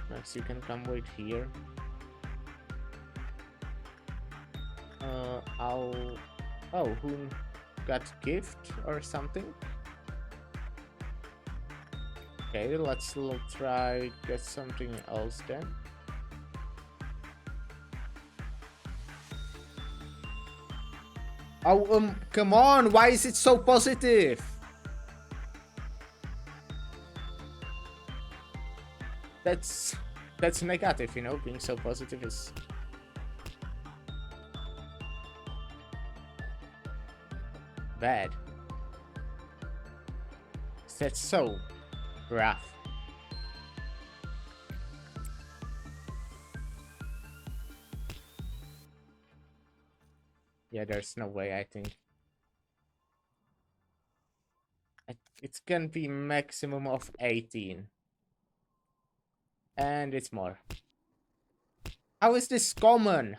Next, you can come wait here. Oh, who got gift or something? Okay, let's try get something else then. Oh, come on, why is it so positive? That's negative, you know, being so positive is... bad. That's so rough. Yeah, there's no way, I think. It's gonna be maximum of 18. And it's more. How is this common?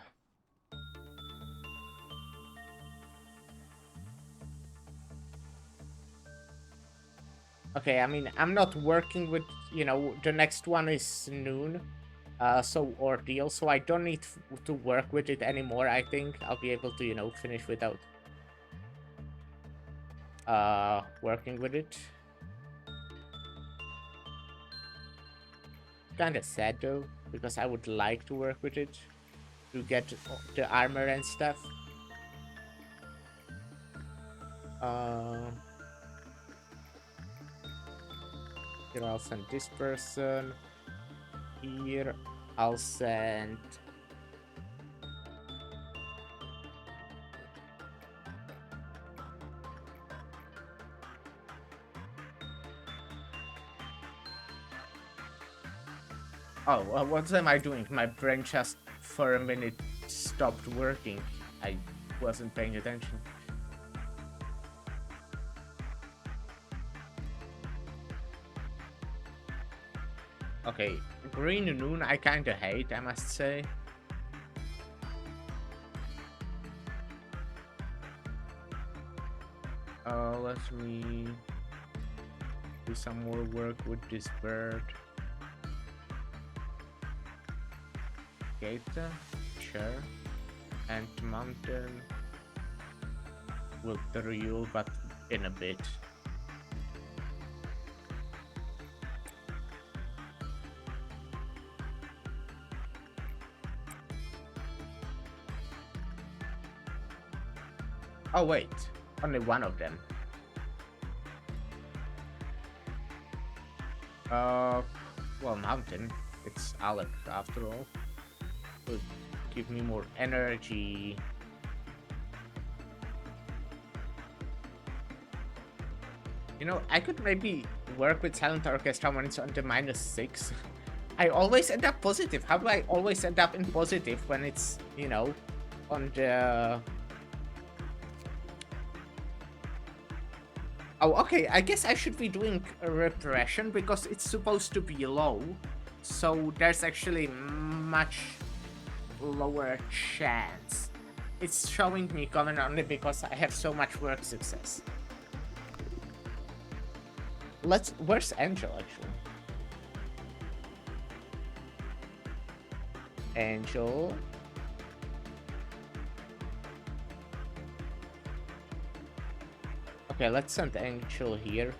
Okay, I mean, I'm not working with, the next one is noon. So ordeal, so I don't need to work with it anymore. I think I'll be able to, finish without working with it. Kind of sad though, because I would like to work with it to get the armor and stuff. Uh, Here I'll send this person. Here I'll send. Oh, what am I doing? My brain just for a minute stopped working. I wasn't paying attention. Okay, Green Noon I kinda hate, I must say. Let me do some more work with this bird. Gaeta, sure. And Mountain will drill, but in a bit. Oh wait, only one of them. Well, Mountain. It's Alec after all. Would give me more energy. I could maybe work with Silent Orchestra when it's on the -6. I always end up positive. How do I always end up in positive when it's, on the... Oh, okay, I guess I should be doing a repression because it's supposed to be low. So there's actually much lower chance. It's showing me common only because I have so much work success. Where's Angel actually? Angel. Okay, let's send Angel here.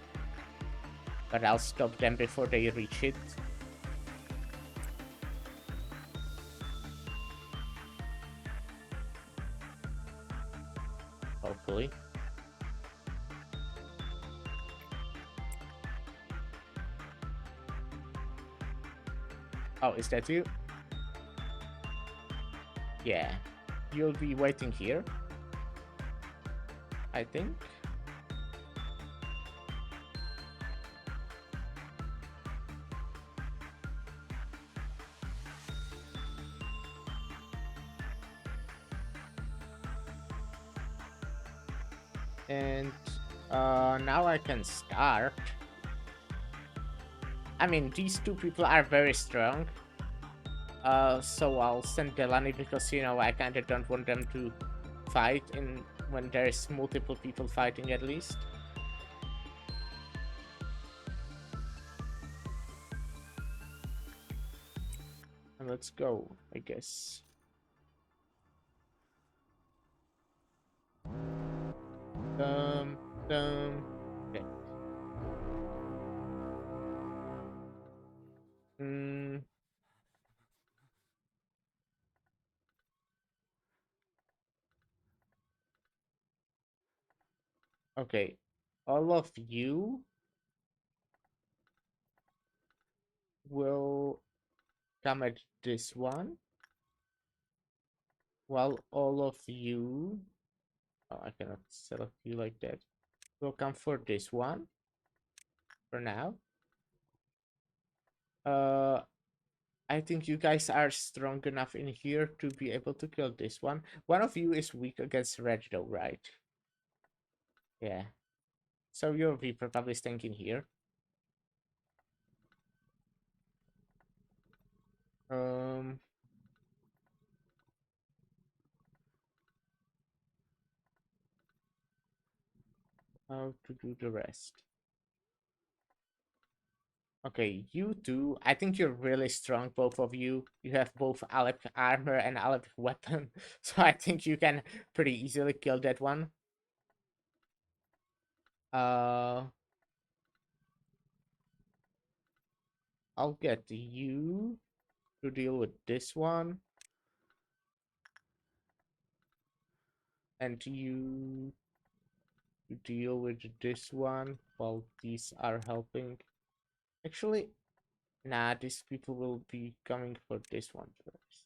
But I'll stop them before they reach it. Hopefully. Oh, is that you? Yeah. You'll be waiting here, I think. And now I can start. I mean, these two people are very strong. So I'll send Delani because, I kinda don't want them to fight when there's multiple people fighting at least. And let's go, I guess. Okay. Okay. All of you will come at this one, while all of you... Oh, I cannot select you like that. Will come for this one, for now. I think you guys are strong enough in here to be able to kill this one. One of you is weak against red though, right? Yeah. So you'll be probably staying in here. Um, how to do the rest? Okay, you two. I think you're really strong, both of you. You have both Alep armor and Alep weapon, so I think you can pretty easily kill that one. Uh, I'll get you to deal with this one, and you to deal with this one while these are helping. Actually, nah, these people will be coming for this one first.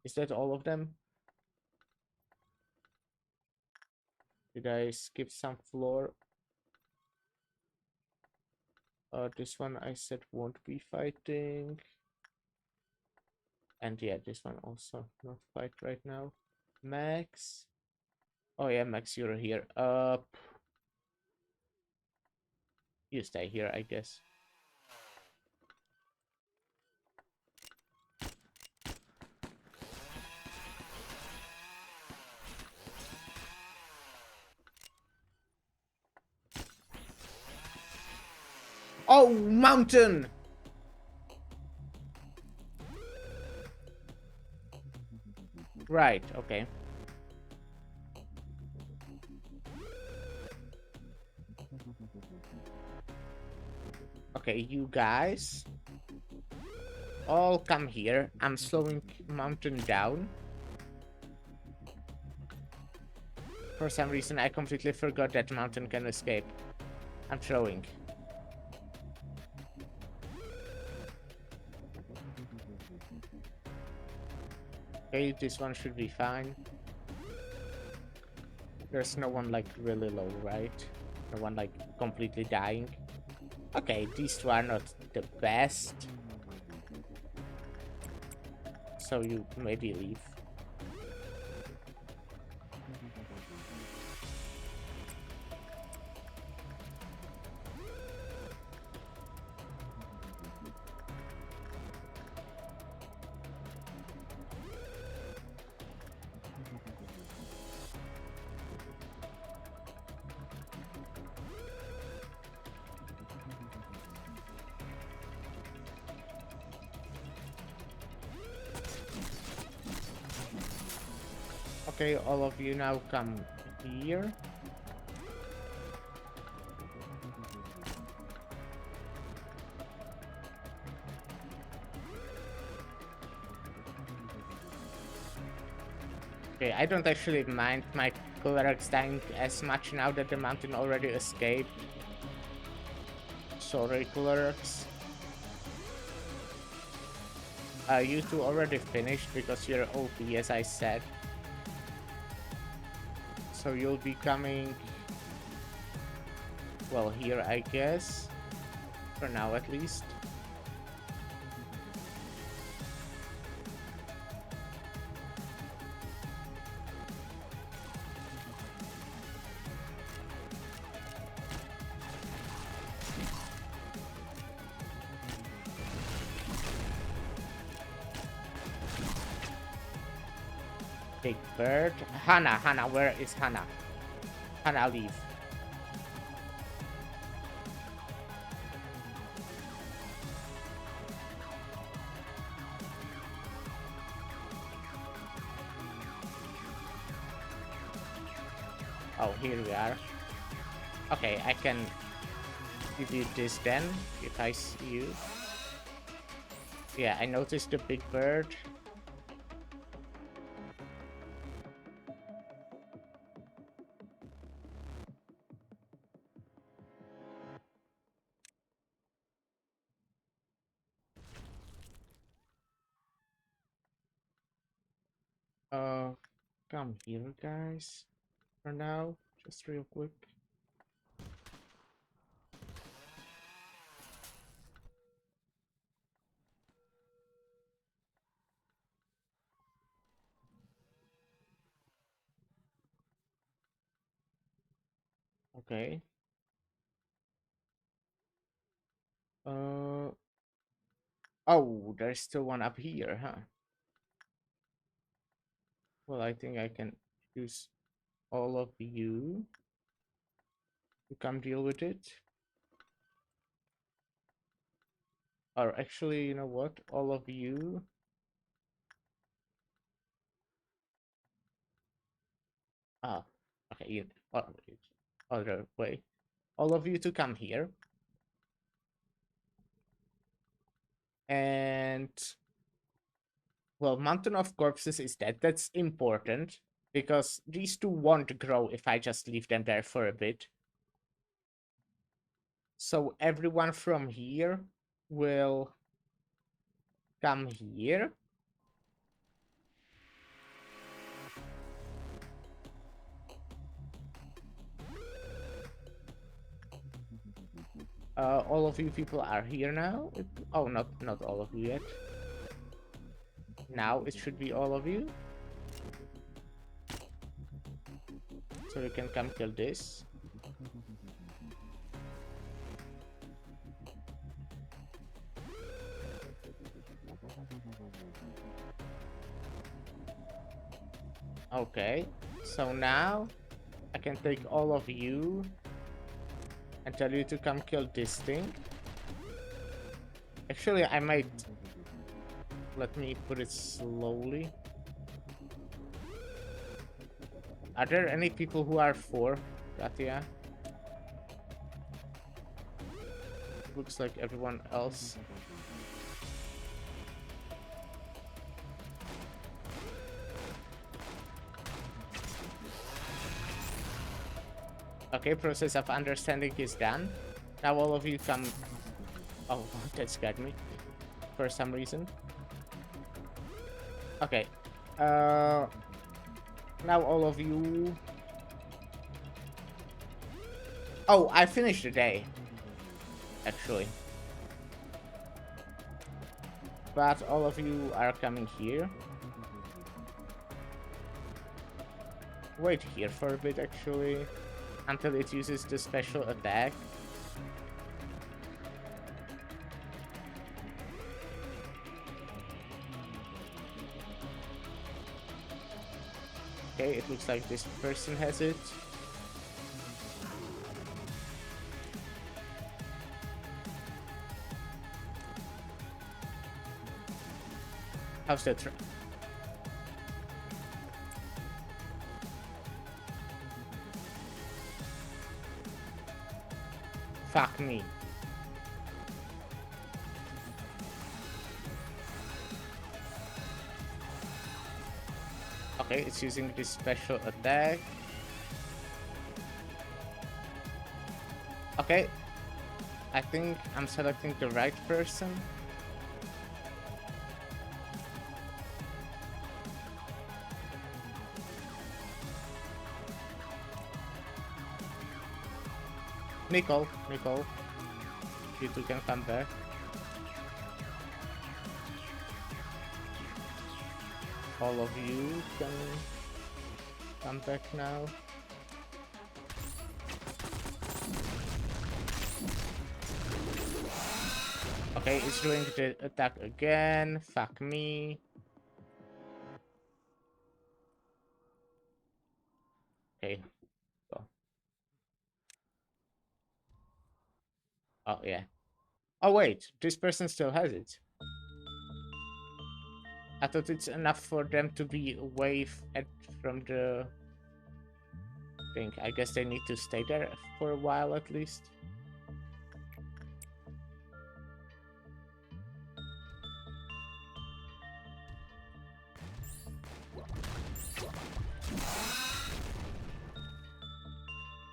Is that all of them? Did I skip some floor? This one I said won't be fighting. And yeah, this one also not fight right now. Max. Oh yeah, Max, you're here. You stay here, I guess. Oh, mountain! Right, okay. Okay, you guys all come here. I'm slowing mountain down. For some reason, I completely forgot that mountain can escape. I'm throwing. Okay, this one should be fine. There's no one like really low, right? No one like completely dying. Okay, these two are not the best. So you maybe leave. Okay, all of you now come here. Okay, I don't actually mind my clerics dying as much now that the mountain already escaped. Sorry, clerics. You two already finished because you're OP, as I said. So you'll be coming, well, here, I guess. For now, at least. Big bird. Hannah, where is Hannah? Hannah, leave. Oh, here we are. Okay, I can give you this then, if I see you. Yeah, I noticed the big bird. Uh, come here, guys. For now, just real quick. Okay. Uh. Oh, there's still one up here, huh? Well, I think I can use all of you to come deal with it. Or actually, you know what? All of you. Ah, okay. Other way. All of you to come here. And well, Mountain of Corpses is dead. That's important because these two won't grow if I just leave them there for a bit. So everyone from here will come here. All of you people are here now. Oh, not all of you yet. Now it should be all of you. So you can come kill this. Okay, so now I can take all of you and tell you to come kill this thing. Actually, I might... Let me put it slowly. Are there any people who are for Katia? Looks like everyone else. Okay, process of understanding is done. Now all of you come... Oh, that scared me. For some reason. Okay. Now all of you... Oh, I finished the day. Actually. But all of you are coming here. Wait here for a bit, actually. Until it uses the special attack. Okay, it looks like this person has it. How's that? Fuck me. Okay, it's using this special attack. Okay. I think I'm selecting the right person. Nicole, you two can come back. All of you can come back now. Okay, it's doing the attack again. Fuck me. Okay. Go. Oh, yeah. Oh, wait. This person still has it. I thought it's enough for them to be away from the thing. I guess they need to stay there for a while at least.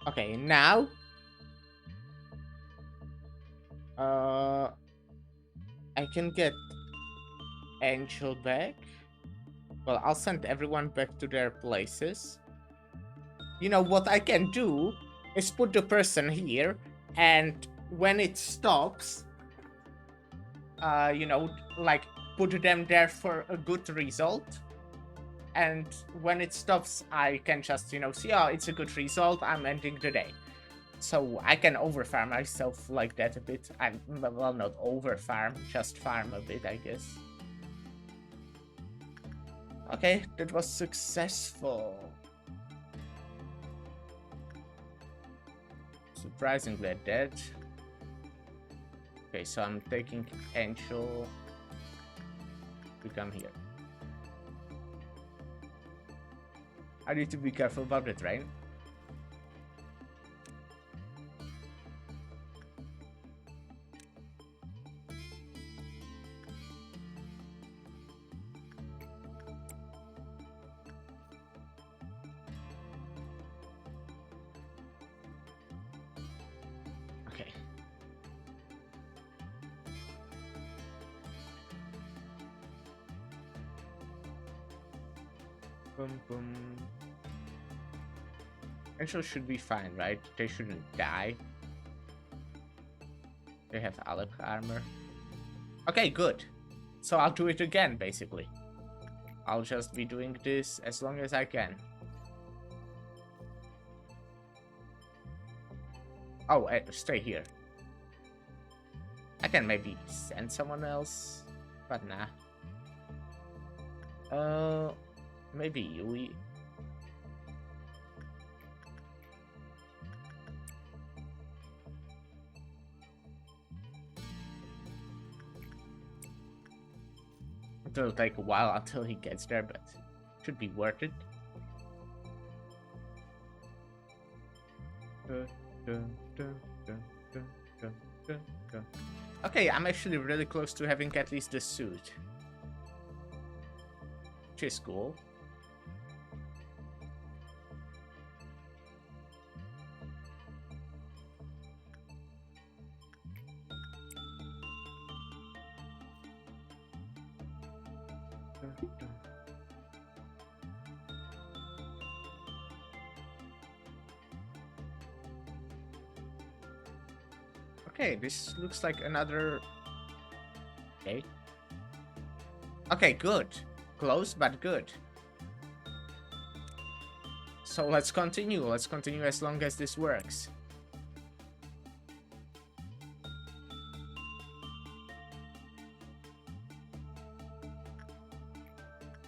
Okay, now I can get Angel back. Well, I'll send everyone back to their places. You know what I can do is put the person here, and when it stops, you know, like put them there for a good result. And when it stops, I can just, you know, see, oh, it's a good result, I'm ending the day. So I can overfarm myself like that a bit. Well, not overfarm, just farm a bit, I guess. Okay, that was successful. Surprisingly dead. Okay, so I'm taking Angel to come here. I need to be careful about the train. Okay. Boom, boom. Angel should be fine, right? They shouldn't die. They have Aleph armor. Okay, good. So I'll do it again, basically. I'll just be doing this as long as I can. Oh, stay here. I can maybe send someone else, but nah. Maybe Yui. It'll take a while until he gets there, but should be worth it. Okay, I'm actually really close to having at least the suit. Which is cool. Okay, this looks like another... Okay. Okay, good. Close, but good. So let's continue. Let's continue as long as this works.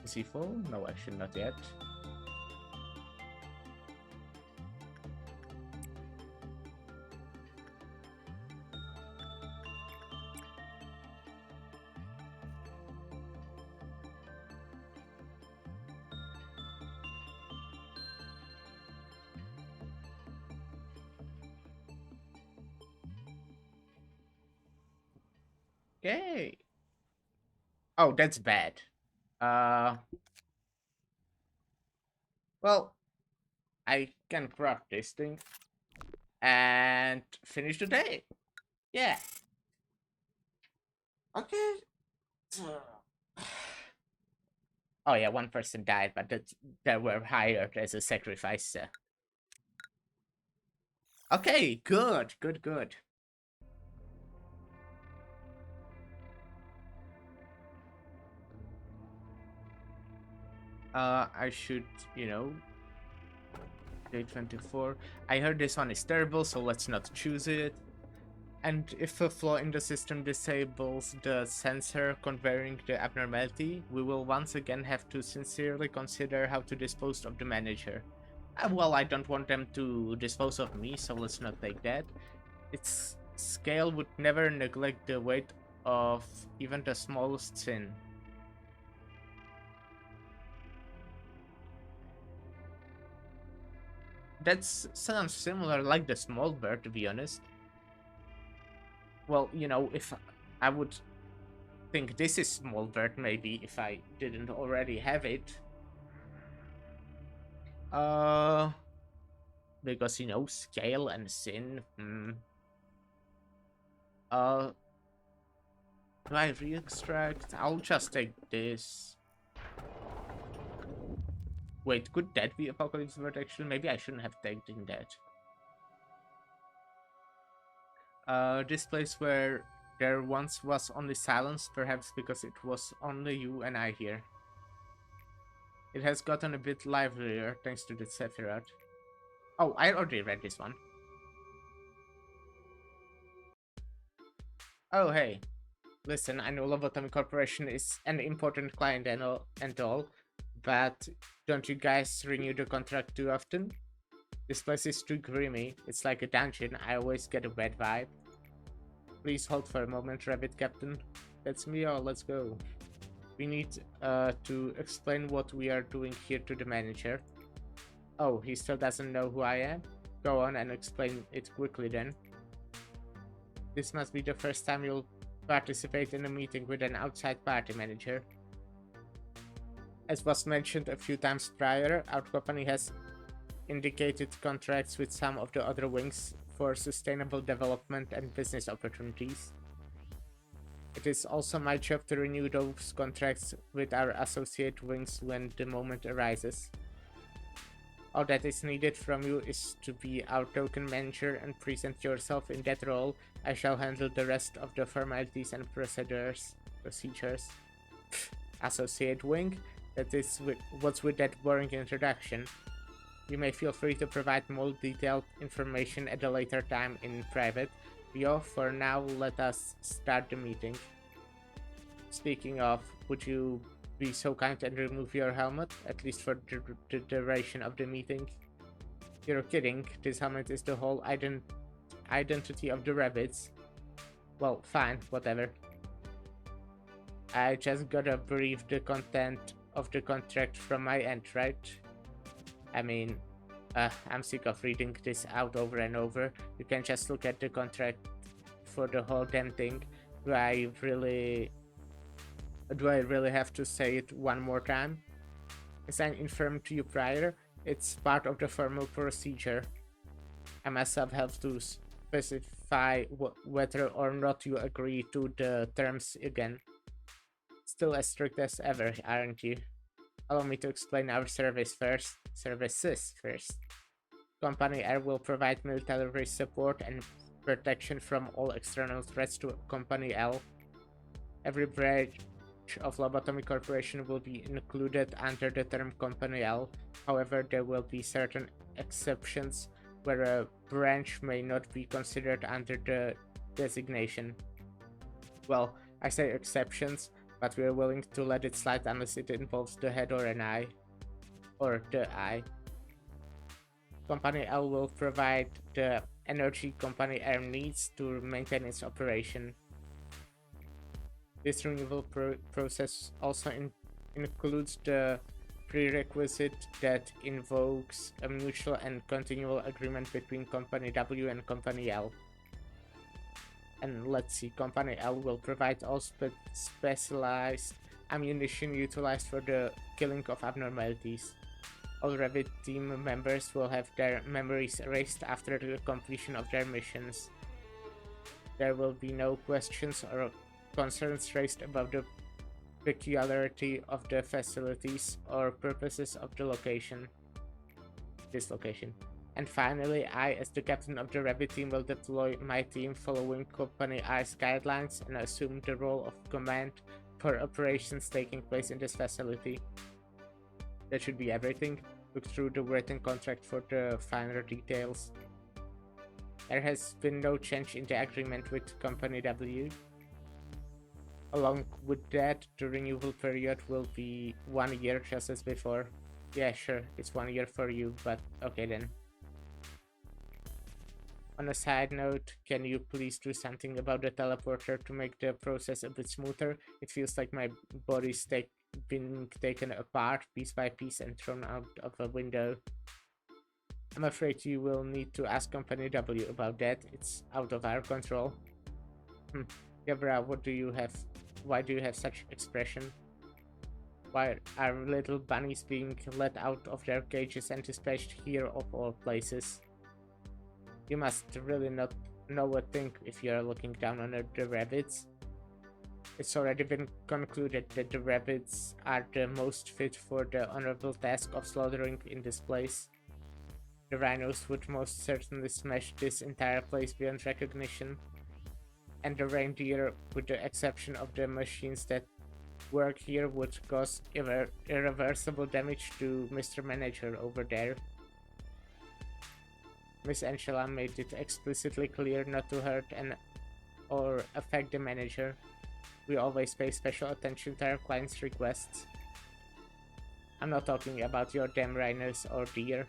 Is he full? No, actually not yet. Okay. Oh, that's bad. Well, I can craft this thing and finish the day. Yeah. Okay. Oh yeah, one person died, but they were hired as a sacrifice. Okay, good, good, good. I should, you know, day 24. I heard this one is terrible, so let's not choose it. And if a flaw in the system disables the sensor conveying the abnormality, we will once again have to sincerely consider how to dispose of the manager. Well, I don't want them to dispose of me, so let's not take that. Its scale would never neglect the weight of even the smallest sin. That sounds similar like the small bird, to be honest. Well, you know, if I would think this is small bird, maybe if I didn't already have it. Because, you know, scale and sin. Do I re-extract? I'll just take this. Wait, could that be Apocalypse Bird actually? Maybe I shouldn't have taken that. This place where there once was only silence, perhaps because it was only you and I here. It has gotten a bit livelier thanks to the Sephiroth. Oh, I already read this one. Oh, hey. Listen, I know Lobotomy Corporation is an important client and all, but don't you guys renew the contract too often? This place is too grimy. It's like a dungeon. I always get a bad vibe. Please hold for a moment, Rabbit Captain. That's me, or let's go. We need to explain what we are doing here to the manager. Oh, he still doesn't know who I am? Go on and explain it quickly then. This must be the first time you'll participate in a meeting with an outside party manager. As was mentioned a few times prior, our company has indicated contracts with some of the other wings for sustainable development and business opportunities. It is also my job to renew those contracts with our associate wings when the moment arises. All that is needed from you is to be our token manager and present yourself in that role. I shall handle the rest of the formalities and procedures. Associate wing? What's with that boring introduction? You may feel free to provide more detailed information at a later time in private. Yo, for now, let us start the meeting. Speaking of, would you be so kind and remove your helmet, at least for the duration of the meeting? You're kidding, this helmet is the whole identity of the rabbits. Well, fine, whatever. I just gotta brief the content of the contract from my end, right? I mean, I'm sick of reading this out over and over. You can just look at the contract for the whole damn thing. Do I really have to say it one more time? As I informed you prior, it's part of the formal procedure. I myself have to specify whether or not you agree to the terms again. Still as strict as ever, aren't you? Allow me to explain our services first. Company Air will provide military support and protection from all external threats to Company L. Every branch of Lobotomy Corporation will be included under the term Company L. However, there will be certain exceptions where a branch may not be considered under the designation. Well, I say exceptions, but we are willing to let it slide unless it involves the head or an eye. Or the eye. Company L will provide the energy Company Air needs to maintain its operation. This renewal process also includes the prerequisite that invokes a mutual and continual agreement between Company W and Company L. And let's see, Company L will provide all specialized ammunition utilized for the killing of abnormalities. All Revit team members will have their memories erased after the completion of their missions. There will be no questions or concerns raised about the peculiarity of the facilities or purposes of this location. And finally, I, as the captain of the Revit team, will deploy my team following Company I's guidelines and assume the role of command for operations taking place in this facility. That should be everything. Look through the written contract for the finer details. There has been no change in the agreement with Company W. Along with that, the renewal period will be 1 year just as before. Yeah, sure, it's 1 year for you, but okay then. On a side note, can you please do something about the teleporter to make the process a bit smoother? It feels like my body's being taken apart piece by piece and thrown out of a window. I'm afraid you will need to ask Company W about that. It's out of our control. Gabra, why do you have such expression? Why are little bunnies being let out of their cages and dispatched here of all places? You must really not know a thing if you're looking down on the rabbits. It's already been concluded that the rabbits are the most fit for the honorable task of slaughtering in this place. The rhinos would most certainly smash this entire place beyond recognition, and the reindeer, with the exception of the machines that work here, would cause irreversible damage to Mr. Manager over there. Miss Angela made it explicitly clear not to hurt an or affect the manager. We always pay special attention to our clients' requests. I'm not talking about your damn rhinos or deer.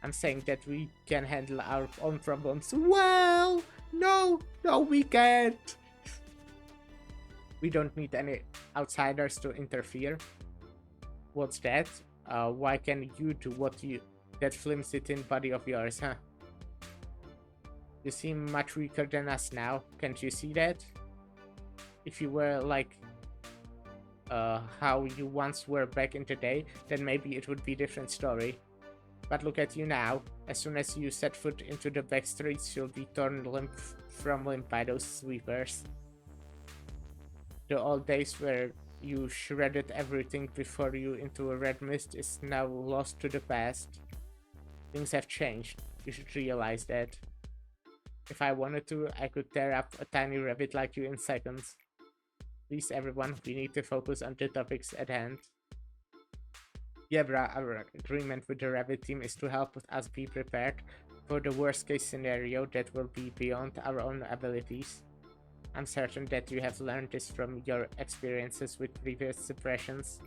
I'm saying that we can handle our own problems. Well, no, we can't. We don't need any outsiders to interfere. What's that? Why can you do that flimsy-thin body of yours, huh? You seem much weaker than us now. Can't you see that? If you were like how you once were back in the day, then maybe it would be a different story. But look at you now. As soon as you set foot into the back streets, you'll be torn limb from limb by those sweepers. The old days where you shredded everything before you into a red mist is now lost to the past. Things have changed. You should realize that. If I wanted to, I could tear up a tiny rabbit like you in seconds. Please everyone, we need to focus on the topics at hand. Yebra, our agreement with the rabbit team is to help us be prepared for the worst case scenario that will be beyond our own abilities. I'm certain that you have learned this from your experiences with previous suppressions.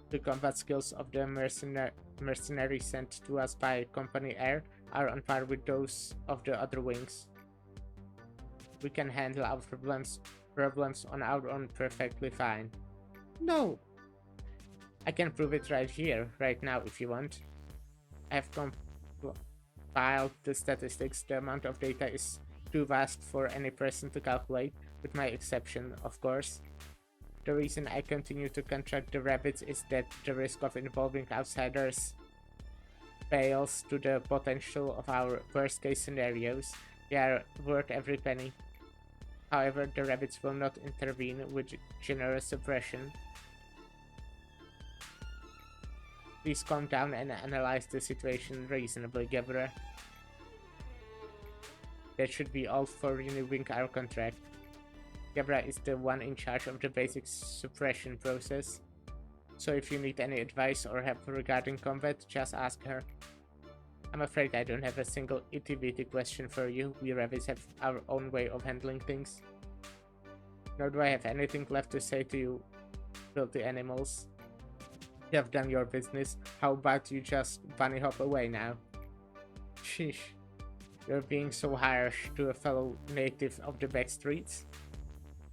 The combat skills of the mercenaries sent to us by Company Air are on par with those of the other wings. We can handle our problems on our own perfectly fine. No! I can prove it right here, right now, if you want. I have compiled the statistics. The amount of data is too vast for any person to calculate, with my exception, of course. The reason I continue to contract the rabbits is that the risk of involving outsiders pales to the potential of our worst case scenarios. They are worth every penny. However, the rabbits will not intervene with generous suppression. Please calm down and analyze the situation reasonably, Gebra. That should be all for renewing our contract. Gebra is the one in charge of the basic suppression process, so if you need any advice or help regarding combat, just ask her. I'm afraid I don't have a single itty-bitty question for you. We rabbits have our own way of handling things. Nor do I have anything left to say to you, filthy animals. You have done your business. How about you just bunny hop away now? Sheesh. You're being so harsh to a fellow native of the back streets.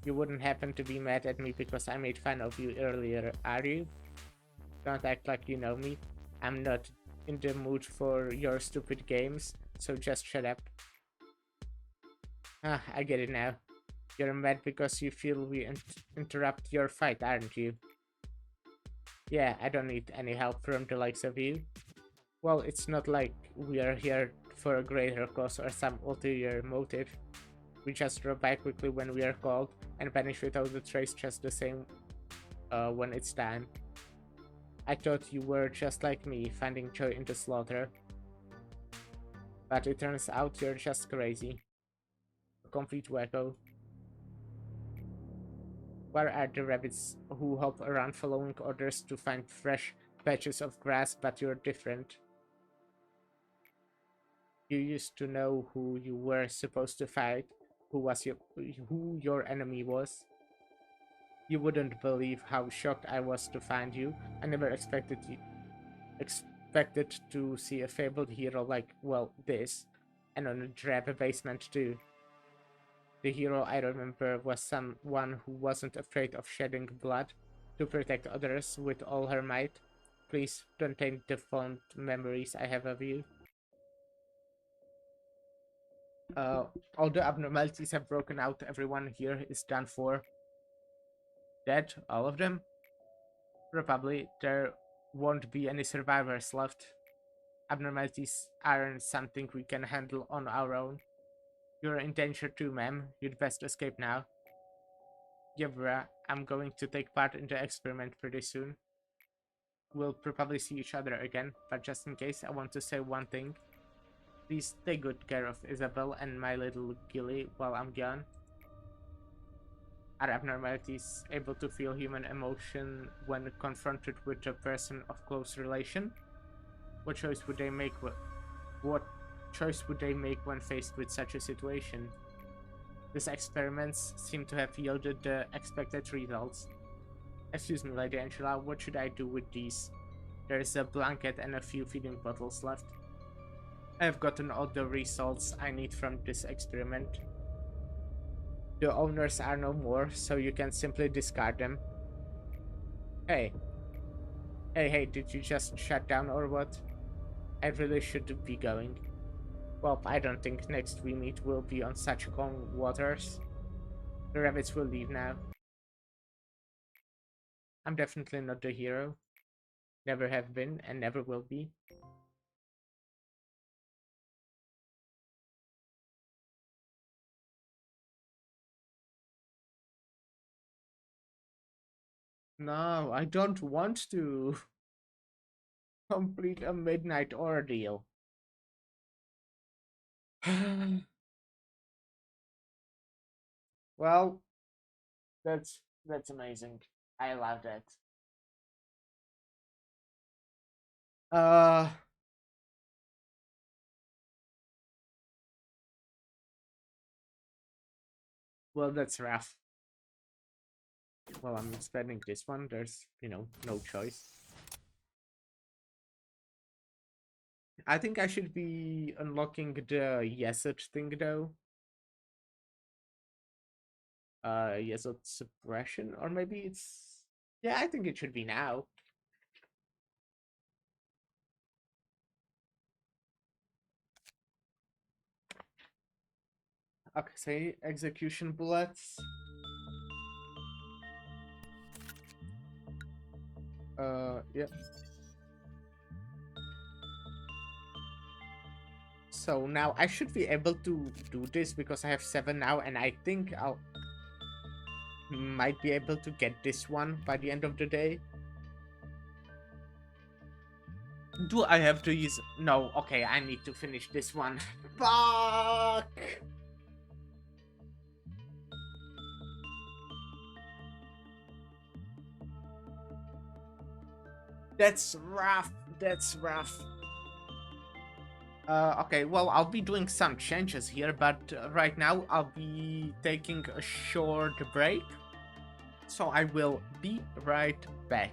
You wouldn't happen to be mad at me because I made fun of you earlier, are you? Don't act like you know me. I'm not in the mood for your stupid games, so just shut up. Ah, I get it now. You're mad because you feel we interrupt your fight, aren't you? Yeah, I don't need any help from the likes of you. Well, it's not like we are here for a greater cause or some ulterior motive. We just drop by quickly when we are called and vanish without a trace just the same when it's time. I thought you were just like me, finding joy in the slaughter. But it turns out you're just crazy. A complete wacko. Where are the rabbits who hop around following orders to find fresh patches of grass, but you're different? You used to know who you were supposed to fight, who your enemy was. You wouldn't believe how shocked I was to find you. I never expected to see a fabled hero like, well, this, and on a drab basement too. The hero I remember was someone who wasn't afraid of shedding blood to protect others with all her might. Please don't taint the fond memories I have of you. All the abnormalities have broken out. Everyone here is done for. Dead? All of them? Probably. There won't be any survivors left. Abnormalities aren't something we can handle on our own. You're in danger too, ma'am. You'd best escape now. Yevra, I'm going to take part in the experiment pretty soon. We'll probably see each other again, but just in case, I want to say one thing. Please take good care of Isabel and my little Gilly while I'm gone. Are abnormalities able to feel human emotion when confronted with a person of close relation? What choice would they make when faced with such a situation? These experiments seem to have yielded the expected results. Excuse me, Lady Angela, what should I do with these? There is a blanket and a few feeding bottles left. I have gotten all the results I need from this experiment. The owners are no more, so you can simply discard them. Hey. Hey, did you just shut down or what? I really should be going. Well, I don't think next we meet will be on such calm waters. The rabbits will leave now. I'm definitely not the hero. Never have been and never will be. No, I don't want to complete a midnight ordeal. Well, that's amazing. I love that. Uh, well, that's rough. Well, I'm spending this one. There's, no choice. I think I should be unlocking the Yesod thing though. Yesod suppression, or maybe it's. Yeah, I think it should be now. Okay, say execution bullets. Yeah. So now I should be able to do this because I have 7 now, and I think I'll might be able to get this one by the end of the day. Do I have to use... No, okay, I need to finish this one. Fuck! That's rough. That's rough. Okay, well, I'll be doing some changes here, but right now I'll be taking a short break. So I will be right back.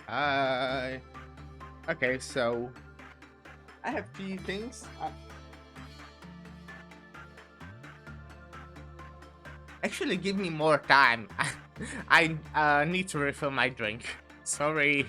Hi. Okay, so I have few things. Actually, give me more time. I need to refill my drink. Sorry.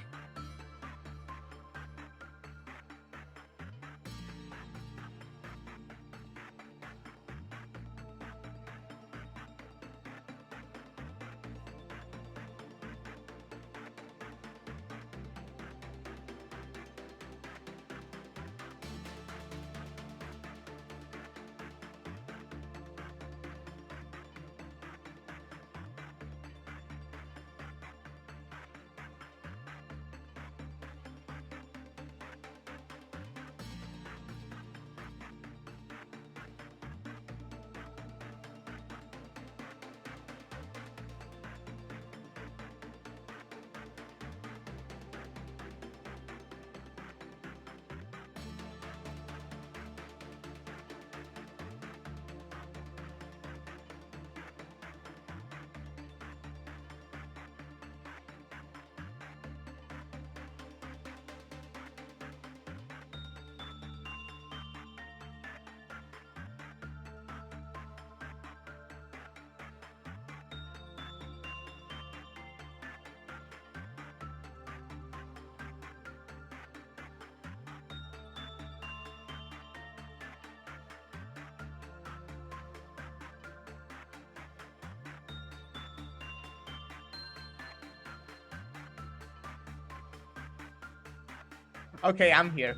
Okay, I'm here.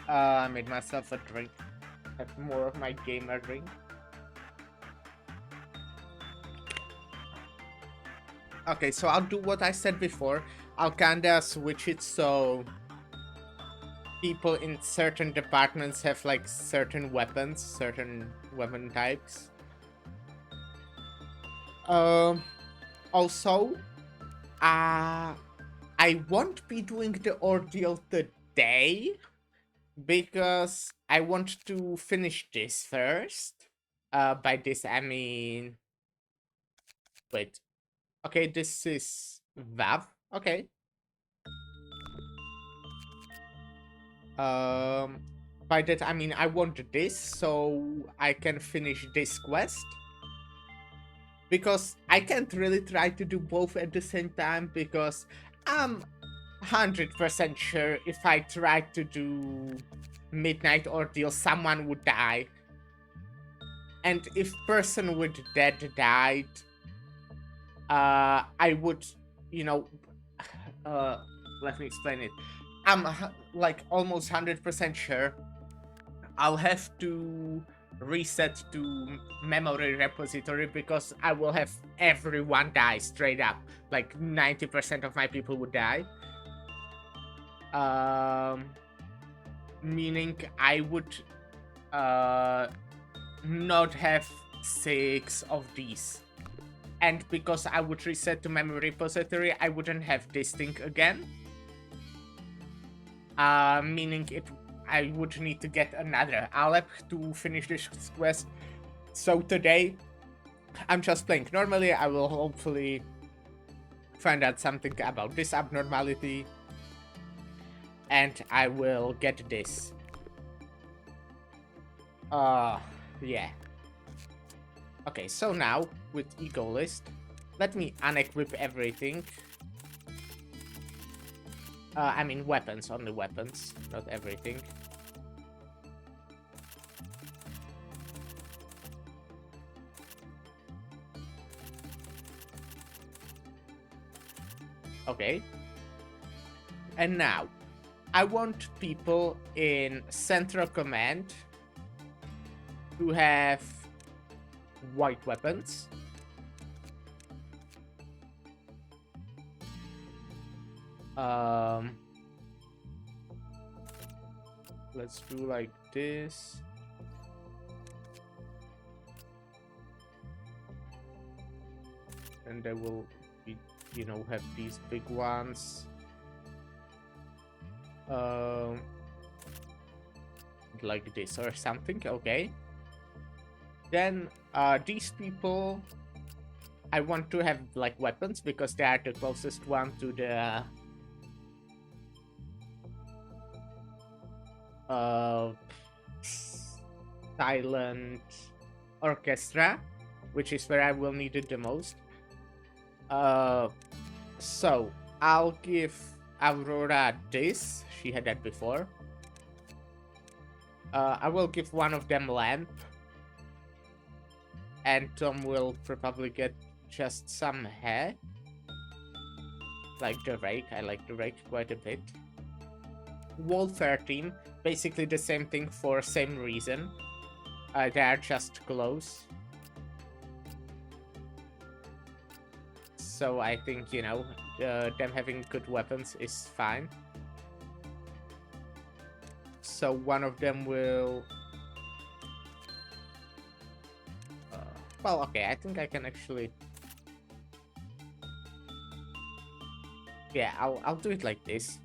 I made myself a drink. Have more of my gamer drink. Okay, so I'll do what I said before. I'll kinda switch it so people in certain departments have like certain weapons, certain weapon types. Also, I won't be doing the ordeal today because I want to finish this first. By this I mean, wait. Okay, this is VAV. Okay. Um, by that I mean I want this so I can finish this quest. Because I can't really try to do both at the same time because I'm 100% sure if I try to do Midnight Ordeal, someone would die. And if person with dead died, I would, you know, let me explain it. I'm like almost 100% sure I'll have to reset to memory repository because I will have everyone die straight up. Like 90% of my people would die. Meaning I would not have 6 of these. And because I would reset to memory repository, I wouldn't have this thing again. Meaning I would need to get another Alep to finish this quest. So today, I'm just playing normally. I will hopefully find out something about this abnormality. And I will get this. Yeah. Okay, so now, with Ego List, let me unequip everything. I mean weapons, only weapons, not everything. Okay. And now, I want people in Central Command to have white weapons. Let's do like this. And they will be, you know, have these big ones. Like this or something, okay. Then these people I want to have like weapons because they are the closest one to the uh silent orchestra, which is where I will need it the most. So I'll give Aurora this. She had that before. I will give one of them lamp. And Tom will probably get just some hair. Like the rake. I like the rake quite a bit. Wall 13. Basically the same thing for same reason. They are just close. So I think, you know, them having good weapons is fine. So one of them will... well, okay, I think I can actually... yeah, I'll do it like this.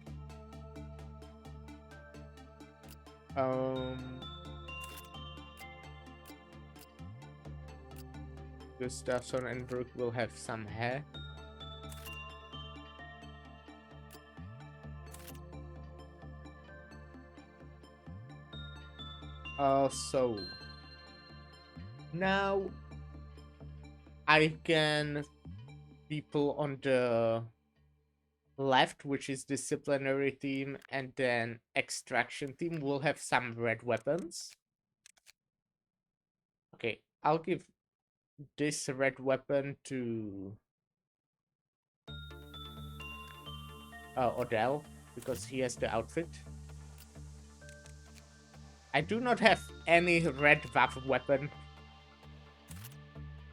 Gustafsson and Brook will have some hair. So now I can people on the left, which is disciplinary team, and then extraction team will have some red weapons. Okay, I'll give this red weapon to Odell because he has the outfit. I do not have any red buff weapon,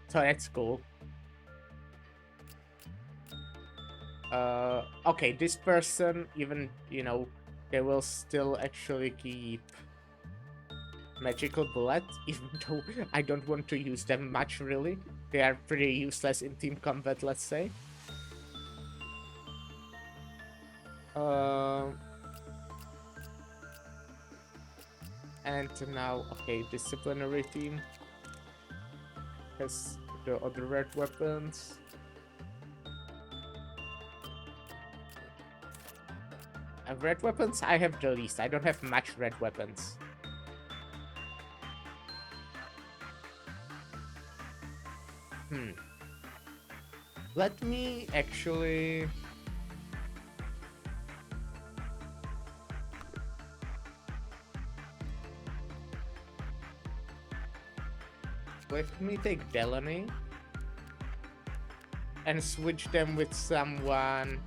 so that's cool. Okay, this person, even, you know, they will still actually keep magical bullet, even though I don't want to use them much, really. They are pretty useless in team combat, let's say. And now, okay, disciplinary team has the other red weapons. Red weapons, I have the least. I don't have much red weapons. Let me actually... let me take Delaney and switch them with someone...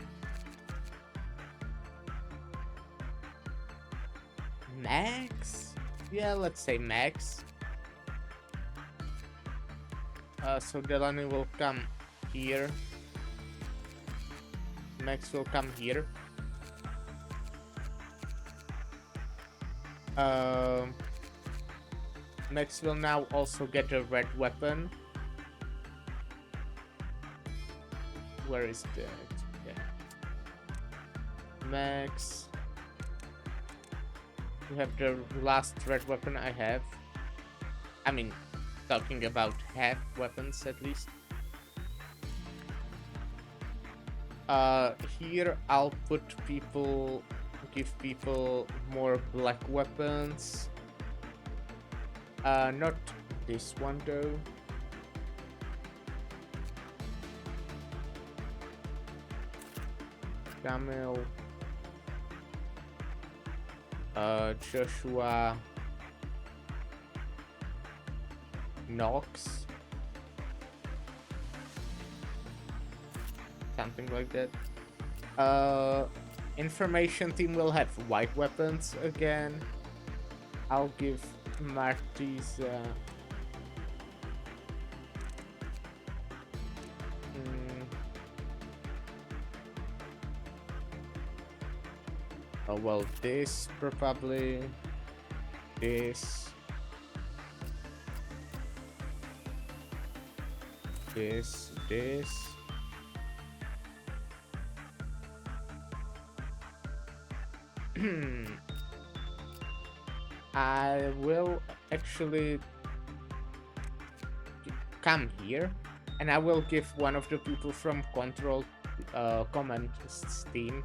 Max? Yeah, let's say Max. So Delaney will come here. Max will come here. Max will now also get a red weapon. Where is that? Yeah. Max. You have the last red weapon I have. I mean, talking about half weapons at least. Here I'll put people, give people more black weapons. Not this one though. Camel. Joshua. Knox. Something like that. Information team will have white weapons again. I'll give Marty's oh well, this probably, this I will actually come here And I will give one of the people from Control Command team.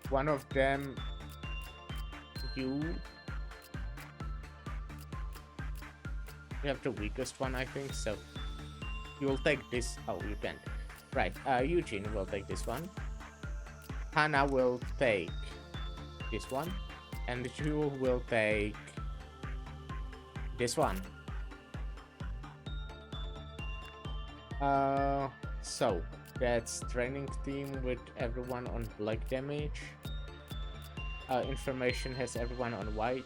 One of them, you have the weakest one, I think, so you'll take this. Oh, you can't. Right, Eugene will take this one. Hannah will take this one. And you will take this one. So that's training team with everyone on black damage. Information has everyone on white.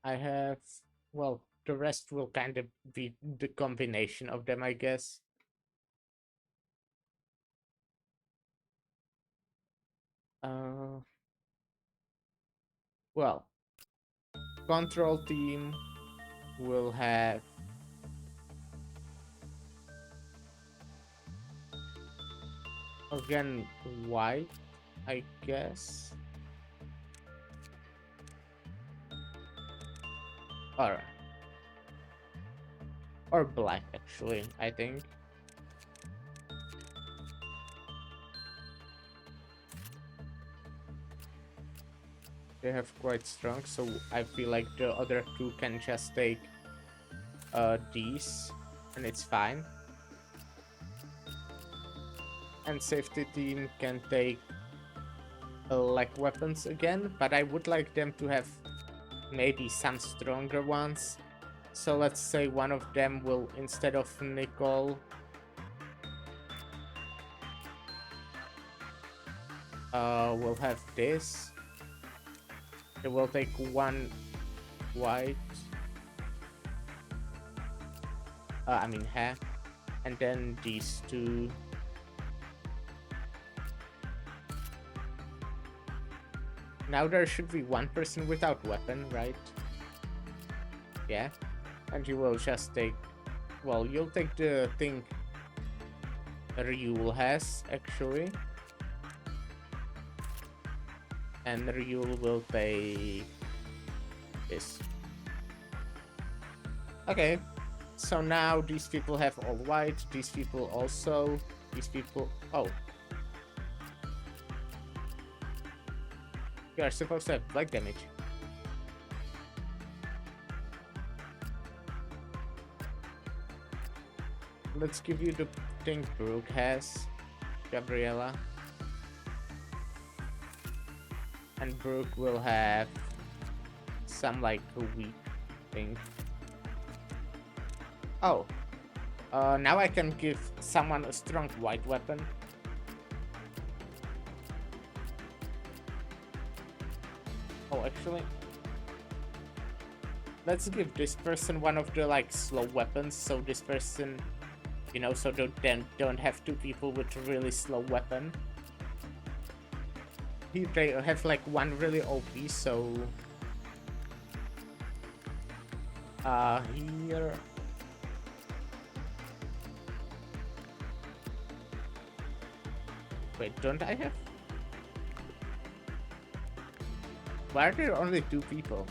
I have, well, the rest will kind of be the combination of them, I guess. Well, control team will have again white, I guess. Or black, actually, I think. They have quite strong, so I feel like the other two can just take these, and it's fine. And safety team can take like weapons again, but I would like them to have maybe some stronger ones. So let's say one of them will, instead of nickel, will have this. It will take one white. I mean half. And then these two. Now there should be one person without weapon, right? Yeah. And you will just take... Well, you'll take the thing Ryul has, actually. And Ryul will take this. Okay. So now these people have all white, these people also, these people... Oh. You are supposed to have black damage. Let's give you the thing Brooke has, Gabriella. And Brooke will have some like weak thing. Oh. Now I can give someone a strong white weapon. Oh, actually, let's give this person one of the like slow weapons, so this person, you know, so they don't have two people with a really slow weapon. They have like one really OP, so here. Wait, don't I have? Why are there only two people?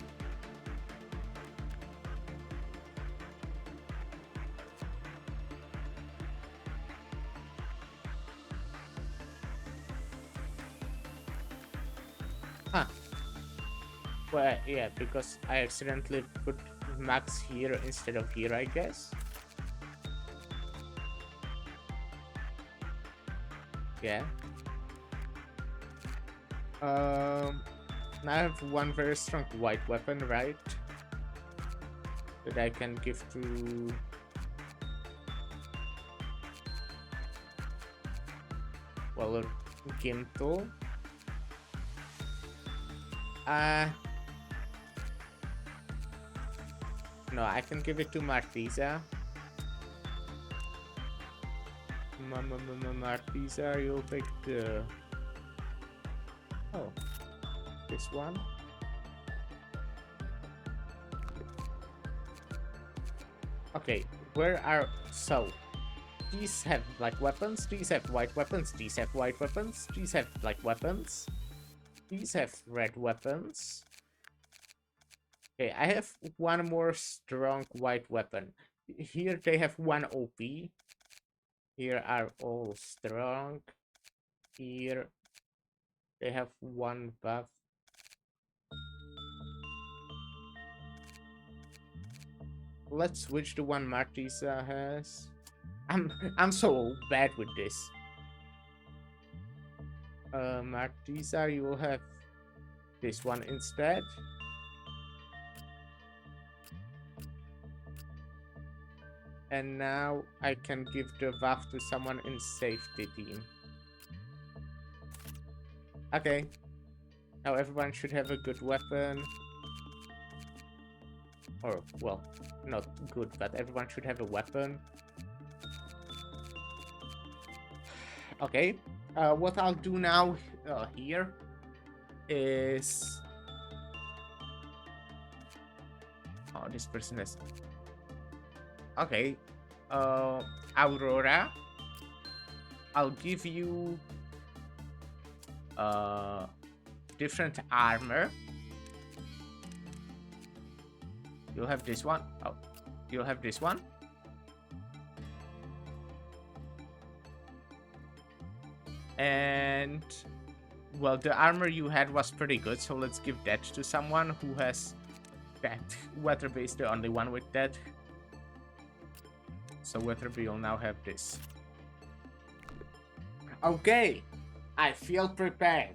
Huh. Well, yeah, because I accidentally put Max here instead of here, I guess. Yeah. Now I have one very strong white weapon, right? That I can give to... Well, Ginto. No, I can give it to Martiza. Martiza, you'll take the... Oh. This one. Okay, where are... So, these have black weapons, these have white weapons, these have white weapons, these have black weapons, these have red weapons, Okay, I have one more strong white weapon. Here they have one OP. Here are all strong. Here they have one buff. Let's switch to one Martisa has. I'm so bad with this. Martisa, you will have this one instead. And now I can give the buff to someone in safety team. Okay. Now everyone should have a good weapon. Or, well, not good, but everyone should have a weapon. Okay. What I'll do now here is... Oh, this person is... Okay. Aurora. I'll give you... different armor. You'll have this one. Oh, you'll have this one. And well, the armor you had was pretty good, so let's give that to someone who has that. Weatherby is the only one with that. So Weatherby will now have this. Okay, I feel prepared.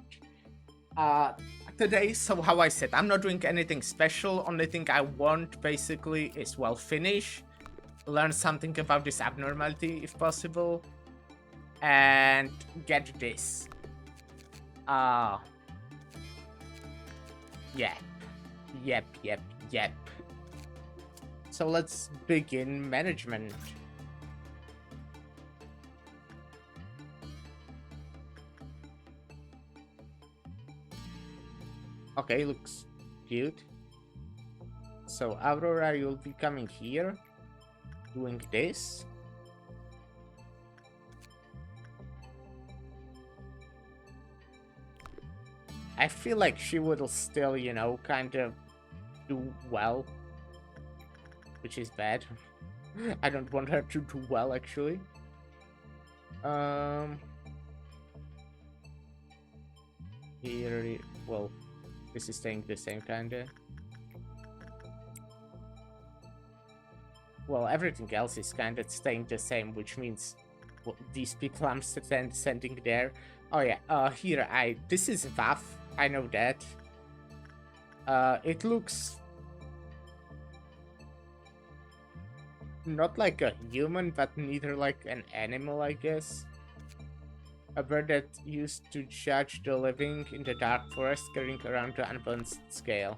Today, so how I said, I'm not doing anything special. Only thing I want basically is, well, finish, learn something about this abnormality if possible, and get this. Yep. Yep. So let's begin management. Okay, looks cute. So Aurora, you'll be coming here, doing this. I feel like she will still, you know, kind of do well, which is bad. I don't want her to do well, actually. Here, well, this is staying the same, kinda. Well, everything else is kinda staying the same, which means, well, these people I'm sending there. Oh yeah, here, this is Vav, I know that. It looks not like a human, but neither like an animal, I guess. A bird that used to judge the living in the dark forest, carrying around the unbalanced scale.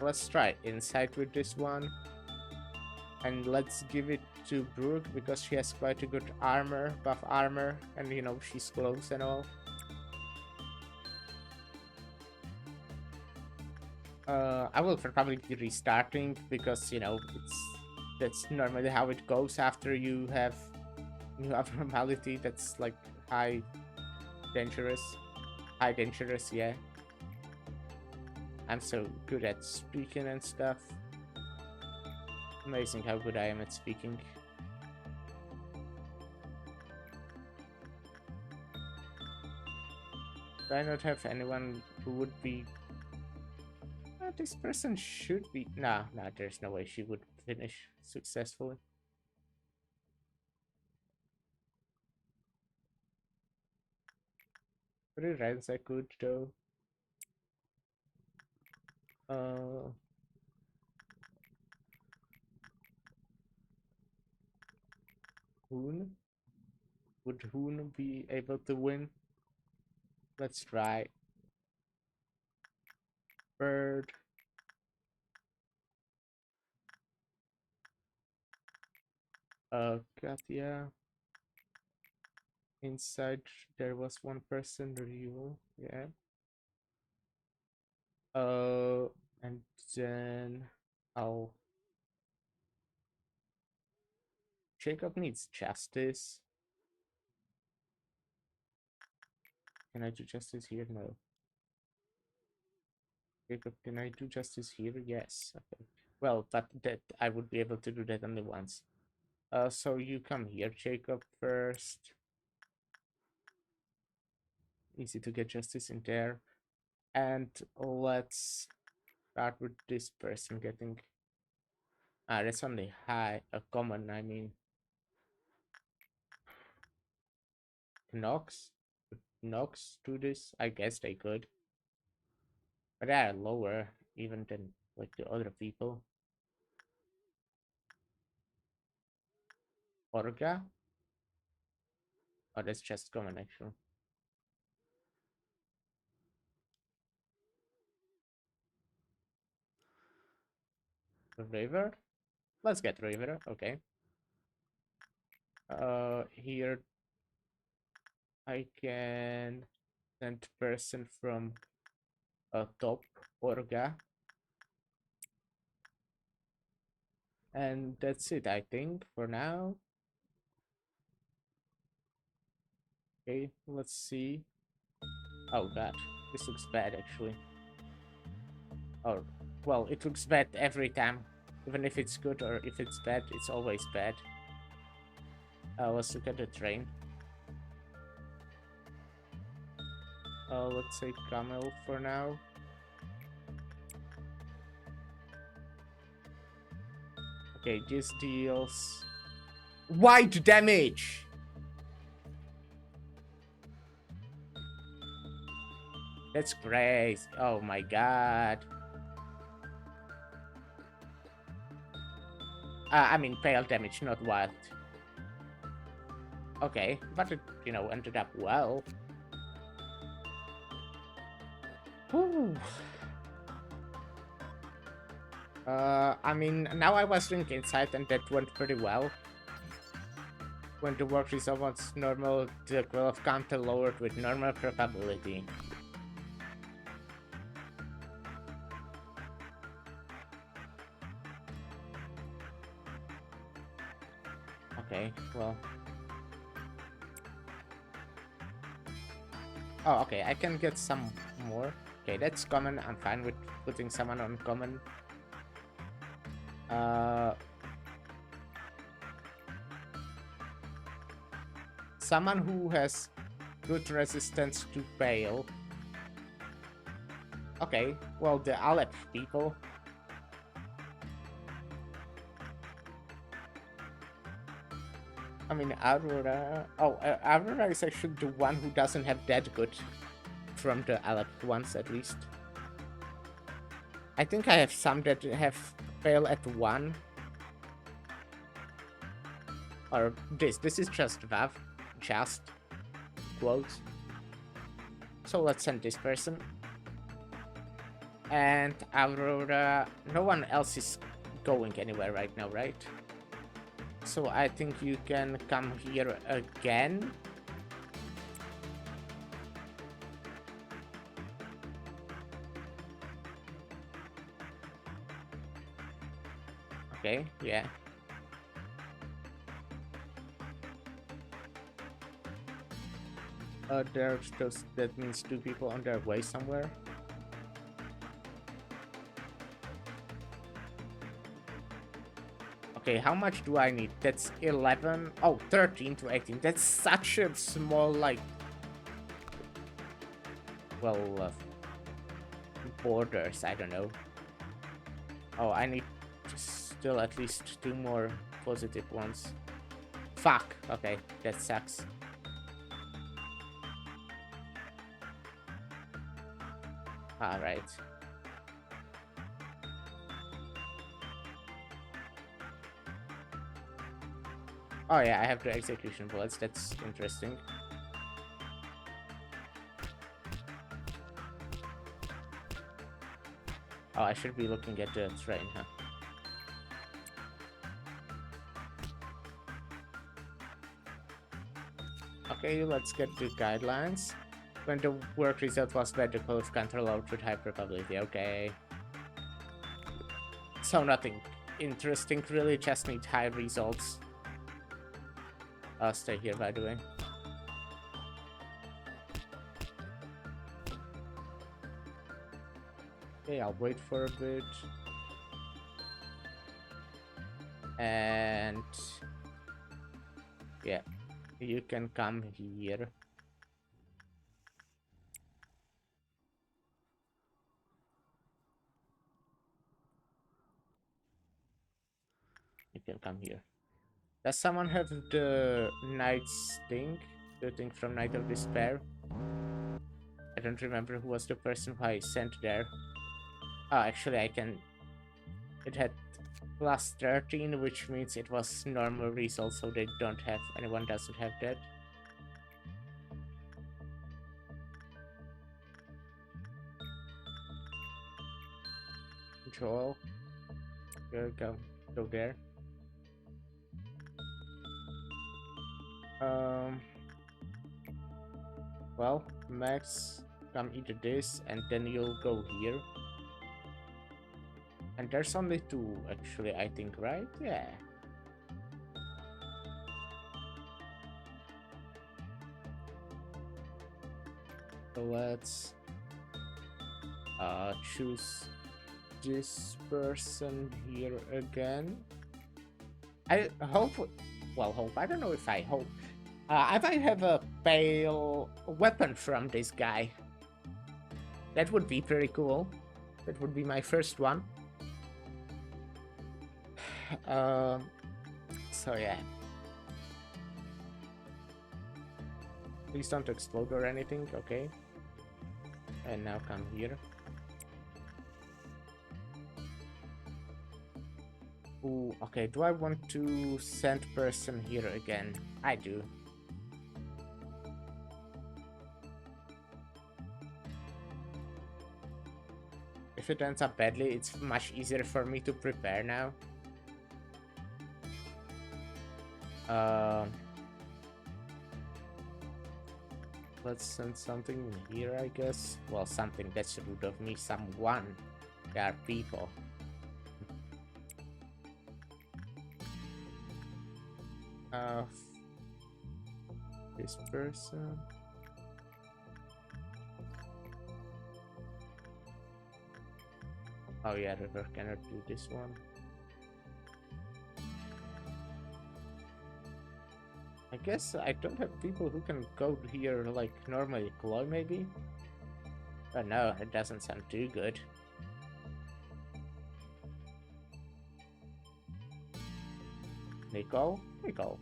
Let's try insight with this one. And let's give it to Brooke because she has quite a good armor, buff armor, and you know, she's close and all. I will probably be restarting because, you know, that's normally how it goes after you have new abnormality that's like high dangerous, yeah. I'm so good at speaking and stuff. Amazing how good I am at speaking. Do I not have anyone who would be... this person should be... Nah, there's no way she would finish successfully. Three reds I could, though. Hoon? Would Hoon be able to win? Let's try. Bird. Katya. Inside there was one person, Ryu, yeah. And then Jacob needs justice. Can I do justice here? No. Jacob, can I do justice here? Yes. Okay. Well, but that I would be able to do that only once. So you come here, Jacob, first. Easy to get justice in there. And let's start with this person getting... Ah, that's only high, a common, I mean. Knox? Knox do this? I guess they could. But they are lower even than like the other people. Orga? Oh, that's just common actually. River? Let's get River, okay. Here I can send person from a top Orga. And that's it, I think, for now. Okay, let's see. Oh god, this looks bad actually. Oh, well, it looks bad every time. Even if it's good or if it's bad, it's always bad. Let's look at the train. Let's say Camel for now. Okay, this deals wide damage. That's great. Oh my god. I mean pale damage, not wild. Okay, but it, you know, ended up well. Whew. I mean, now I was doing Insight and that went pretty well. When the work result was normal, the growth of counter lowered with normal probability. Okay, well. Oh, okay, I can get some more. Okay, that's common. I'm fine with putting someone on common. Someone who has good resistance to pale. Okay, well, the Aleph people. I mean, Aurora... Oh, Aurora is actually the one who doesn't have that good from the Aleph ones, at least. I think I have some that have fail at 1. Or this is just Vav. Just. Quotes. So let's send this person. And Aurora... No one else is going anywhere right now, right? So I think you can come here again. Okay, yeah. There's just, that means 2 people on their way somewhere. Okay, how much do I need? That's 11. Oh, 13 to 18. That's such a small, like... Well, borders, I don't know. Oh, I need still at least 2 more positive ones. Fuck. Okay, that sucks. Alright. Oh yeah, I have the execution bullets. That's interesting. Oh, I should be looking at the train, huh? Okay, let's get the guidelines. When the work result was bad, the close control out with high probability. Okay. So nothing interesting, really, just need high results. I'll stay here, by the way. Okay, I'll wait for a bit. And yeah, you can come here. You can come here. Does someone have the Knight's thing? The thing from Night of Despair? I don't remember who was the person who I sent there. Oh, actually, I can... It had plus 13, which means it was normal results, so they don't have... Anyone doesn't have that. Joel. Go there. Well, Max, come eat this, and then you'll go here. And there's only 2, actually, I think, right? Yeah. So let's choose this person here again. I hope, well, I don't know if I hope. I might have a pale weapon from this guy. That would be pretty cool. That would be my first one. So yeah. Please don't explode or anything, okay? And now come here. Ooh, okay, do I want to send person here again? I do. If it ends up badly, it's much easier for me to prepare now. Let's send something here, I guess. Well, something that's rude of me. Someone. There are people. This person. Oh yeah, River cannot do this one. I guess I don't have people who can go here like normally. Chloe, maybe? Oh no, it doesn't sound too good. Nicole? Nicole.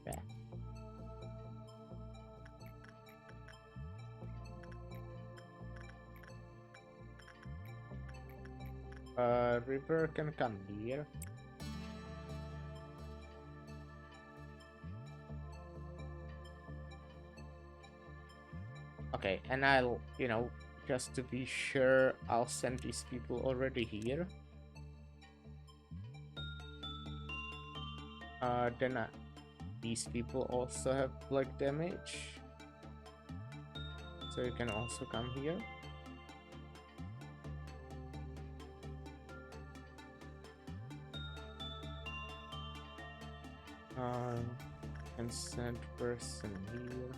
Yeah. River can come here. Okay, and I'll, just to be sure, I'll send these people already here. Then these people also have blood damage. So you can also come here. And send person here.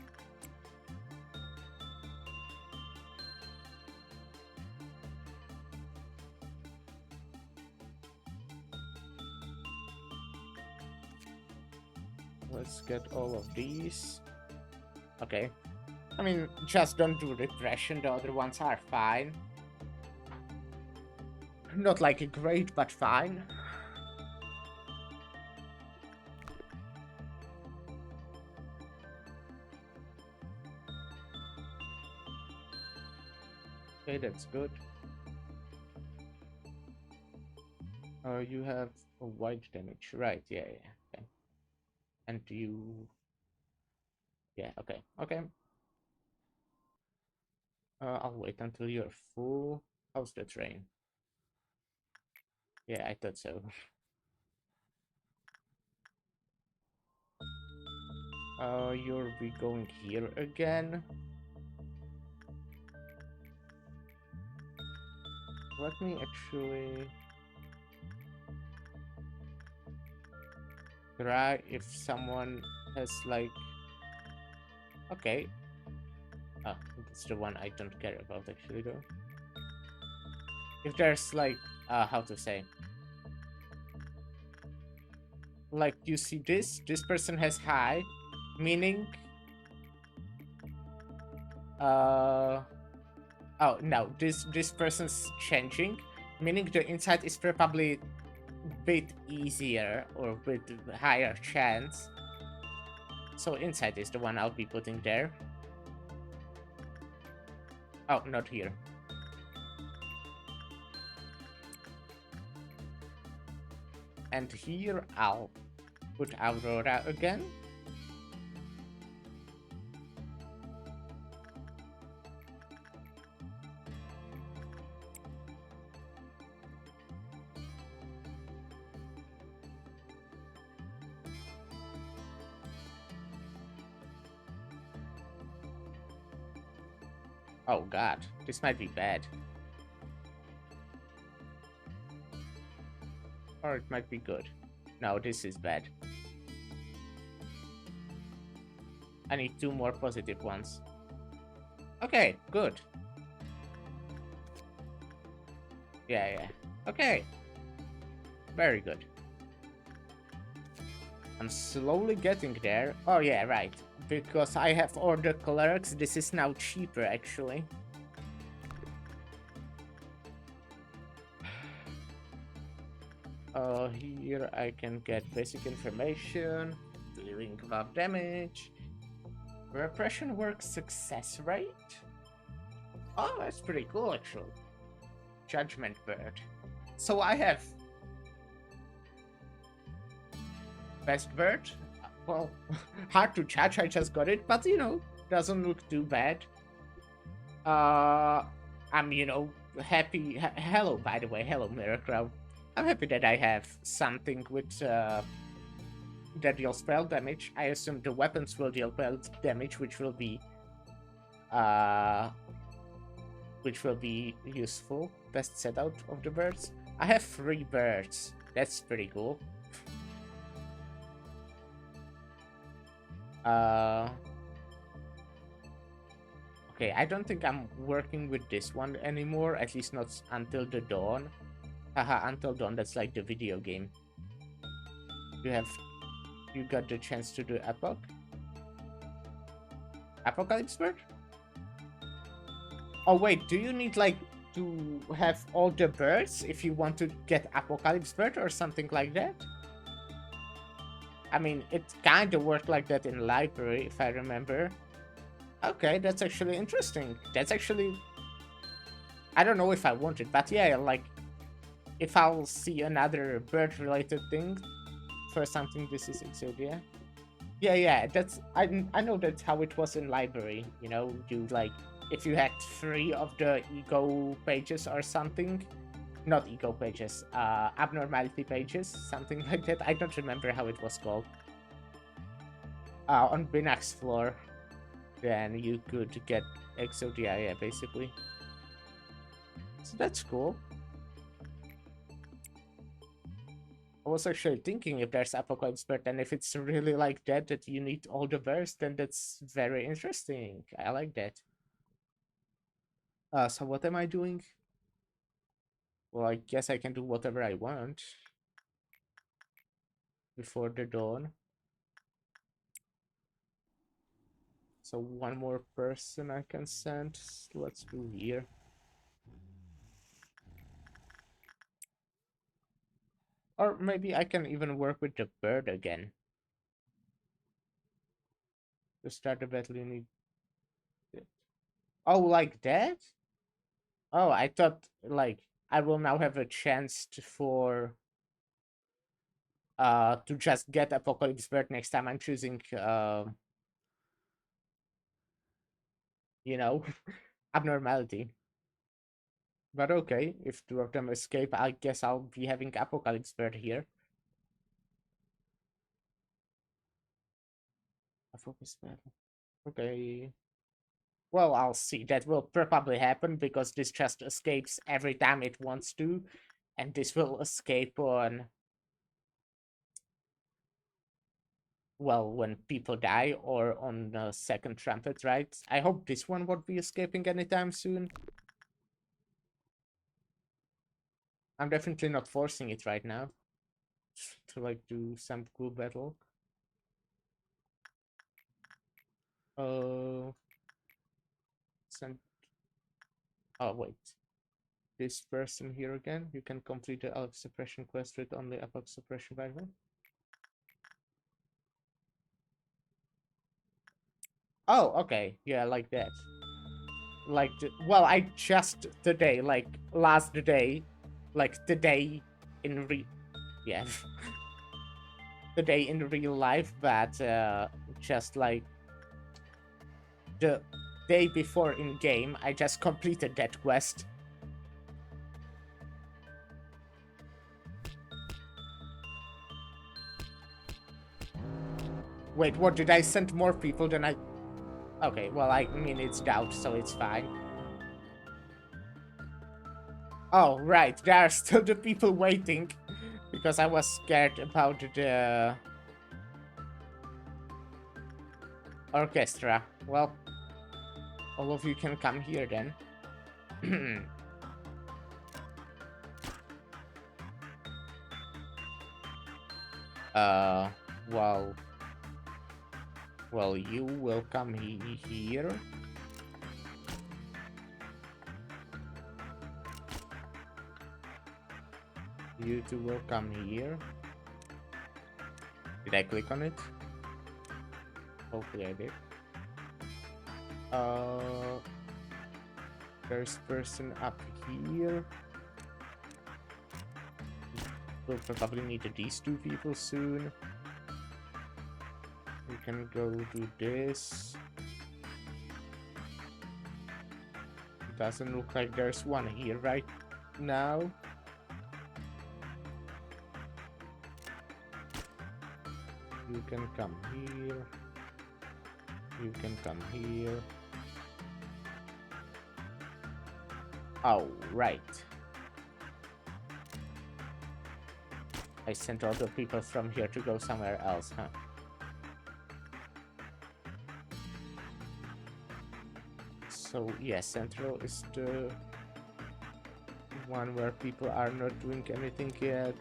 Let's get all of these. Okay. I mean, just don't do repression, the other ones are fine. Not like great, but fine. Okay, that's good. You have a white damage, right? Yeah. Okay. And you... Yeah, okay. I'll wait until you're full. How's the train? Yeah, I thought so. You'll be going here again. Let me actually try if someone has like... Okay. Oh, that's the one I don't care about actually though. if there's like how to say, like you see this person has high, meaning uh oh no, this person's changing, meaning the inside is probably bit easier or with higher chance. So inside is the one I'll be putting there. Oh, not here. And here I'll put Aurora again. Oh god, this might be bad. Or it might be good. No, this is bad. I need 2 more positive ones. Okay, good. Yeah. Okay. Very good. I'm slowly getting there. Oh yeah, right. Because I have ordered clerks, this is now cheaper actually. Here I can get basic information, dealing without damage, repression work success rate. Oh, that's pretty cool actually. Judgment bird. So I have best bird. Well, hard to judge. I just got it, but you know, doesn't look too bad. I'm happy. Hello, by the way, hello, Miracrow. I'm happy that I have something with that deals spell damage. I assume the weapons will deal spell damage, which will be useful. Best setup of the birds. I have 3 birds. That's pretty cool. Okay, I don't think I'm working with this one anymore, at least not until the dawn. Haha, until dawn, that's like the video game. You got the chance to do Apocalypse Bird? Oh wait, do you need like to have all the birds if you want to get Apocalypse Bird or something like that? I mean, it kind of worked like that in library, if I remember. Okay, that's actually interesting. That's actually... I don't know if I want it, but yeah, like... If I'll see another bird-related thing for something, this is Exodia. Yeah, that's... I know that's how it was in library, you know? You, like... If you had 3 of the ego pages or something... Not ego pages, abnormality pages, something like that. I don't remember how it was called. On Binak's floor, then you could get Exodia, yeah, basically. So that's cool. I was actually thinking if there's Apocalypse Bird, and if it's really like that you need all the verse, then that's very interesting. I like that. So what am I doing? Well, I guess I can do whatever I want before the dawn. So 1 more person I can send. Let's do here. Or maybe I can even work with the bird again. To start the battle, you need... Oh, like that? Oh, I thought, like, I will now have a chance to just get Apocalypse Bird next time I'm choosing, you know, abnormality. But okay, if 2 of them escape, I guess I'll be having Apocalypse Bird here. Apocalypse Bird. Okay. Well, I'll see. That will probably happen because this just escapes every time it wants to. And this will escape on... Well, when people die or on the second trumpet, right? I hope this one won't be escaping anytime soon. I'm definitely not forcing it right now to like do some cool battle. Uh, send. Oh wait, this person here again. You can complete the elf suppression quest with only epoch suppression rifle. Oh, okay, yeah, like that. Like, well, I just today, like last day, like today in yeah, today in real life, but just like the day before in game, I just completed that quest. Wait, what, did I send more people than I... Okay, well, I mean, it's doubt, so it's fine. Oh, right, there are still the people waiting, because I was scared about the orchestra. Well, all of you can come here then. uh, well, you will come here. You two will come here. Did I click on it? Hopefully I did. There's person up here. We'll probably need these two people soon. We can go do this. Doesn't look like there's one here right now. You can come here. You can come here. Oh, right. I sent all the people from here to go somewhere else, huh? So, yeah, Central is the one where people are not doing anything yet.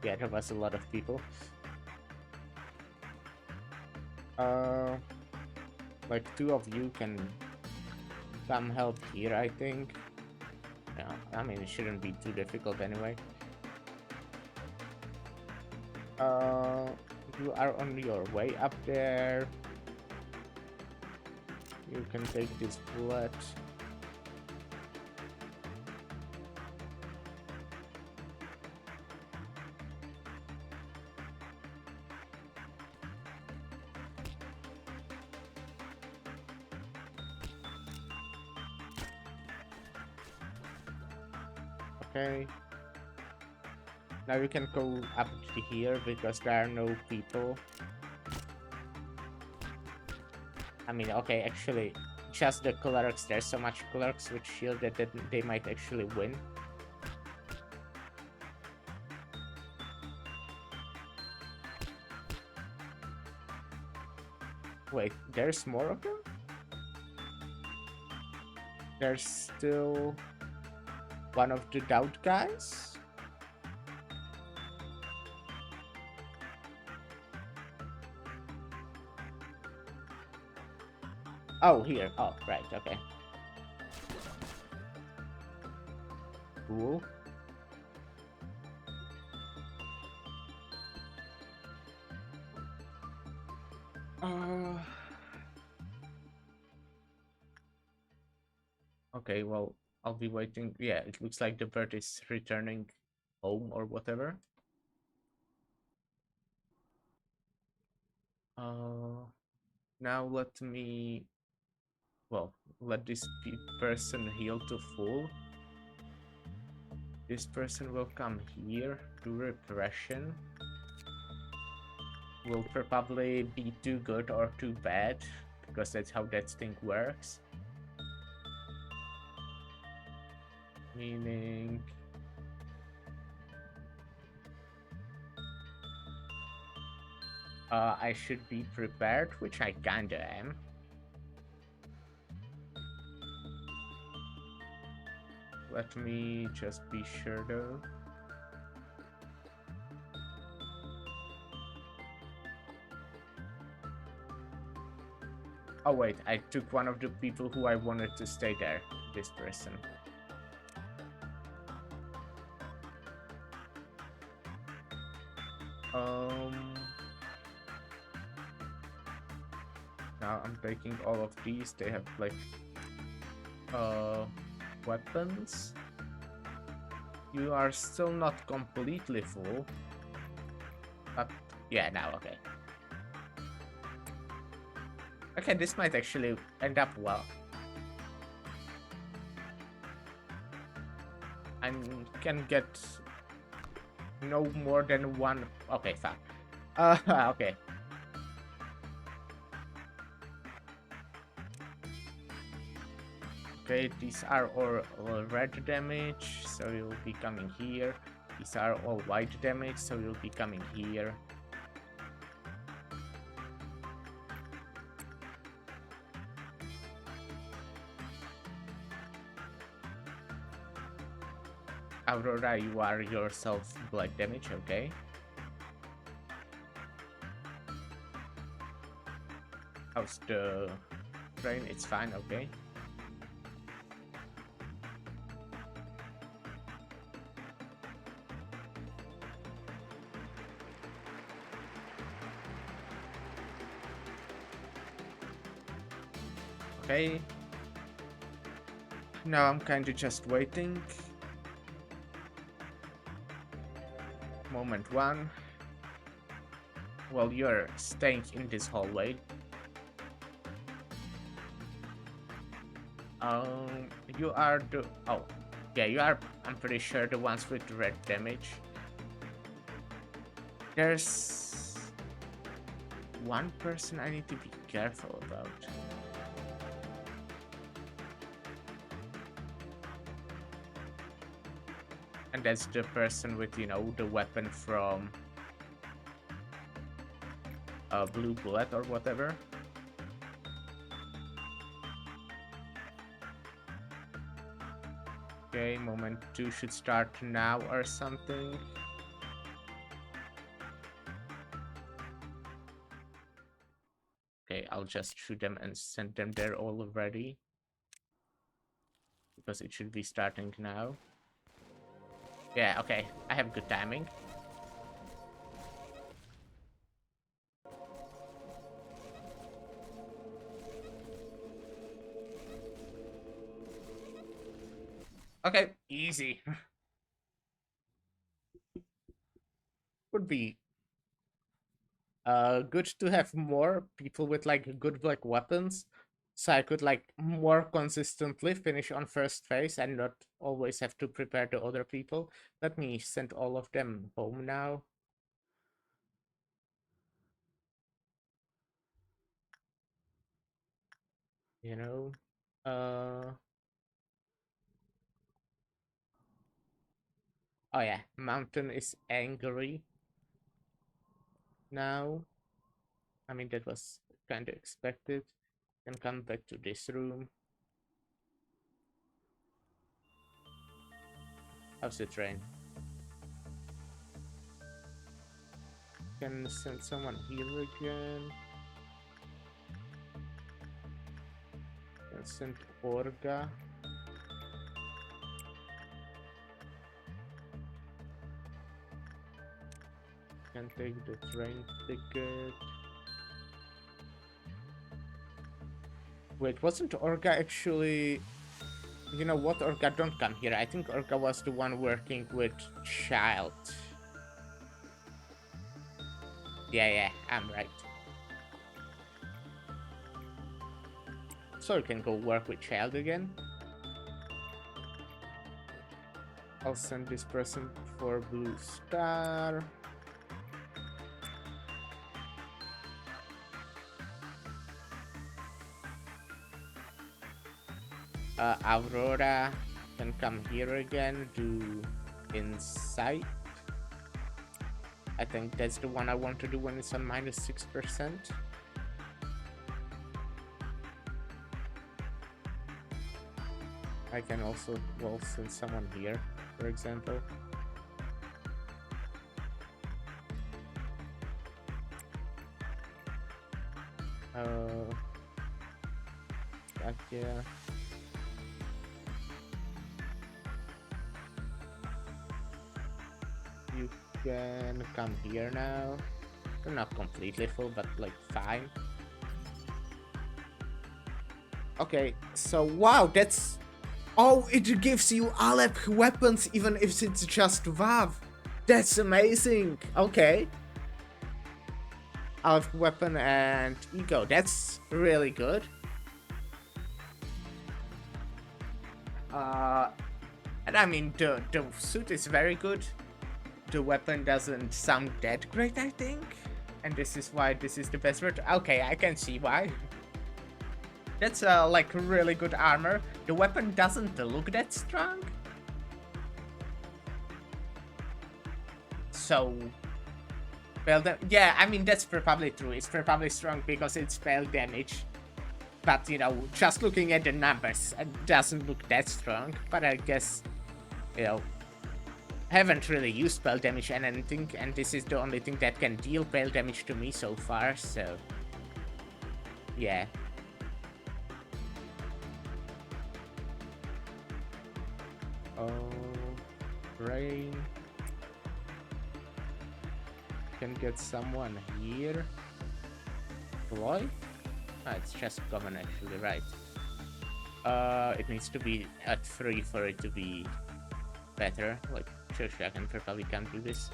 Yeah, there was a lot of people. Like two of you can come help here, I think. Yeah, I mean, it shouldn't be too difficult anyway. You are on your way up there. You can take this bullet. Okay. Now you can go up to here because there are no people. I mean, okay, actually, just the clerks. There's so much clerks with shield that they might actually win. Wait, there's more of them? There's still one of the doubt guys? Oh, here. Oh, right, okay. Cool. Okay, well, I'll be waiting. Yeah, it looks like the bird is returning home or whatever. Now let me... Well, let this person heal to full. This person will come here, do repression. Will probably be too good or too bad, because that's how that thing works. Meaning... I should be prepared, which I kinda am. Let me just be sure though. Oh wait, I took one of the people who I wanted to stay there. This person. Now I'm taking all of these. They have like weapons. You are still not completely full. But yeah, now okay. Okay, this might actually end up well. I can get no more than one. Okay, fine. Okay. Okay, these are all red damage, so you'll be coming here. These are all white damage, so you'll be coming here. Aurora, you are yourself black damage, okay. How's the train? It's fine, okay. Okay. Now I'm kinda just waiting. Moment one. Well, you're staying in this hallway. You are the... Oh, yeah, you are, I'm pretty sure, the ones with red damage. There's one person I need to be careful about. And that's the person with, you know, the weapon from Blue Bullet or whatever. Okay, moment 2 should start now or something. Okay, I'll just shoot them and send them there already. Because it should be starting now. Yeah, okay, I have good timing. Okay, easy. Would be good to have more people with like good like weapons, so I could like more consistently finish on first phase and not always have to prepare the other people. Let me send all of them home now. You know, oh yeah, Mountain is angry now. I mean, that was kind of expected. Can come back to this room. How's the train? Can send someone here again. Can send Orga. Can take the train ticket. Wait, wasn't Orga actually... You know what, Orga, don't come here. I think Orga was the one working with Child. Yeah, I'm right. So you can go work with Child again. I'll send this person for Blue Star. Aurora can come here again, do insight. I think that's the one I want to do when it's on -6%. I can also, well, send someone here, for example. Yeah. You can come here now. They're not completely full, but like fine. Okay, so wow, that's... Oh, it gives you Aleph weapons even if it's just WAV. That's amazing. Okay. Aleph weapon and ego. That's really good. And I mean, the suit is very good. The weapon doesn't sound that great, I think. And this is why this is the best version. Okay, I can see why. That's like really good armor. The weapon doesn't look that strong. So, well, yeah, I mean, that's probably true. It's probably strong because it's spell damage. But, you know, just looking at the numbers, it doesn't look that strong. But I guess, you know, haven't really used spell damage and anything, and this is the only thing that can deal spell damage to me so far, so yeah. Oh, rain. Can get someone here. Boy? Ah, it's just common actually, right. It needs to be at 3 for it to be better. Like, sure, I can probably can't do this.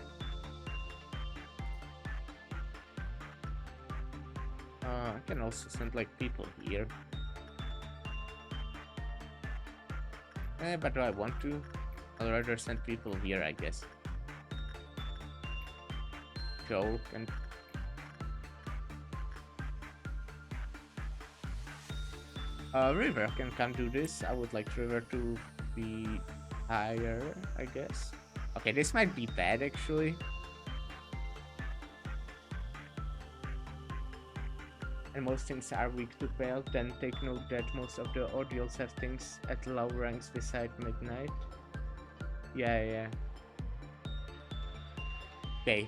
I can also send like people here. But do I want to? I'd rather send people here, I guess. Joe can... River can come do this. I would like River to be higher, I guess. Okay, this might be bad, actually. And most things are weak to fail, then take note that most of the audios have things at low ranks beside midnight. Yeah. Okay.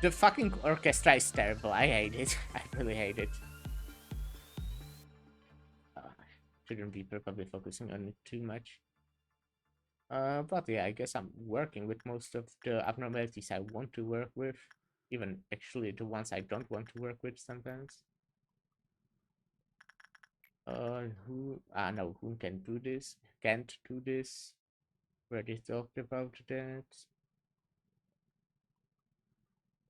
The fucking orchestra is terrible. I hate it. I really hate it. Shouldn't be probably focusing on it too much. But yeah, I guess I'm working with most of the abnormalities I want to work with. Even actually the ones I don't want to work with sometimes. Who can do this? Can't do this. We already talked about that.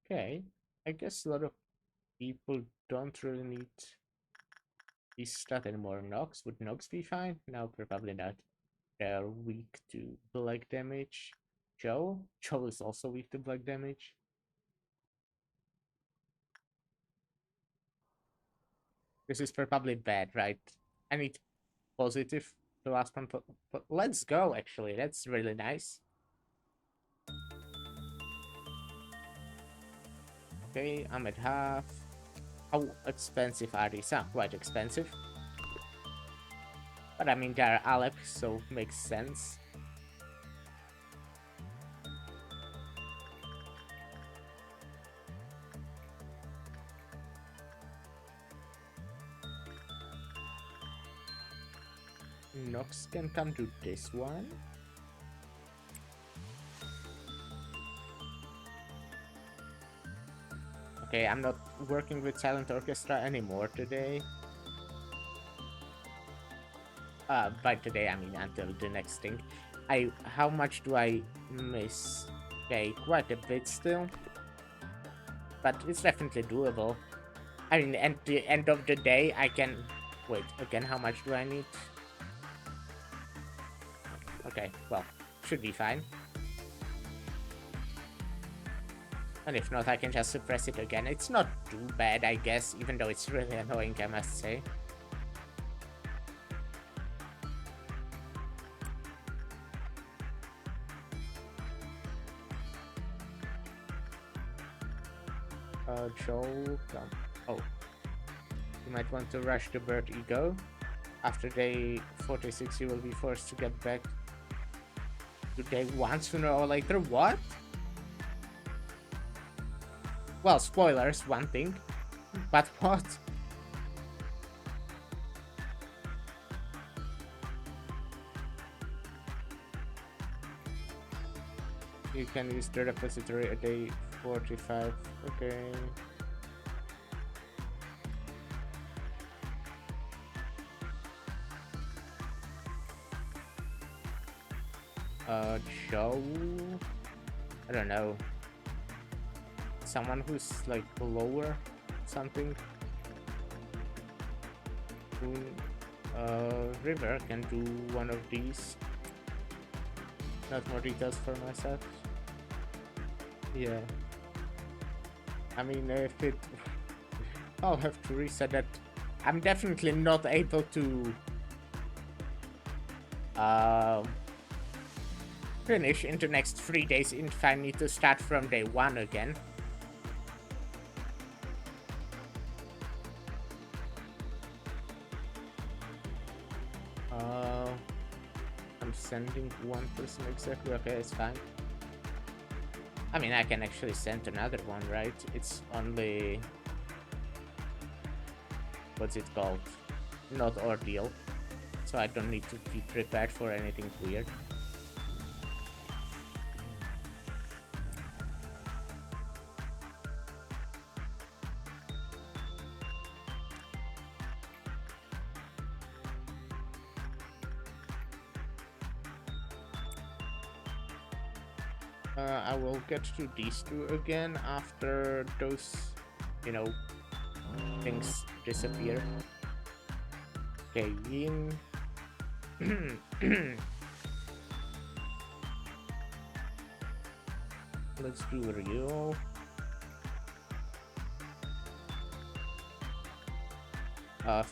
Okay, I guess a lot of people don't really need this stat anymore. Nox, would Nox be fine? No, probably not. They're weak to black damage. Joe is also weak to black damage. This is probably bad, right? I need positive, the last one, but let's go, actually. That's really nice. Okay, I'm at half. How expensive are these? Quite expensive. But I mean, they're Aleph, so makes sense. Nox can come to this one. Okay, I'm not working with Silent Orchestra anymore today. By today, I mean until the next thing. How much do I miss? Okay, quite a bit still. But it's definitely doable. I mean, at the end of the day, I can... Wait, again, how much do I need? Okay, well, should be fine. And if not, I can just suppress it again. It's not too bad, I guess, even though it's really annoying, I must say. Joel, come. Oh, you might want to rush the bird ego. After day 46, you will be forced to get back to day 1 sooner or later. What? Well, spoilers, one thing. But what? You can use the repository at day 45. Okay. Joe? I don't know. Someone who's like lower something. River can do one of these. Not more details for myself. Yeah. I mean, if it... I'll have to reset that. I'm definitely not able to... finish in the next 3 days if I need to start from day 1 again. I'm sending one person exactly. Okay, it's fine. I mean, I can actually send another one, right? It's only... What's it called? Not ordeal. So I don't need to be prepared for anything weird. I will get to these two again after those, you know, things disappear. Okay, Yin. Let's do Ryo.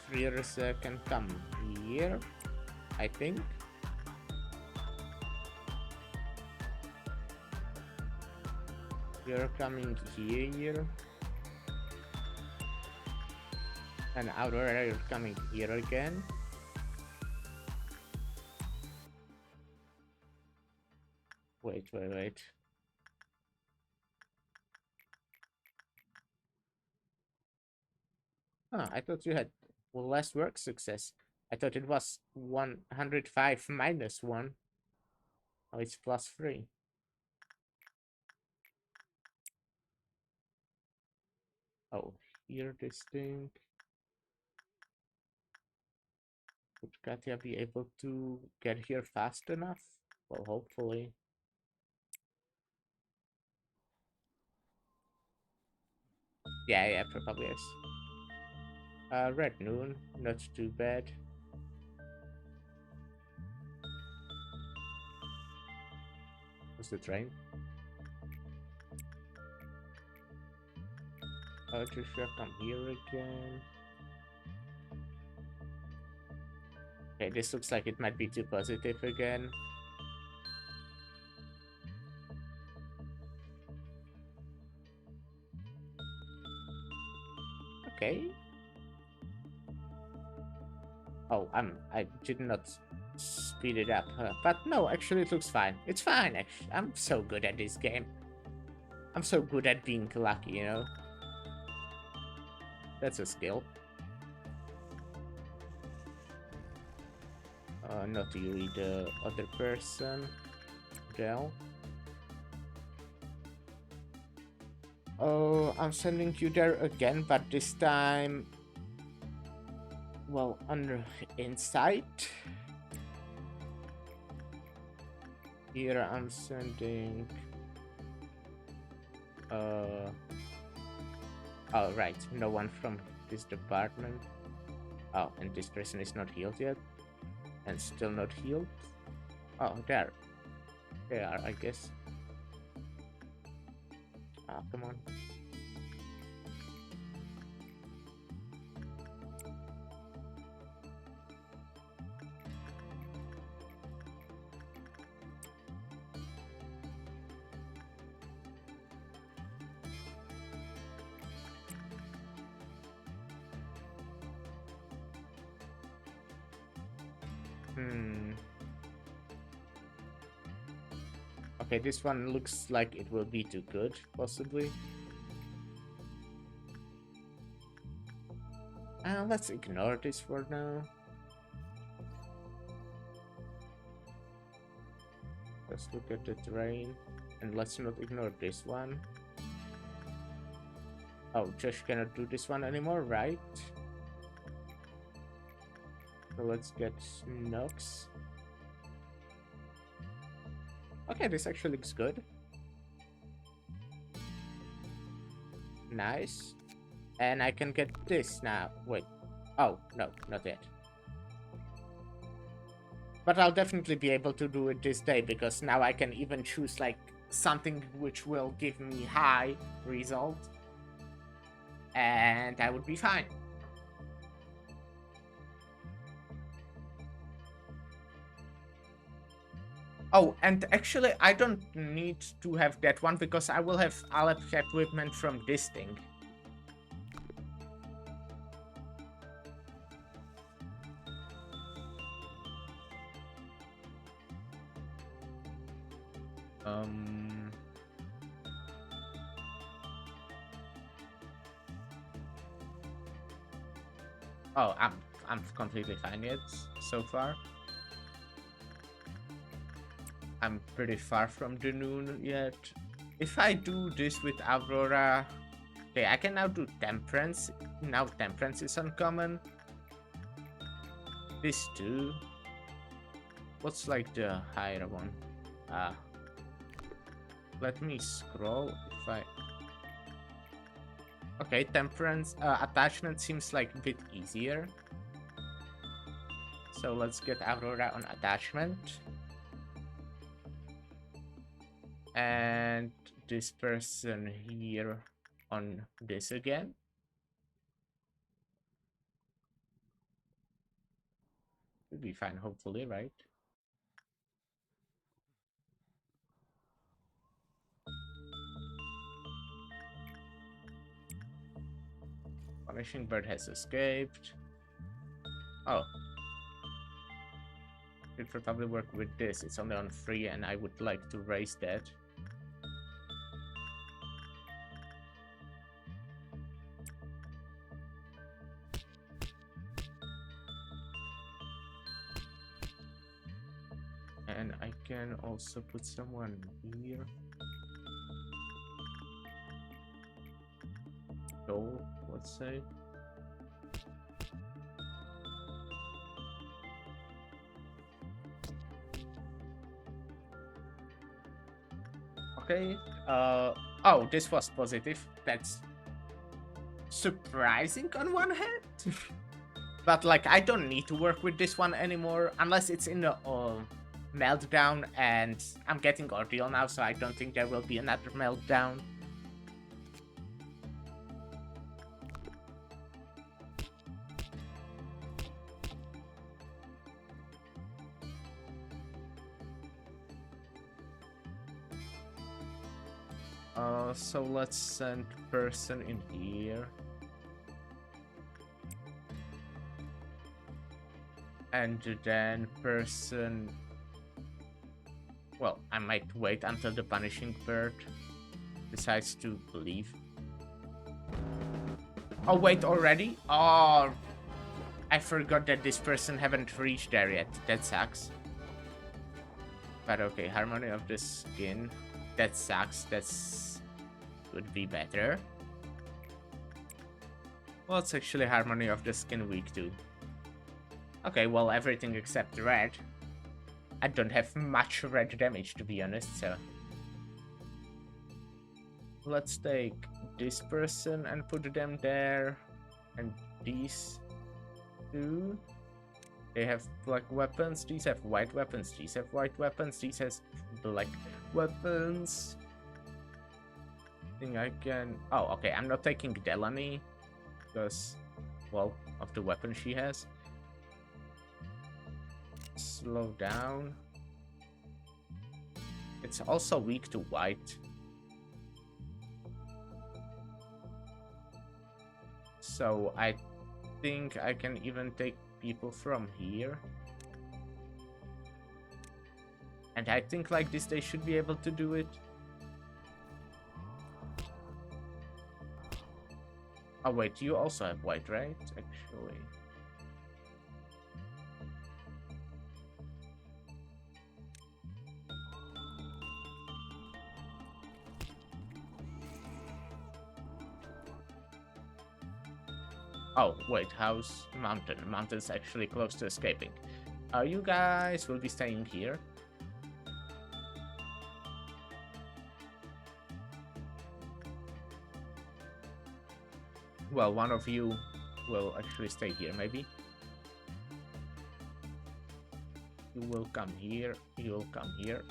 Freers can come here, I think. You're coming here. And Aurora, you're coming here again. Wait. I thought you had less work success. I thought it was 105 minus 1. Oh, it's +3. Oh, here this thing. Would Katya be able to get here fast enough? Well, hopefully. Yeah, probably is. Red Noon, not too bad. What's the train? Trisha, come here again. Okay, this looks like it might be too positive again. Okay. Oh, I did not speed it up, but no, actually it looks fine. It's fine, actually. I'm so good at this game. I'm so good at being lucky, you know? That's a skill. Not you, the other person. Del. Oh, I'm sending you there again, but this time... Well, under insight. Here I'm sending... Oh, right. No one from this department. Oh, and this person is not healed yet. And still not healed. Oh, there. They are, I guess. Ah, come on. Okay, this one looks like it will be too good, possibly. Let's ignore this for now. Let's look at the terrain. And let's not ignore this one. Oh, Josh cannot do this one anymore, right? So let's get Nox. Okay, this actually looks good. Nice. And I can get this now. Wait. Oh, no, not yet. But I'll definitely be able to do it this day, because now I can even choose like something which will give me high result. And I would be fine. Oh, and actually I don't need to have that one, because I will have Alep equipment from this thing. Oh, I'm completely fine yet so far. I'm pretty far from the noon yet. If I do this with Aurora, okay, I can now do Temperance. Now Temperance is uncommon. This too. What's like the higher one? Let me scroll if I... Okay, Temperance attachment seems like a bit easier. So let's get Aurora on attachment. And this person here on this again. We'll be fine, hopefully, right? Punishing Bird has escaped. Oh. It could probably work with this. It's only on 3 and I would like to raise that. And I can also put someone here. Go, let's say. Okay. Oh, this was positive. That's surprising on one hand. But like, I don't need to work with this one anymore unless it's in the meltdown, and I'm getting Ordeal now, so I don't think there will be another meltdown. So let's send person in here. And then person... Well, I might wait until the Punishing Bird decides to leave. Oh, wait, already? Oh, I forgot that this person haven't reached there yet. That sucks. But okay, Harmony of the Skin. That sucks. That's... would be better. Well, it's actually Harmony of the Skin week too. Okay, well, everything except red. I don't have much red damage, to be honest, so... Let's take this person and put them there. And these two. They have black weapons, these have white weapons, these have white weapons, these has black weapons. I think I can... Oh, okay, I'm not taking Delaney. Because, well, of the weapon she has. Slow down. It's also weak to white. So I think I can even take people from here. And I think like this they should be able to do it. Oh wait, you also have white, right? Actually. Oh, wait, house, mountain. Mountain's actually close to escaping. You guys will be staying here. Well, one of you will actually stay here, maybe. You will come here. You will come here.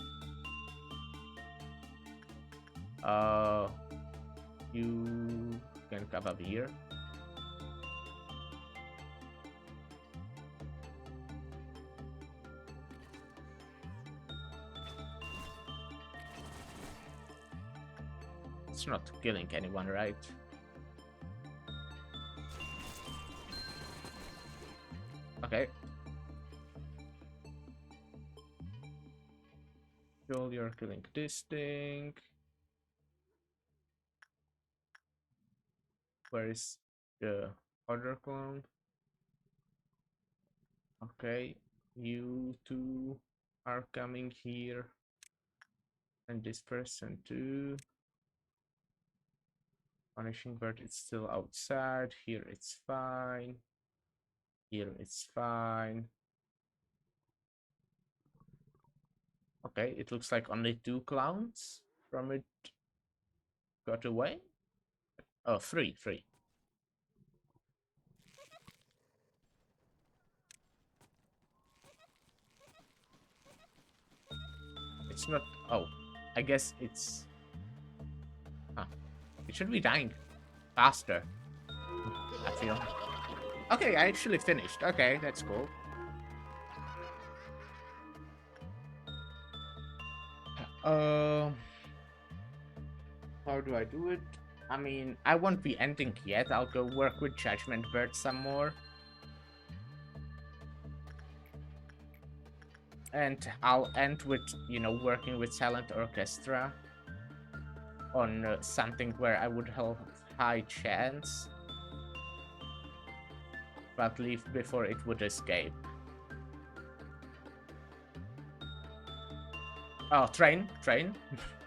You can come up here. It's not killing anyone, right? Okay. Joel, you're killing this thing. Where is the other clone? Okay, you two are coming here. And this person too. Punishing bird is still outside. Here it's fine. Here it's fine. Okay, it looks like only 2 clowns from it got away. Oh, three. It's not. Oh, I guess it's. Huh. It should be dying faster, I feel. Okay, I actually finished. Okay, that's cool. How do I do it? I mean, I won't be ending yet. I'll go work with Judgment Bird some more. And I'll end with, you know, working with Silent Orchestra on something where I would have high chance, but leave before it would escape. Oh, train. Okay,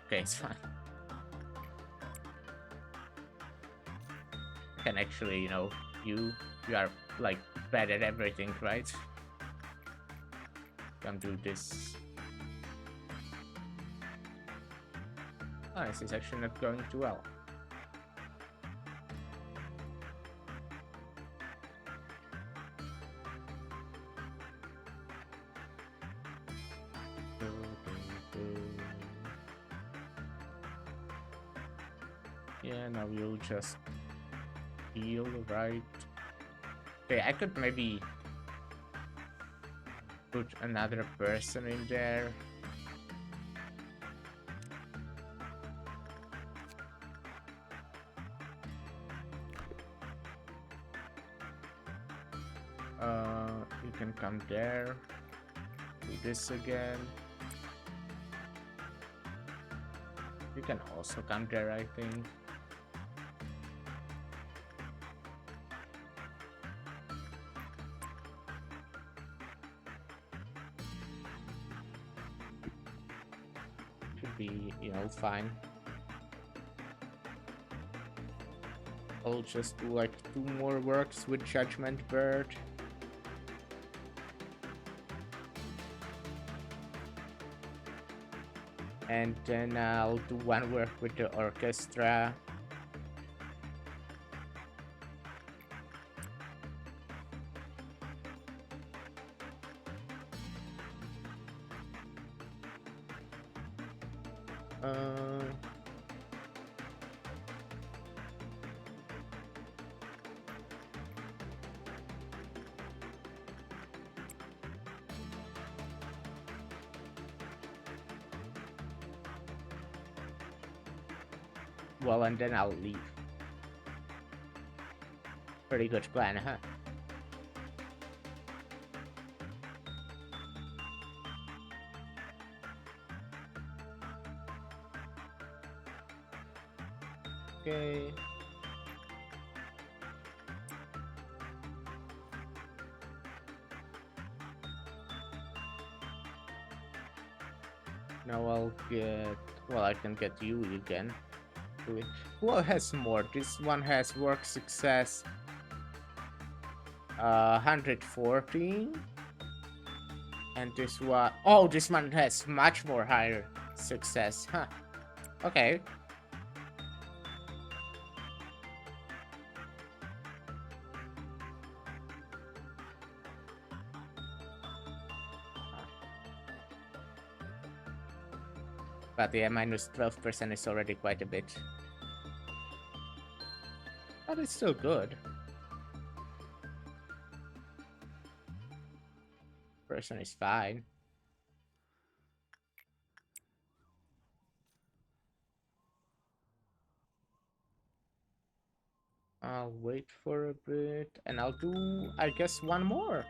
it's fine. Can actually, you know, you are like bad at everything, right? Come do this. Oh, this is actually not going too well. Yeah, now you'll just heal, right? Okay, I could maybe put another person in there. You can come there. Do this again. You can also come there, I think. Should be, you know, fine. I'll just do like 2 more works with Judgment Bird. And then I'll do 1 work with the orchestra. Well, and then I'll leave. Pretty good plan, huh? Okay. Now I'll get... Well, I can get you again. Who has more? This one has work success 114. And this one... Oh, this one has much more higher success. Huh. Okay. But yeah, minus 12% is already quite a bit. But it's still good. Person is fine. I'll wait for a bit, and I'll do, I guess, one more.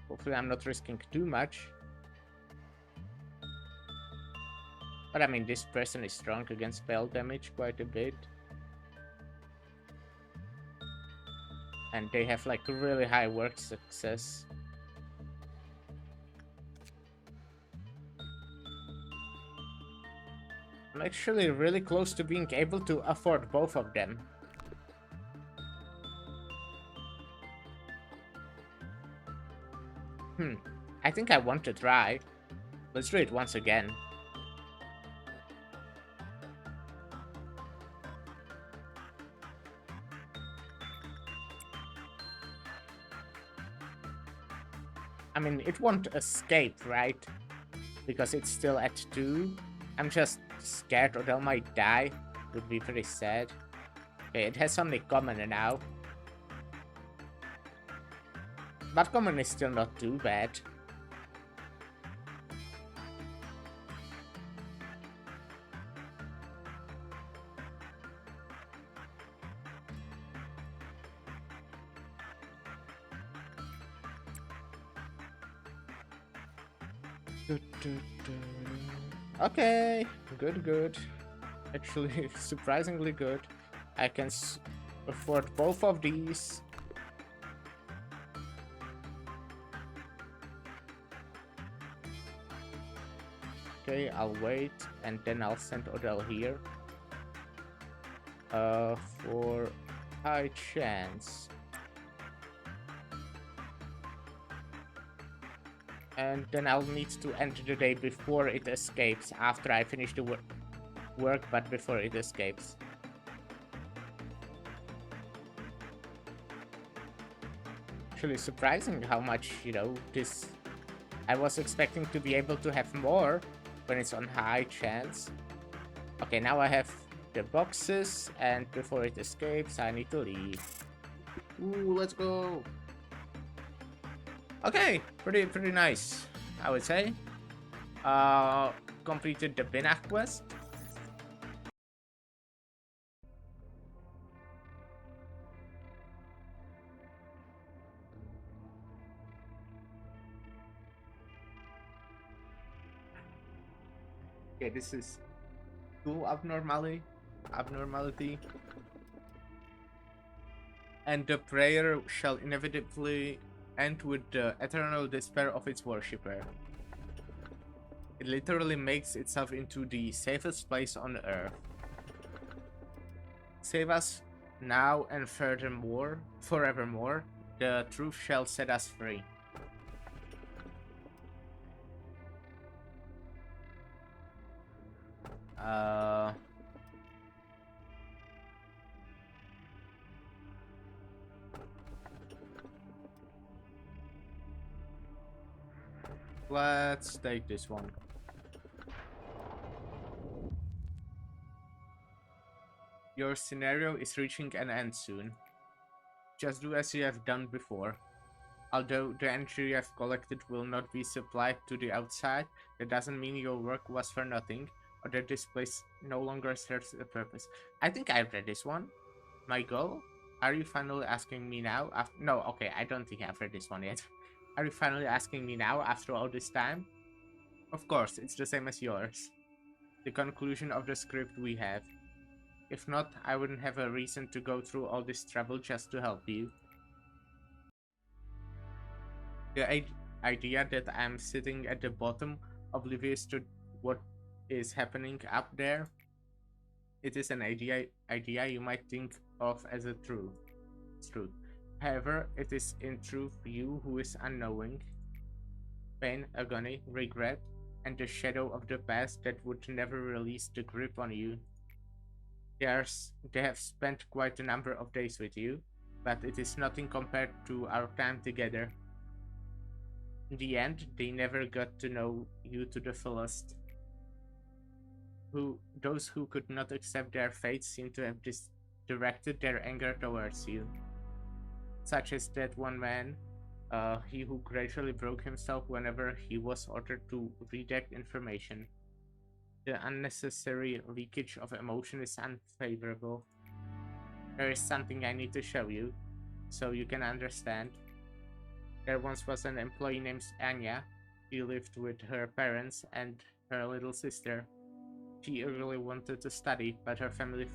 Hopefully I'm not risking too much. But I mean, this person is strong against spell damage quite a bit. And they have like really high work success. I'm actually really close to being able to afford both of them. I think I want to try. Let's do it once again. I mean, it won't escape, right? Because it's still at 2. I'm just scared Odell might die. Would be pretty sad. Okay, it has only common now. But common is still not too bad. Okay, good. Actually, surprisingly good. I can afford both of these. Okay, I'll wait, and then I'll send Odell here. For high chance. And then I'll need to end the day before it escapes, after I finish the work, but before it escapes. Actually surprising how much, you know, this... I was expecting to be able to have more when it's on high chance. Okay, now I have the boxes, and before it escapes, I need to leave. Ooh, let's go. Okay, pretty nice, I would say. Completed the Binak quest. Okay, this is two abnormality. And the prayer shall inevitably end with the eternal despair of its worshipper. It literally makes itself into the safest place on earth. Save us now and forevermore. The truth shall set us free. Let's take this one. Your scenario is reaching an end soon. Just do as you have done before. Although the energy you have collected will not be supplied to the outside, that doesn't mean your work was for nothing, or that this place no longer serves a purpose. I think I read this one. My goal? Are you finally asking me now? No, okay, I don't think I've read this one yet. Are you finally asking me now, after all this time? Of course, it's the same as yours. The conclusion of the script we have. If not, I wouldn't have a reason to go through all this trouble just to help you. The idea that I'm sitting at the bottom, oblivious to what is happening up there, it is an idea you might think of as a truth. However, it is in truth you who is unknowing. Pain, agony, regret, and the shadow of the past that would never release the grip on you. They have spent quite a number of days with you, but it is nothing compared to our time together. In the end, they never got to know you to the fullest. Those who could not accept their fate seem to have directed their anger towards you. Such as that one man, he who gradually broke himself whenever he was ordered to redact information. The unnecessary leakage of emotion is unfavorable. There is something I need to show you, so you can understand. There once was an employee named Anya. She lived with her parents and her little sister. She really wanted to study, but her family's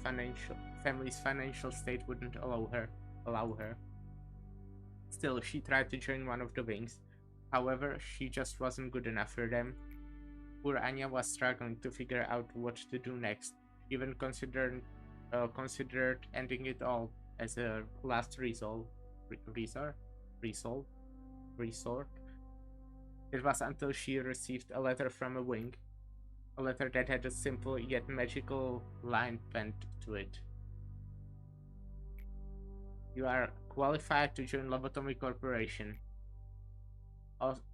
financial state wouldn't allow her. Still, she tried to join one of the wings. However, she just wasn't good enough for them. Poor Anya was struggling to figure out what to do next, even considered ending it all as a last resort. It was until she received a letter from a wing, a letter that had a simple yet magical line penned to it. You are qualified to join Lobotomy Corporation.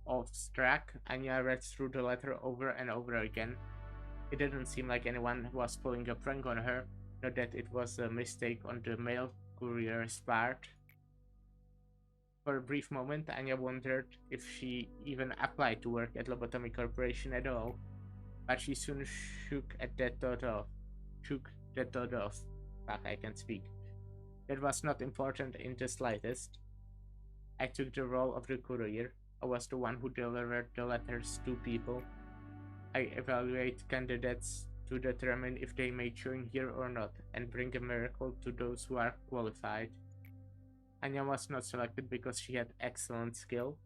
Awestruck, Anya read through the letter over and over again. It didn't seem like anyone was pulling a prank on her, nor that it was a mistake on the mail courier's part. For a brief moment, Anya wondered if she even applied to work at Lobotomy Corporation at all, but she soon shook that thought off. Fuck, I can't speak. That was not important in the slightest. I took the role of the courier. I was the one who delivered the letters to people. I evaluate candidates to determine if they may join here or not, and bring a miracle to those who are qualified. Anya was not selected because she had excellent skill.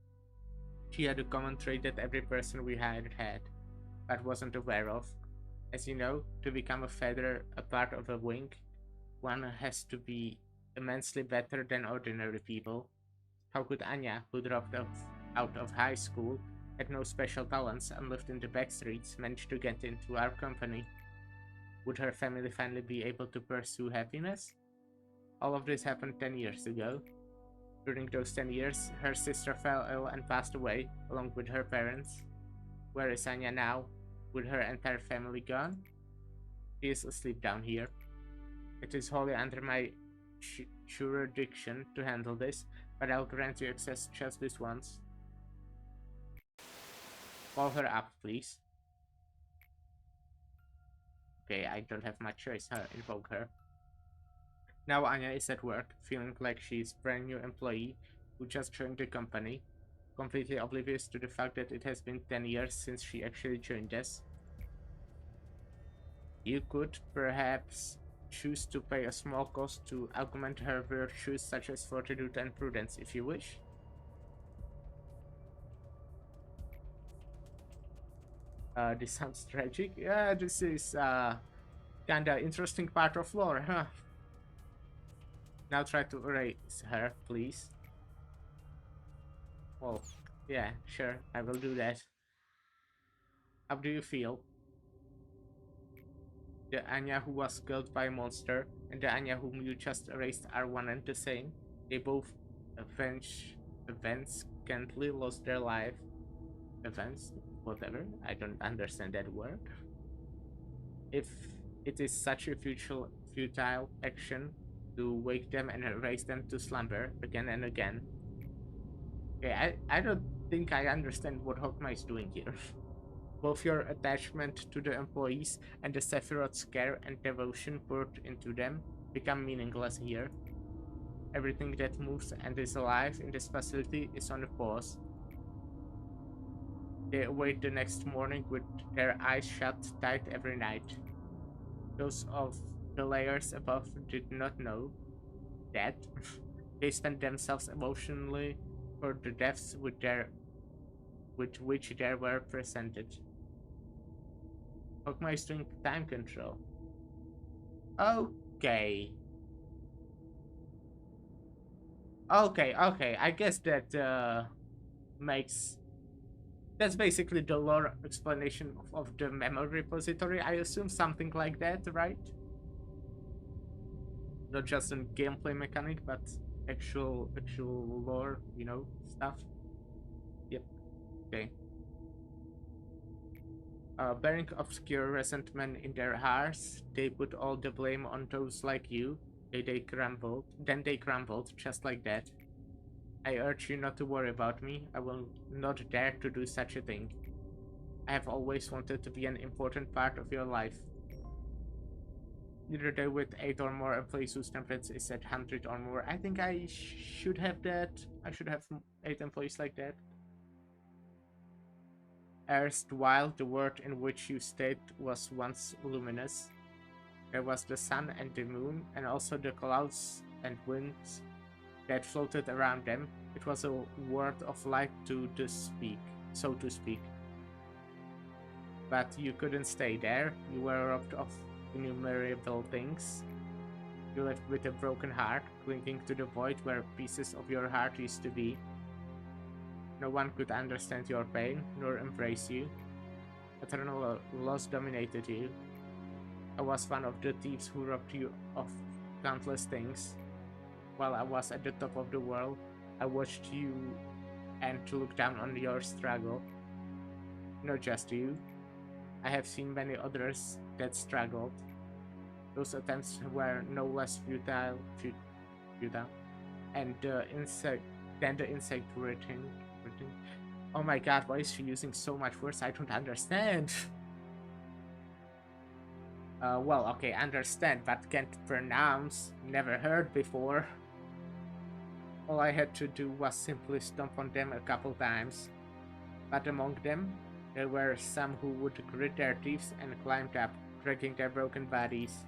She had a common trait that every person we hired had, but wasn't aware of. As you know, to become a feather, a part of a wing, one has to be immensely better than ordinary people. How could Anya, who dropped out of high school, had no special talents and lived in the back streets, manage to get into our company? Would her family finally be able to pursue happiness? All of this happened 10 years ago. During those 10 years, her sister fell ill and passed away, along with her parents. Where is Anya now? With her entire family gone? She is asleep down here. It is wholly under my jurisdiction to handle this, but I'll grant you access just this once. Call her up, please. Okay, I don't have much choice. Invoke her. Now Anya is at work, feeling like she's a brand new employee who just joined the company, completely oblivious to the fact that it has been 10 years since she actually joined us. You could perhaps choose to pay a small cost to augment her virtues such as fortitude and prudence if you wish. This sounds tragic. Yeah, this is kinda interesting part of lore, huh? Now try to erase her, please. Well, yeah, sure, I will do that. How do you feel? The Anya who was killed by a monster and the Anya whom you just erased are one and the same. They both eventually lost their life. Whatever, I don't understand that word. If it is such a futile action to wake them and raise them to slumber again and again. Okay, I don't think I understand what Hokma is doing here. Both your attachment to the employees and the Sephiroth's care and devotion poured into them become meaningless here. Everything that moves and is alive in this facility is on a pause. They awake the next morning with their eyes shut tight every night. Those of the layers above did not know that. They spent themselves emotionally for the deaths with which they were presented. Hookmeister time control. Okay. Okay. I guess that makes that's basically the lore explanation of the memory repository. I assume something like that, right? Not just a gameplay mechanic, but actual lore, stuff. Yep. Okay. Bearing obscure resentment in their hearts, they put all the blame on those like you. Then they crumbled, just like that. I urge you not to worry about me. I will not dare to do such a thing. I have always wanted to be an important part of your life. Either day with 8 or more employees whose templates is at 100 or more. I think I should have that. I should have 8 employees like that. Erstwhile, the world in which you stayed was once luminous. There was the sun and the moon, and also the clouds and winds that floated around them. It was a world of light so to speak. But you couldn't stay there. You were robbed of innumerable things. You left with a broken heart, clinging to the void where pieces of your heart used to be. No one could understand your pain, nor embrace you. Eternal loss dominated you. I was one of the thieves who robbed you of countless things. While I was at the top of the world, I watched you and to look down on your struggle. Not just you. I have seen many others that struggled. Those attempts were no less futile, and the insect written. Oh my god, why is she using so much words I don't understand? Well, okay, understand, but can't pronounce. Never heard before. All I had to do was simply stomp on them a couple times. But among them, there were some who would grit their teeth and climbed up, dragging their broken bodies.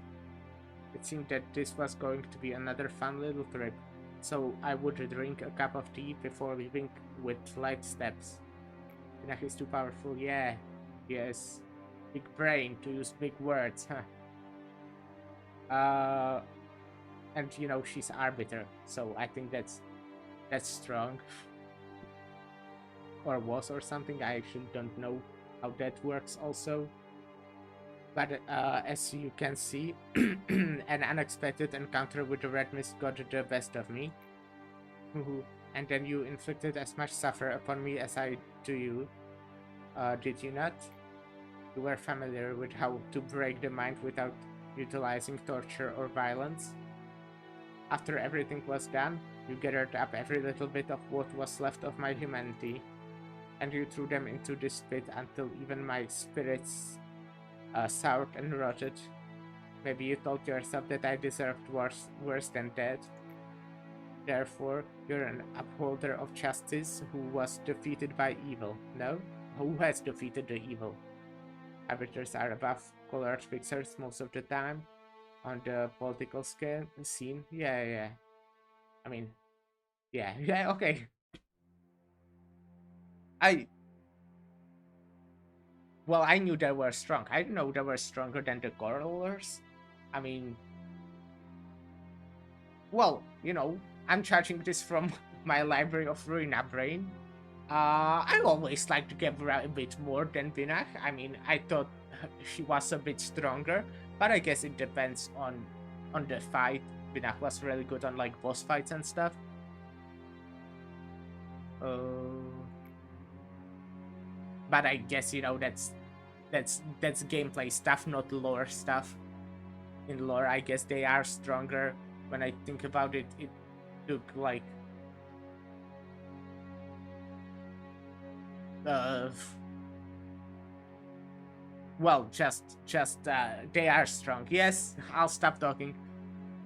It seemed that this was going to be another fun little trip, so I would drink a cup of tea before leaving with light steps. Pinach is too powerful, yeah. Yes. Big brain to use big words, huh? And she's arbiter, so I think that's strong. Or was or something, I actually don't know how that works also. But as you can see, an unexpected encounter with the red mist got the best of me. And then you inflicted as much suffer upon me as I to you. Did you not? You were familiar with how to break the mind without utilizing torture or violence. After everything was done, you gathered up every little bit of what was left of my humanity, and you threw them into this pit until even my spirits soured and rotted. Maybe you told yourself that I deserved worse than that. Therefore, you're an upholder of justice who was defeated by evil, no? Who has defeated the evil? Arbiters are above colored fixers most of the time on the political scene. Yeah. I mean, yeah, okay. I knew they were strong. I didn't know they were stronger than the Gorlers. I mean, well, I'm charging this from my library of Ruina Brain. I always like to give her a bit more than Binach. I mean, I thought she was a bit stronger, but I guess it depends on the fight. Binach was really good on like boss fights and stuff. But I guess that's gameplay stuff, not lore stuff. In lore, I guess they are stronger. When I think about it, it took like well, just they are strong. Yes, I'll stop talking.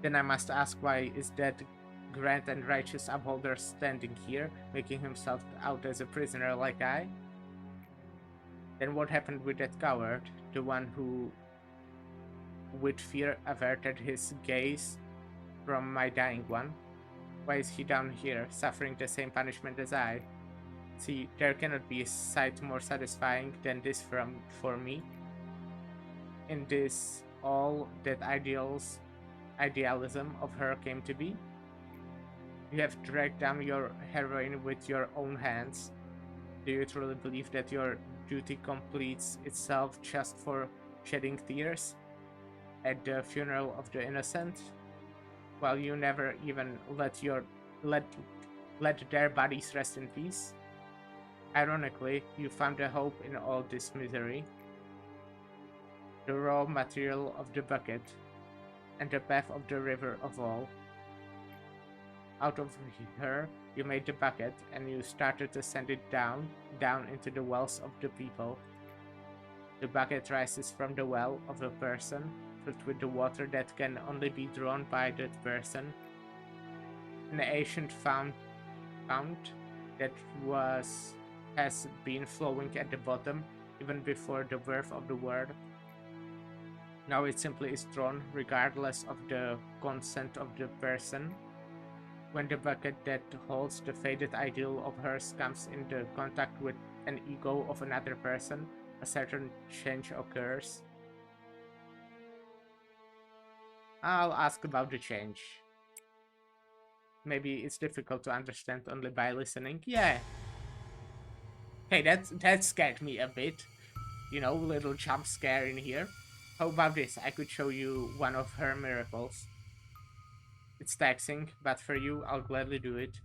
Then I must ask, why is that grand and righteous upholder standing here, making himself out as a prisoner like I? Then what happened with that coward? The one who, with fear, averted his gaze from my dying one? Why is he down here, suffering the same punishment as I? See, there cannot be a sight more satisfying than this for me. In this, all that idealism of her came to be. You have dragged down your heroine with your own hands. Do you truly believe that your duty completes itself just for shedding tears at the funeral of the innocent, while you never even let let their bodies rest in peace? Ironically, you found a hope in all this misery, the raw material of the bucket, and the path of the river of all. Out of her, you made the bucket, and you started to send it down into the wells of the people. The bucket rises from the well of a person, filled with the water that can only be drawn by that person. An ancient fount that has been flowing at the bottom even before the birth of the world. Now it simply is drawn regardless of the consent of the person. When the bucket that holds the faded ideal of hers comes into contact with an ego of another person, a certain change occurs. I'll ask about the change. Maybe it's difficult to understand only by listening. Yeah. Hey, that scared me a bit. You know, little jump scare in here. How about this? I could show you one of her miracles. It's taxing, but for you, I'll gladly do it.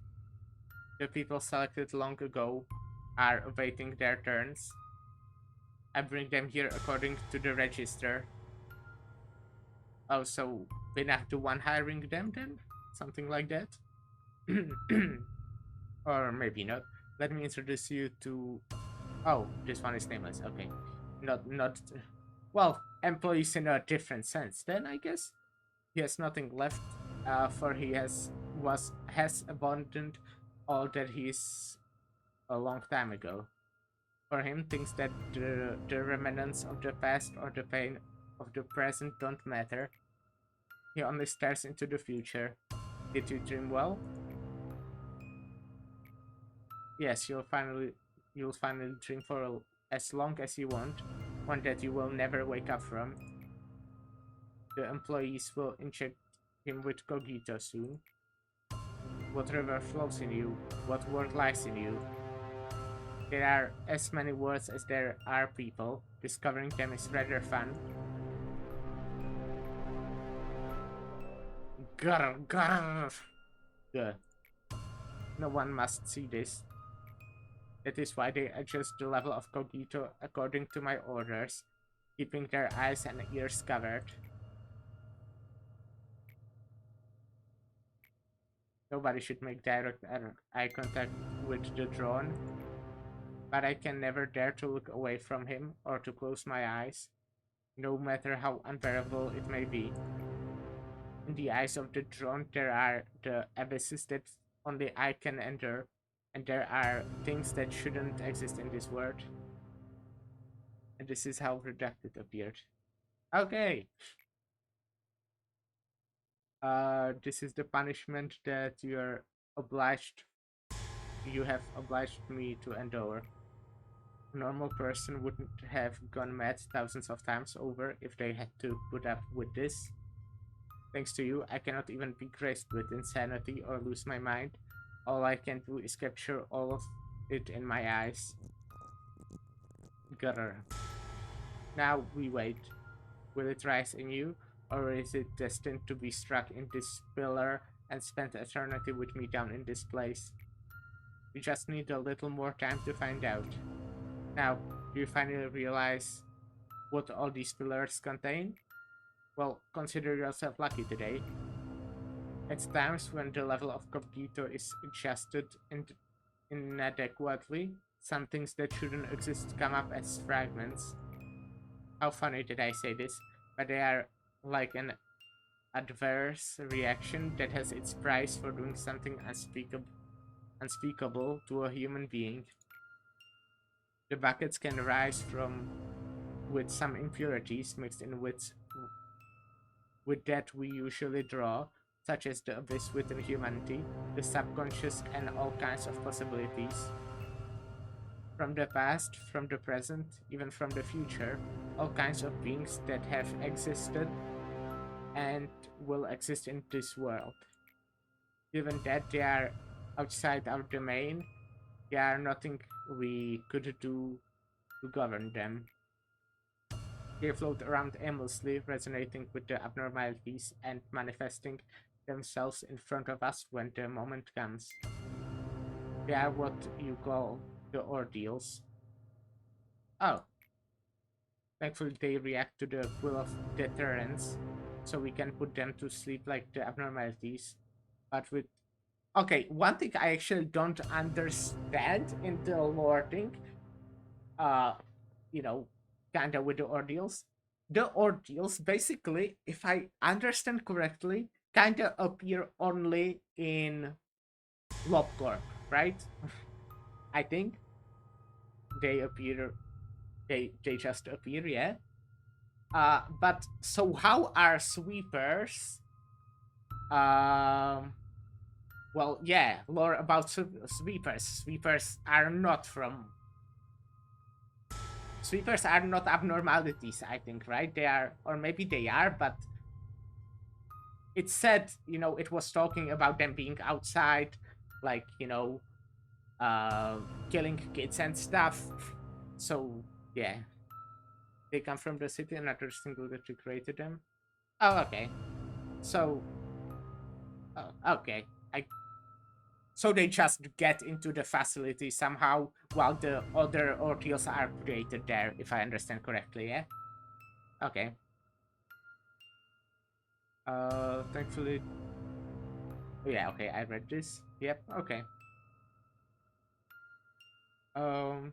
The people selected long ago are awaiting their turns. I bring them here according to the register. Oh, so we're not the one hiring them then? Something like that? Or maybe not. Let me introduce you to... Oh, this one is nameless. Okay. Not... Well, employees in a different sense then, I guess. He has nothing left, for he has abandoned all that he is a long time ago. For him, things that the remnants of the past or the pain of the present don't matter. He only stares into the future. Did you dream well? Yes, you'll finally dream for as long as you want, one that you will never wake up from. The employees will inject him with cogito soon. What river flows in you? What word lies in you? There are as many words as there are people. Discovering them is rather fun. Grr, grr. Good. No one must see this. That is why they adjust the level of cogito according to my orders, keeping their eyes and ears covered. Nobody should make direct eye contact with the drone, but I can never dare to look away from him or to close my eyes, no matter how unbearable it may be. In the eyes of the drone, there are the abysses that only I can enter, and there are things that shouldn't exist in this world. And this is how redacted appeared. Okay. This is the punishment that you have obliged me to endure. A normal person wouldn't have gone mad thousands of times over if they had to put up with this. Thanks to you, I cannot even be graced with insanity or lose my mind. All I can do is capture all of it in my eyes. Grr. Now we wait. Will it rise in you, or is it destined to be struck in this pillar and spend eternity with me down in this place? We just need a little more time to find out. Now, do you finally realize what all these pillars contain? Well, consider yourself lucky today. At times when the level of cogito is adjusted inadequately, some things that shouldn't exist come up as fragments. How funny did I say this? But they are like an adverse reaction that has its price for doing something unspeakable to a human being. The buckets can rise from with some impurities mixed in with that we usually draw, such as the abyss within humanity, the subconscious, and all kinds of possibilities. From the past, from the present, even from the future, all kinds of beings that have existed and will exist in this world. Given that they are outside our domain, there are nothing we could do to govern them. They float around aimlessly, resonating with the abnormalities and manifesting themselves in front of us when the moment comes. They are what you call the ordeals. Oh, thankfully they react to the will of deterrence, so we can put them to sleep like the abnormalities. But with okay, one thing I actually don't understand in the lore thing, uh, you know, kinda with the ordeals. The ordeals basically, if I understand correctly, kinda appear only in Lobcorp, right? I think they appear they just appear, yeah. But so how are sweepers well, yeah, lore about sweepers. Sweepers are not abnormalities, I think, right? They are, or maybe they are, but it said, it was talking about them being outside, like, killing kids and stuff. So, yeah, they come from the city and another singularity created them. Oh, okay. So, okay. So they just get into the facility somehow while the other ordeals are created there, if I understand correctly, yeah? Okay. Thankfully... Yeah, okay, I read this. Yep, okay. Um,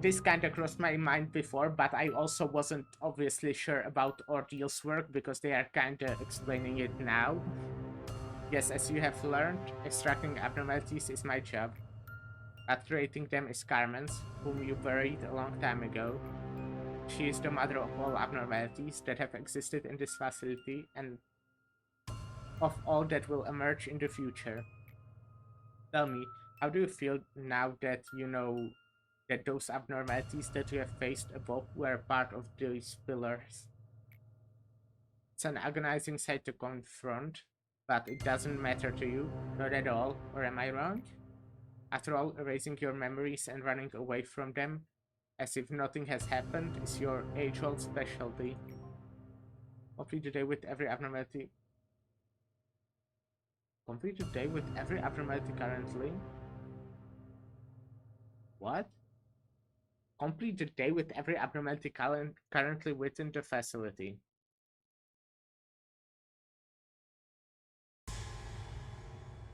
this kind of crossed my mind before, but I also wasn't obviously sure about ordeals work because they are kind of explaining it now. Yes, as you have learned, extracting abnormalities is my job. But creating them is Carmen's, whom you buried a long time ago. She is the mother of all abnormalities that have existed in this facility and of all that will emerge in the future. Tell me, how do you feel now that you know that those abnormalities that you have faced above were part of these pillars? It's an agonizing sight to confront, but it doesn't matter to you, not at all, or am I wrong? After all, erasing your memories and running away from them, as if nothing has happened, is your age-old specialty. Complete the day with every abnormality. Complete the day with every abnormality currently. What? Complete the day with every abnormality currently within the facility.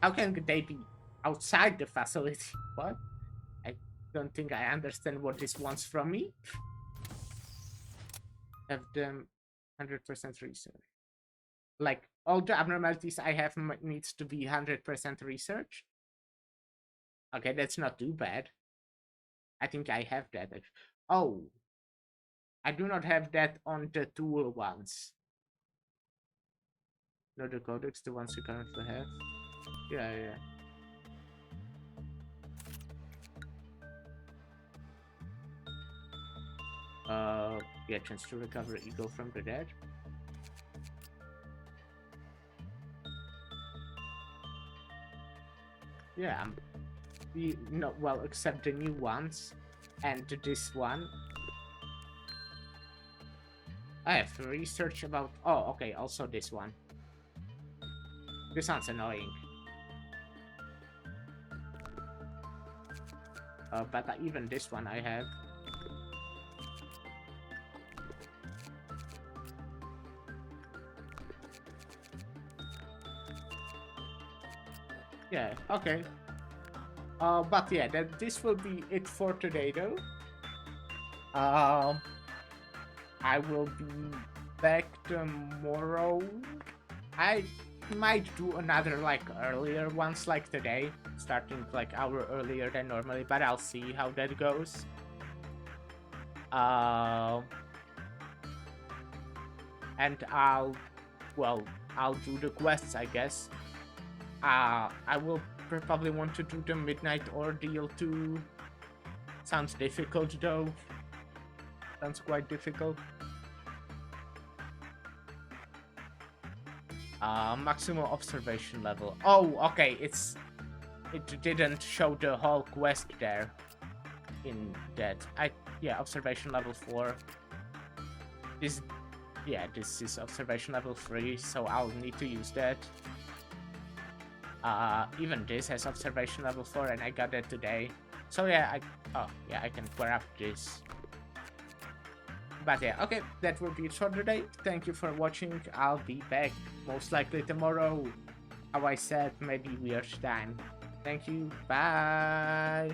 How can they be outside the facility? What? I don't think I understand what this wants from me. Have them 100% research. Like, all the abnormalities I have needs to be 100% research. Okay, that's not too bad. I think I have that. Oh, I do not have that on the tool ones. No, the codex, the ones you currently have. Yeah. Yeah, chance to recover ego from the dead. Yeah, no, well, except the new ones and this one. I have research about. Oh, okay, also this one. This sounds annoying. But even this one I have. Yeah, okay. But yeah, this will be it for today, though. I will be back tomorrow. I might do another, like, earlier ones like today. starting like hour earlier than normally, but I'll see how that goes. And I'll do the quests, I guess. I will probably want to do the Midnight Ordeal too. Sounds difficult though. Sounds quite difficult. Maximum observation level. Oh, okay, it didn't show the whole quest there in that. Yeah, observation level 4. This is observation level 3, so I'll need to use that. Even this has observation level 4, and I got that today. So yeah, I can grab this. But yeah, okay, that will be it for today. Thank you for watching. I'll be back most likely tomorrow. How I said, maybe weird time. Thank you. Bye.